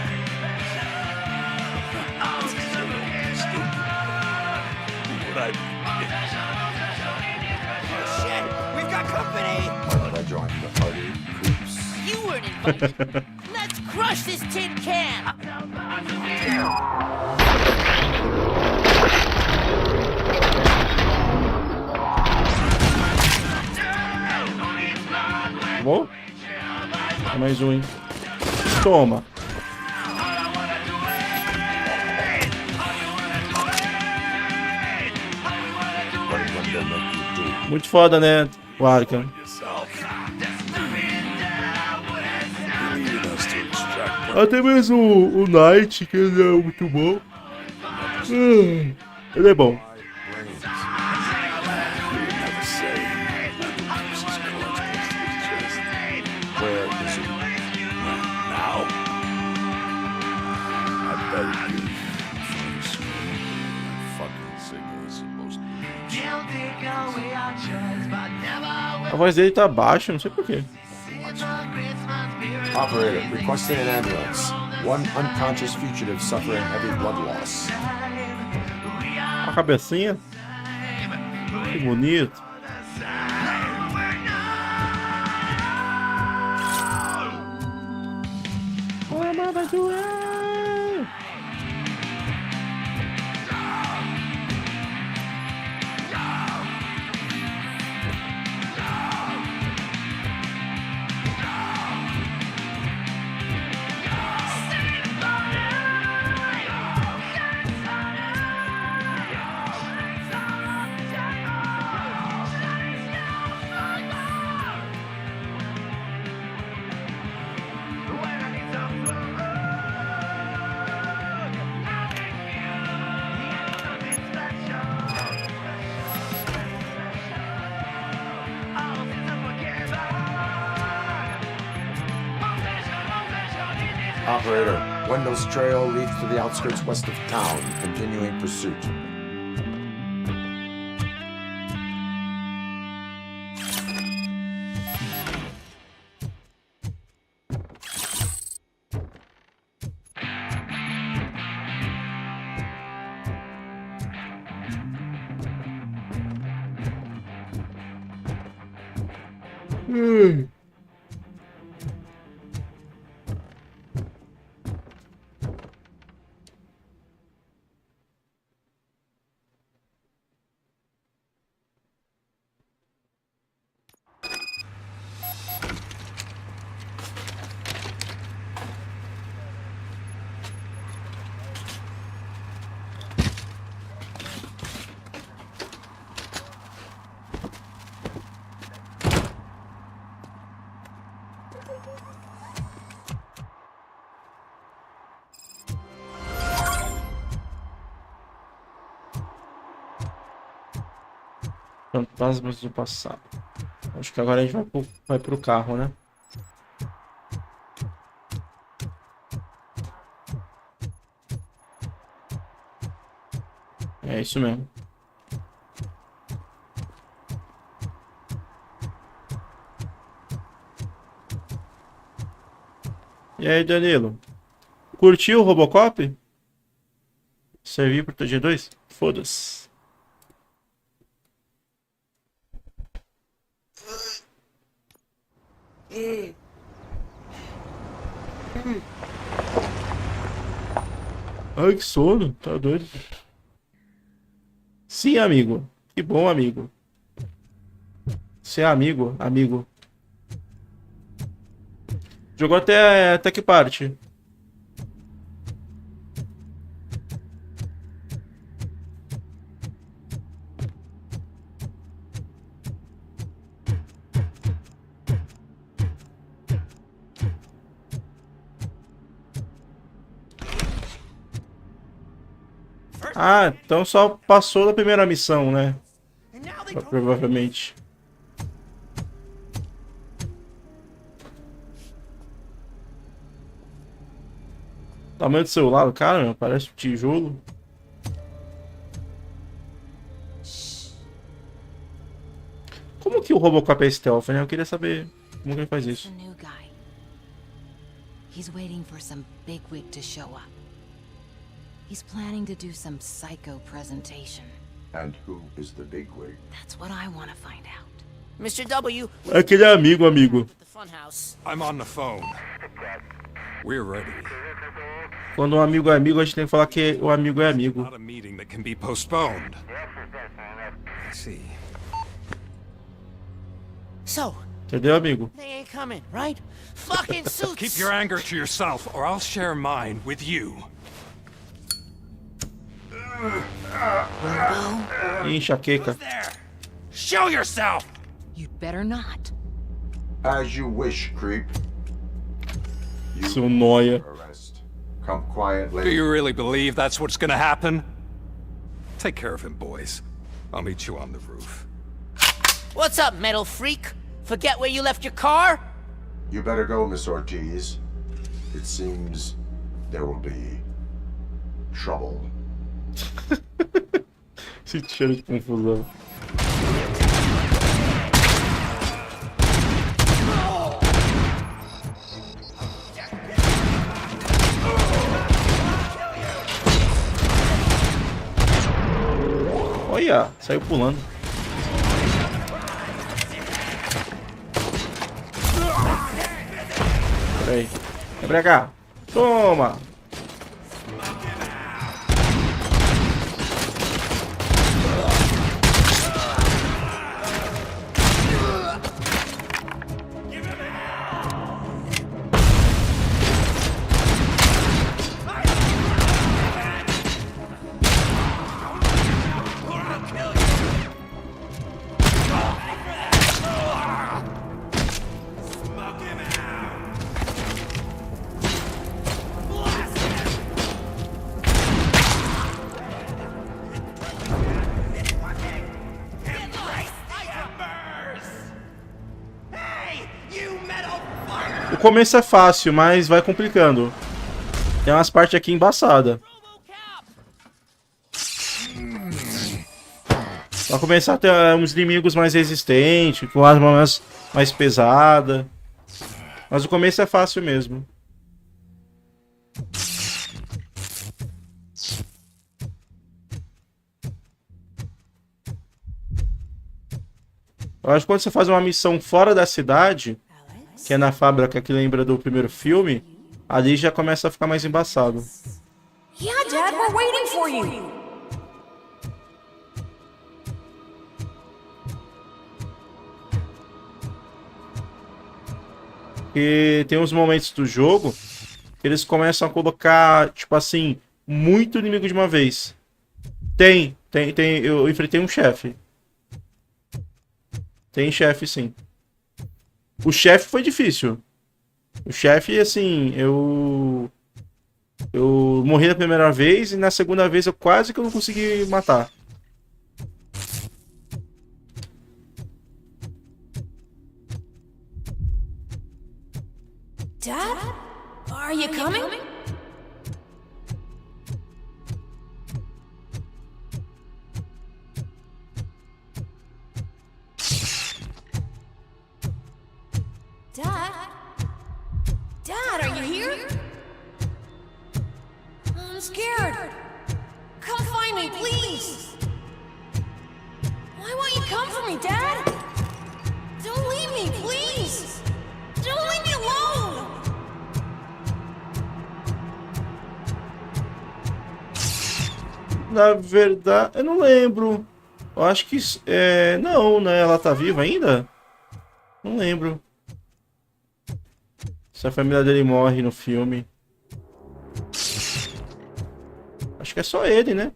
Shit, we've got company! Why did I join the party? Creeps. You weren't invited. Let's crush this tin can! Bom? Mais um, hein? Toma! Muito foda, né, o Arkham? Até mesmo o Knight, que ele é muito bom. Ele é bom. A voz dele tá baixa, não sei porquê. Operator, requesting an ambulance. One unconscious fugitive suffering heavy blood loss. A cabecinha. Que bonito. Operator, Wendell's trail leads to the outskirts west of town, continuing pursuit. Fantasmas do passado. Acho que agora a gente vai pro carro, né? É isso mesmo. E aí, Danilo? Curtiu o Robocop? Servir pro TG2? Foda-se. Ai, que sono. Tá doido. Sim, amigo. Que bom, amigo. Você é amigo? Amigo. Jogou até que parte? Ah, então só passou da primeira missão, né? Provavelmente. Tamanho do celular, cara, meu, parece um tijolo. Como que o Robocop é stealth, né? Eu queria saber como que ele faz isso. He's waiting for some bigwig to show up. He's planning to do some psycho presentation. And who is the bigwig? That's what I want to find out. Mr. W. Aquele amigo. The funhouse. I'm on the phone. We're ready. Quando um amigo é amigo, a gente tem que falar que o amigo é amigo. Not a meeting that can be postponed. I see. So, Entendeu, amigo? they ain't coming, right? Fucking suits! Keep your anger to yourself, or I'll share mine with you. Ih, enxaqueca. Show yourself! You'd better not. As you wish, creep. Seu noia. Arrest. Come quietly. Do you really believe that's what's gonna happen? Take care of him, boys. I'll meet you on the roof. What's up, metal freak? Forget where you left your car? You better go, Miss Ortiz. It seems there will be trouble. Esse cheiro de confusão. Olha, saiu pulando. Peraí. Vem pra cá. Toma. O começo é fácil, mas vai complicando. Tem umas partes aqui embaçadas. Vai começar a ter uns inimigos mais resistentes, com armas mais pesadas. Mas o começo é fácil mesmo. Eu acho que quando você faz uma missão fora da cidade, que é na fábrica que lembra do primeiro filme, ali já começa a ficar mais embaçado. Yeah, Dad, we're waiting for you. Porque tem uns momentos do jogo que eles começam a colocar, tipo assim, muito inimigo de uma vez. Tem. Eu enfrentei um chefe. Tem chefe, sim. O chefe foi difícil. O chefe, assim, eu morri na primeira vez e na segunda vez eu quase que eu não consegui matar. Dad? Are you coming? Dad? Dad? Dad, are you here? I'm scared. Come find me, please. Why won't you come for me, Dad? Don't leave me, please. Don't leave me alone. Na verdade, eu não lembro. Eu acho que não, né? Ela tá viva ainda? Não lembro. Se a família dele morre no filme. Acho que é só ele, né?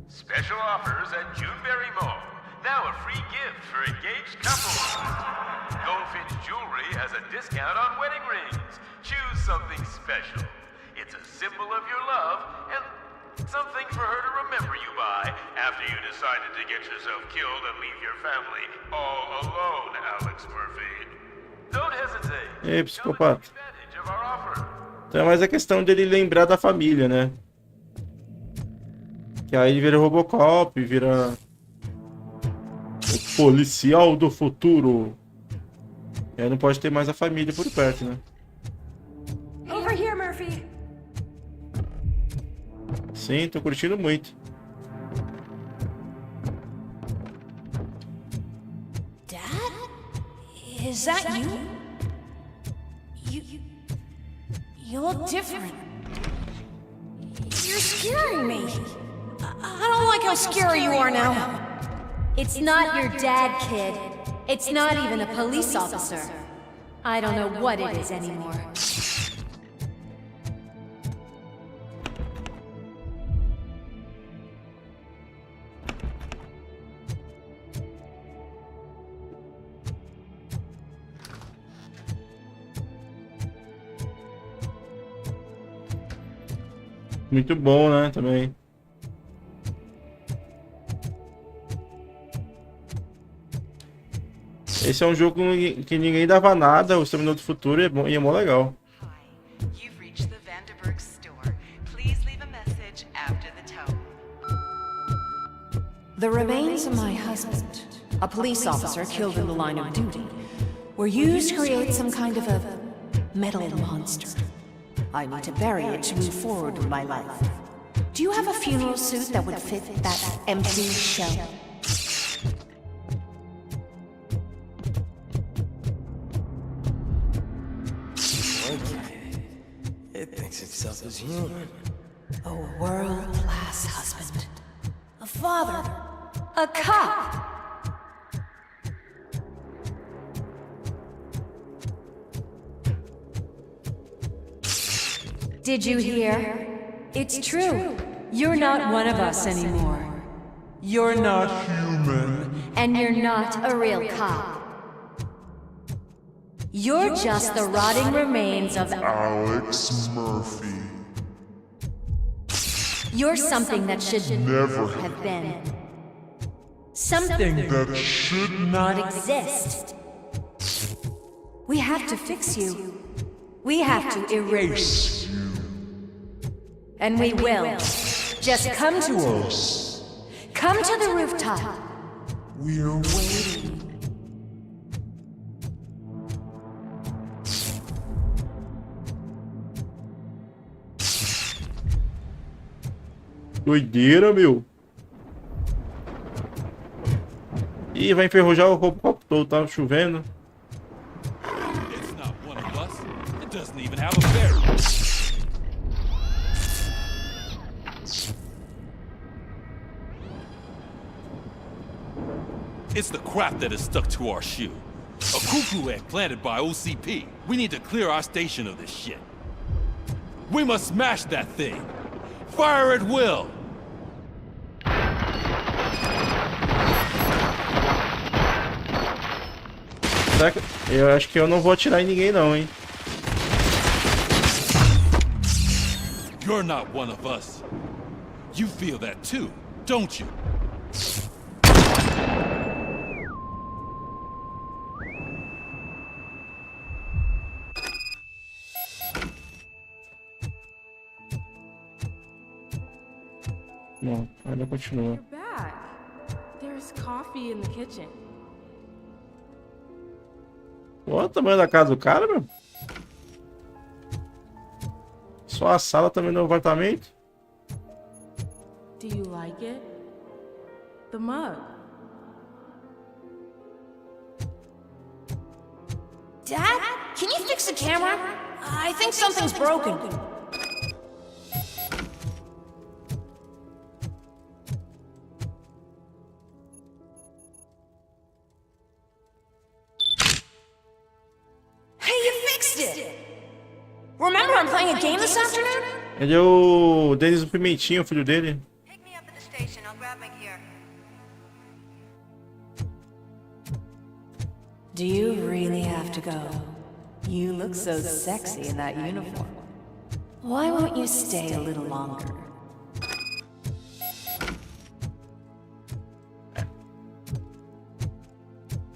Special offers at Juneberry Mall. Now a free gift for engaged couples. Goldfinch Jewelry has a discount on wedding rings. Choose something special. It's a symbol of your love and something for her to remember you by after you decided to get yourself killed and leave your family all alone, Alex Murphy. Don't hesitate. Ei, psicopata. Então é mais a questão dele lembrar da família, né? Que aí ele vira ROBOCOP, vira o policial do futuro. E aí não pode ter mais a família por perto, né? Over here, Murphy. Sim, tô curtindo muito. Dad? Is that you? You look different. You're scaring me. I don't like how scary you are now. It's not your dad, kid. It's not even a police officer. I don't know what it is anymore. Muito bom, né? Também. Esse é um jogo que ninguém dava nada, o Exterminador do Futuro, e é mó legal. The remains of my husband, a police officer killed in the line of duty, were used to create some kind of a metal monster. I need to bury it to move forward with my life. Do you have a funeral suit that would fit that empty shell? It thinks itself as human. A world-class husband. A father. A cop. Did you hear? It's true. You're not one of us anymore. You're not human. And you're not a real cop. You're just the rotting remains of Alex Murphy. You're something that should Never have been. Something that should not exist. We have to fix you. We have to erase you. And we will. Just come to us. Come to the rooftop. We're waiting. Doideira, meu. Ih, vai enferrujar o ROBOCOP todo, tá chovendo. It's not one of us. It doesn't even have a bearing. It's the crap that is stuck to our shoe. A cuckoo egg planted by OCP. We need to clear our station of this shit. We must smash that thing. Fire at will. Eu acho que eu não vou atirar em ninguém não, hein. You're not one of us. You feel that too, don't you? Não, ainda continua. You're back. There's coffee in the kitchen. Olha o tamanho da casa do cara, meu. Só a sala também no apartamento. Do you like it? The mug. Dad, can you fix the camera? I think something's broken. Hey, you fixed it! Remember I'm playing a game this afternoon? Ele é o Denis do Pimentinho, o filho dele. Do you really have to go? You look so sexy in that uniform. Why won't you stay a little longer?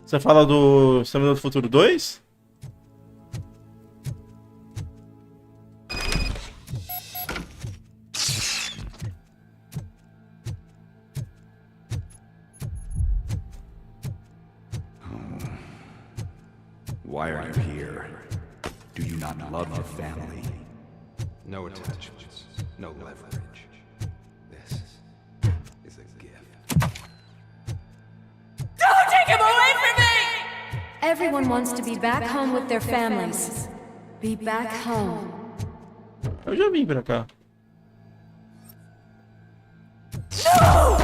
Você fala do Exterminador do Futuro 2? Why are you here? Do you not love your family? No attachments, no leverage. This is a gift. Don't take him away from me! Everyone wants to be back home with their families. Be back home. Eu já vim pra cá. No!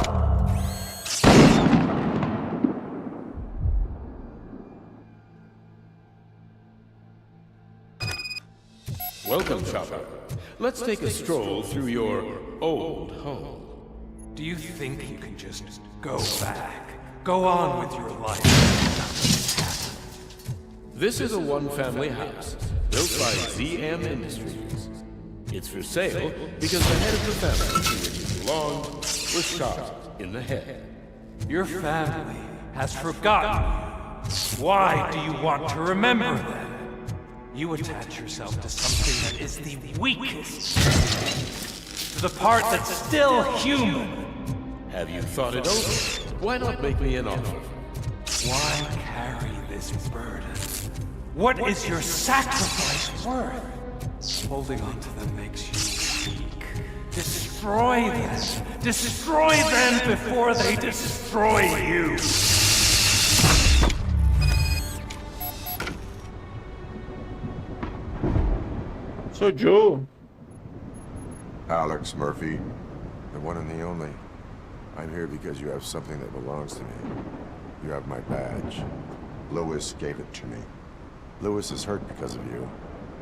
Welcome, Chopper. Let's take a stroll through your old home. Do you think you can just go back? Go on with your life. This is a one-family house built by ZM Industries. It's for sale because the head of the family to which it belonged was shot in the head. Your family has forgotten you. Why do you want to remember them? You attach yourself to something that is the weakest. To the part that's still human. Have you thought it over? Why not make me an offer? Why carry this burden? What is your sacrifice worth? Holding on to them makes you weak. Destroy them. Destroy them before they destroy you. So Joe. Alex Murphy, the one and the only. I'm here because you have something that belongs to me. You have my badge. Lewis gave it to me. Lewis is hurt because of you.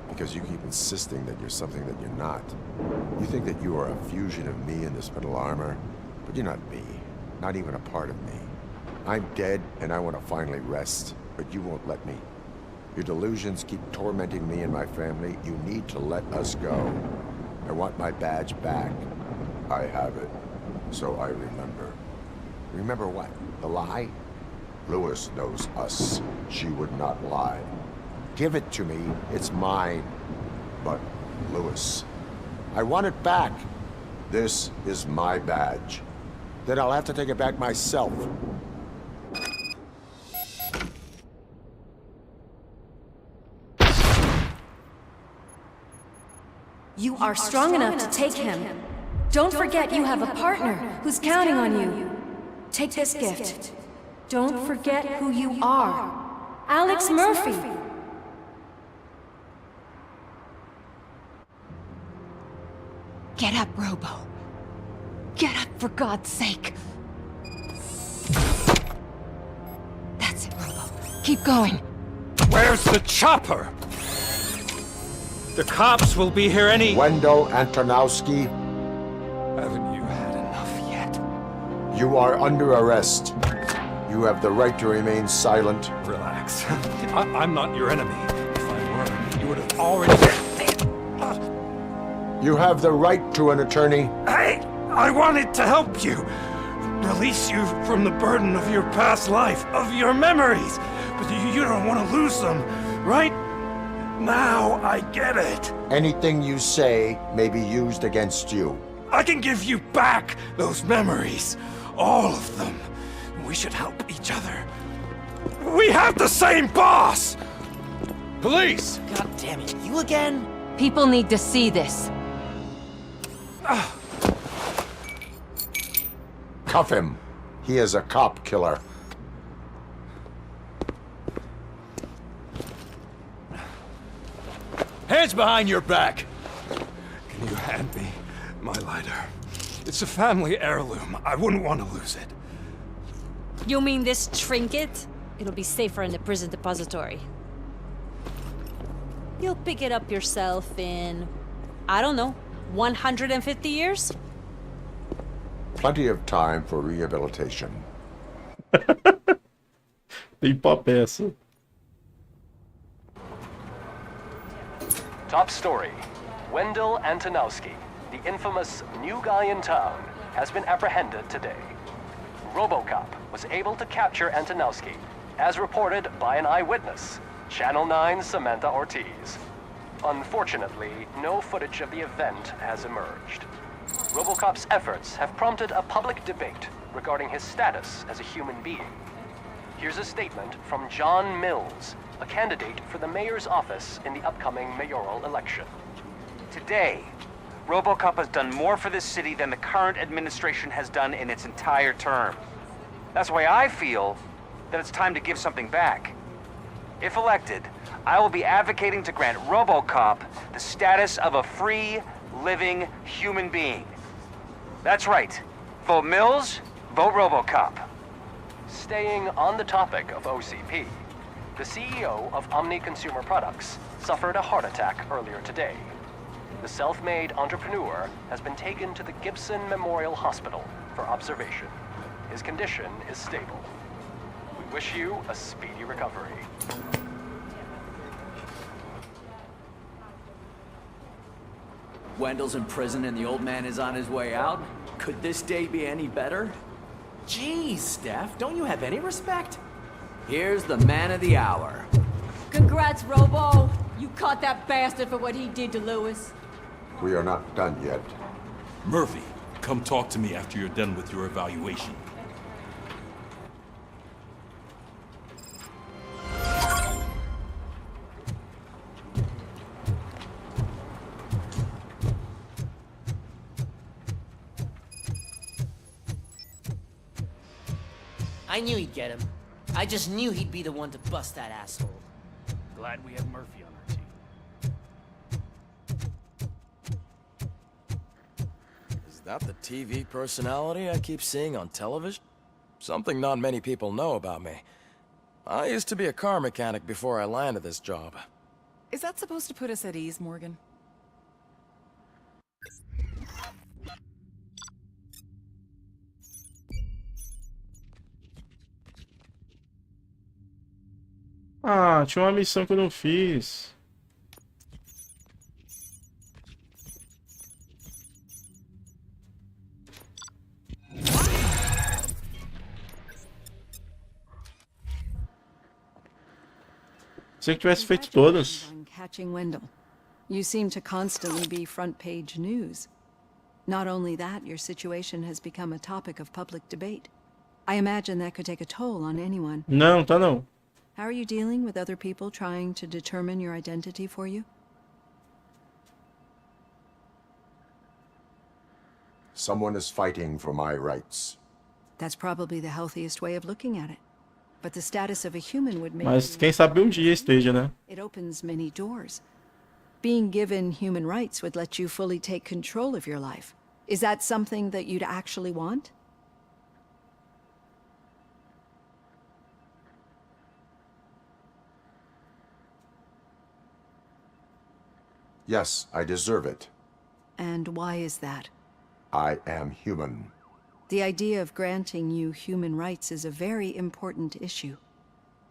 Because you keep insisting that you're something that you're not. You think that you are a fusion of me in this metal armor, but you're not me. Not even a part of me. I'm dead, and I want to finally rest, but you won't let me. Your delusions keep tormenting me and my family. You need to let us go. I want my badge back. I have it, so I remember. Remember what? The lie? Lewis knows us. She would not lie. Give it to me. It's mine. But, Lewis, I want it back. This is my badge. Then I'll have to take it back myself. You are strong enough to take him. Don't forget you have a partner who's counting on you. Take this gift. Don't forget who you are. Alex Murphy. Get up, Robo. Get up, for God's sake. That's it, Robo. Keep going. Where's the chopper? The cops will be here any... Wendell Antonowski. Haven't you had enough yet? You are under arrest. You have the right to remain silent. Relax. I'm not your enemy. If I were, you would have already... You have the right to an attorney. I wanted to help you. Release you from the burden of your past life, of your memories. But you don't want to lose them, right? Now I get it. Anything you say may be used against you. I can give you back those memories. All of them. We should help each other. We have the same boss! Police! God damn it, you again? People need to see this. Cuff him. He is a cop killer. Hands behind your back! Can you hand me my lighter? It's a family heirloom. I wouldn't want to lose it. You mean this trinket? It'll be safer in the prison depository. You'll pick it up yourself in, I don't know, 150 years? Plenty of time for rehabilitation. Tem peça. Top story. Wendell Antonowski, the infamous new guy in town, has been apprehended today. ROBOCOP was able to capture Antonowski, as reported by an eyewitness, Channel 9's Samantha Ortiz. Unfortunately, no footage of the event has emerged. ROBOCOP's efforts have prompted a public debate regarding his status as a human being. Here's a statement from John Mills, a candidate for the mayor's office in the upcoming mayoral election. Today, ROBOCOP has done more for this city than the current administration has done in its entire term. That's why I feel that it's time to give something back. If elected, I will be advocating to grant ROBOCOP the status of a free, living human being. That's right. Vote Mills, vote ROBOCOP. Staying on the topic of OCP, the CEO of Omni Consumer Products suffered a heart attack earlier today. The self-made entrepreneur has been taken to the Gibson Memorial Hospital for observation. His condition is stable. We wish you a speedy recovery. Wendell's in prison and the old man is on his way out? Could this day be any better? Jeez, Steph, don't you have any respect? Here's the man of the hour. Congrats, Robo! You caught that bastard for what he did to Lewis. We are not done yet. Murphy, come talk to me after you're done with your evaluation. I knew he'd get him. I just knew he'd be the one to bust that asshole. Glad we have Murphy on our team. Is that the TV personality I keep seeing on television? Something not many people know about me. I used to be a car mechanic before I landed this job. Is that supposed to put us at ease, Morgan? Ah, tinha uma missão que eu não fiz. Sei que tivesse feito todas. Catching Wendell. You seem to constantly be front page news. Not only that, your situation has become a topic of public debate. I imagine that could take a toll on anyone. Não, tá não. How are you dealing with other people trying to determine your identity for you? Someone is fighting for my rights. That's probably the healthiest way of looking at it. But the status of a human would make Mas quem sabe dia esteja, né? it opens many doors. Being given human rights would let you fully take control of your life. Is that something that you'd actually want? Yes, I deserve it. And why is that? I am human. The idea of granting you human rights is a very important issue,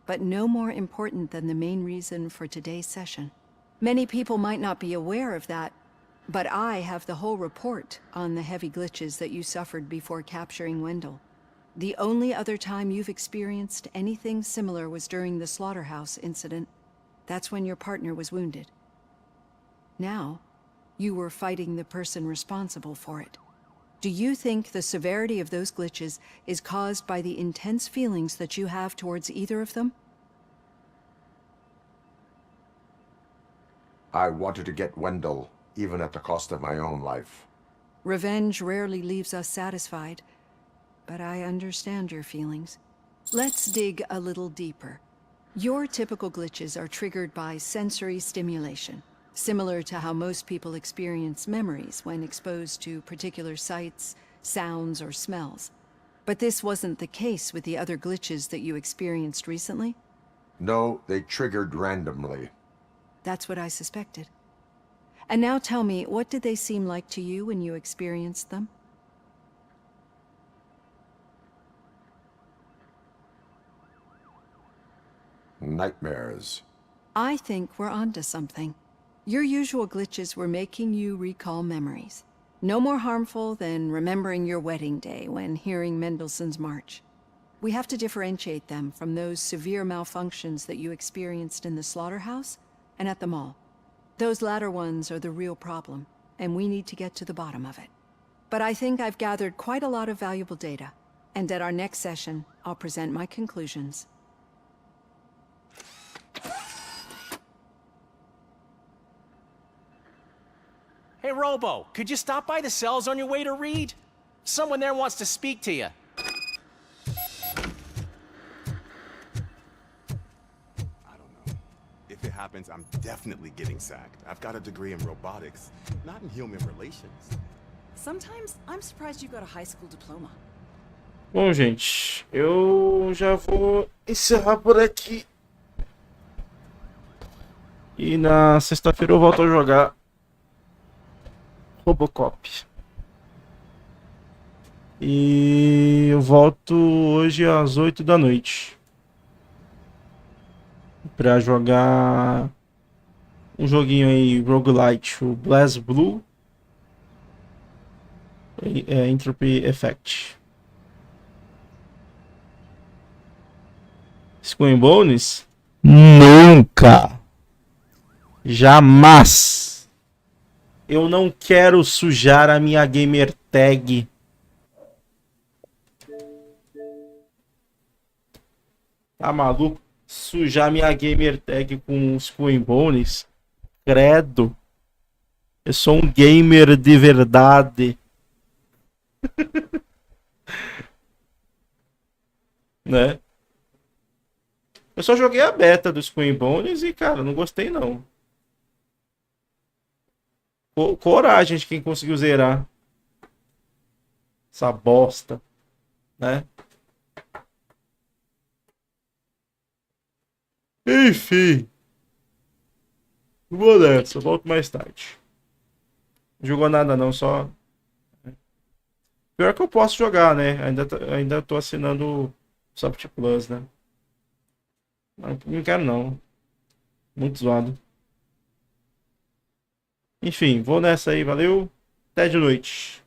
but no more important than the main reason for today's session. Many people might not be aware of that, but I have the whole report on the heavy glitches that you suffered before capturing Wendell. The only other time you've experienced anything similar was during the slaughterhouse incident. That's when your partner was wounded. Now, you were fighting the person responsible for it. Do you think the severity of those glitches is caused by the intense feelings that you have towards either of them? I wanted to get Wendell, even at the cost of my own life. Revenge rarely leaves us satisfied, but I understand your feelings. Let's dig a little deeper. Your typical glitches are triggered by sensory stimulation, similar to how most people experience memories when exposed to particular sights, sounds, or smells. But this wasn't the case with the other glitches that you experienced recently? No, they triggered randomly. That's what I suspected. And now tell me, what did they seem like to you when you experienced them? Nightmares. I think we're onto something. Your usual glitches were making you recall memories. No more harmful than remembering your wedding day when hearing Mendelssohn's March. We have to differentiate them from those severe malfunctions that you experienced in the slaughterhouse and at the mall. Those latter ones are the real problem, and we need to get to the bottom of it. But I think I've gathered quite a lot of valuable data, and at our next session, I'll present my conclusions. Hey, Robo, could you stop by the cells on your way to Reed? Someone there wants to speak to you. If it happens, I'm definitely getting sacked. I've got a degree in robotics, not in human relations. Sometimes I'm surprised you got a high school diploma. Bom, gente, eu já vou encerrar por aqui. E na sexta-feira eu volto a jogar ROBOCOP. E eu volto hoje às 8 da noite pra jogar um joguinho aí, roguelite, o BlazBlue Entropy Effect. Skull and Bones? Nunca! Jamais! Eu não quero sujar a minha gamer tag. Tá maluco? Sujar minha gamer tag com os Skull and Bones? Credo. Eu sou um gamer de verdade. Né? Eu só joguei a beta dos Skull and Bones e, cara, não gostei não. Coragem de quem conseguiu zerar essa bosta, né? Enfim. Vou nessa, eu volto mais tarde. Não jogou nada não, só... Pior que eu posso jogar, né? Ainda tô assinando o Soft Plus, né? Não quero não. Muito zoado. Enfim, vou nessa aí, valeu. Até de noite.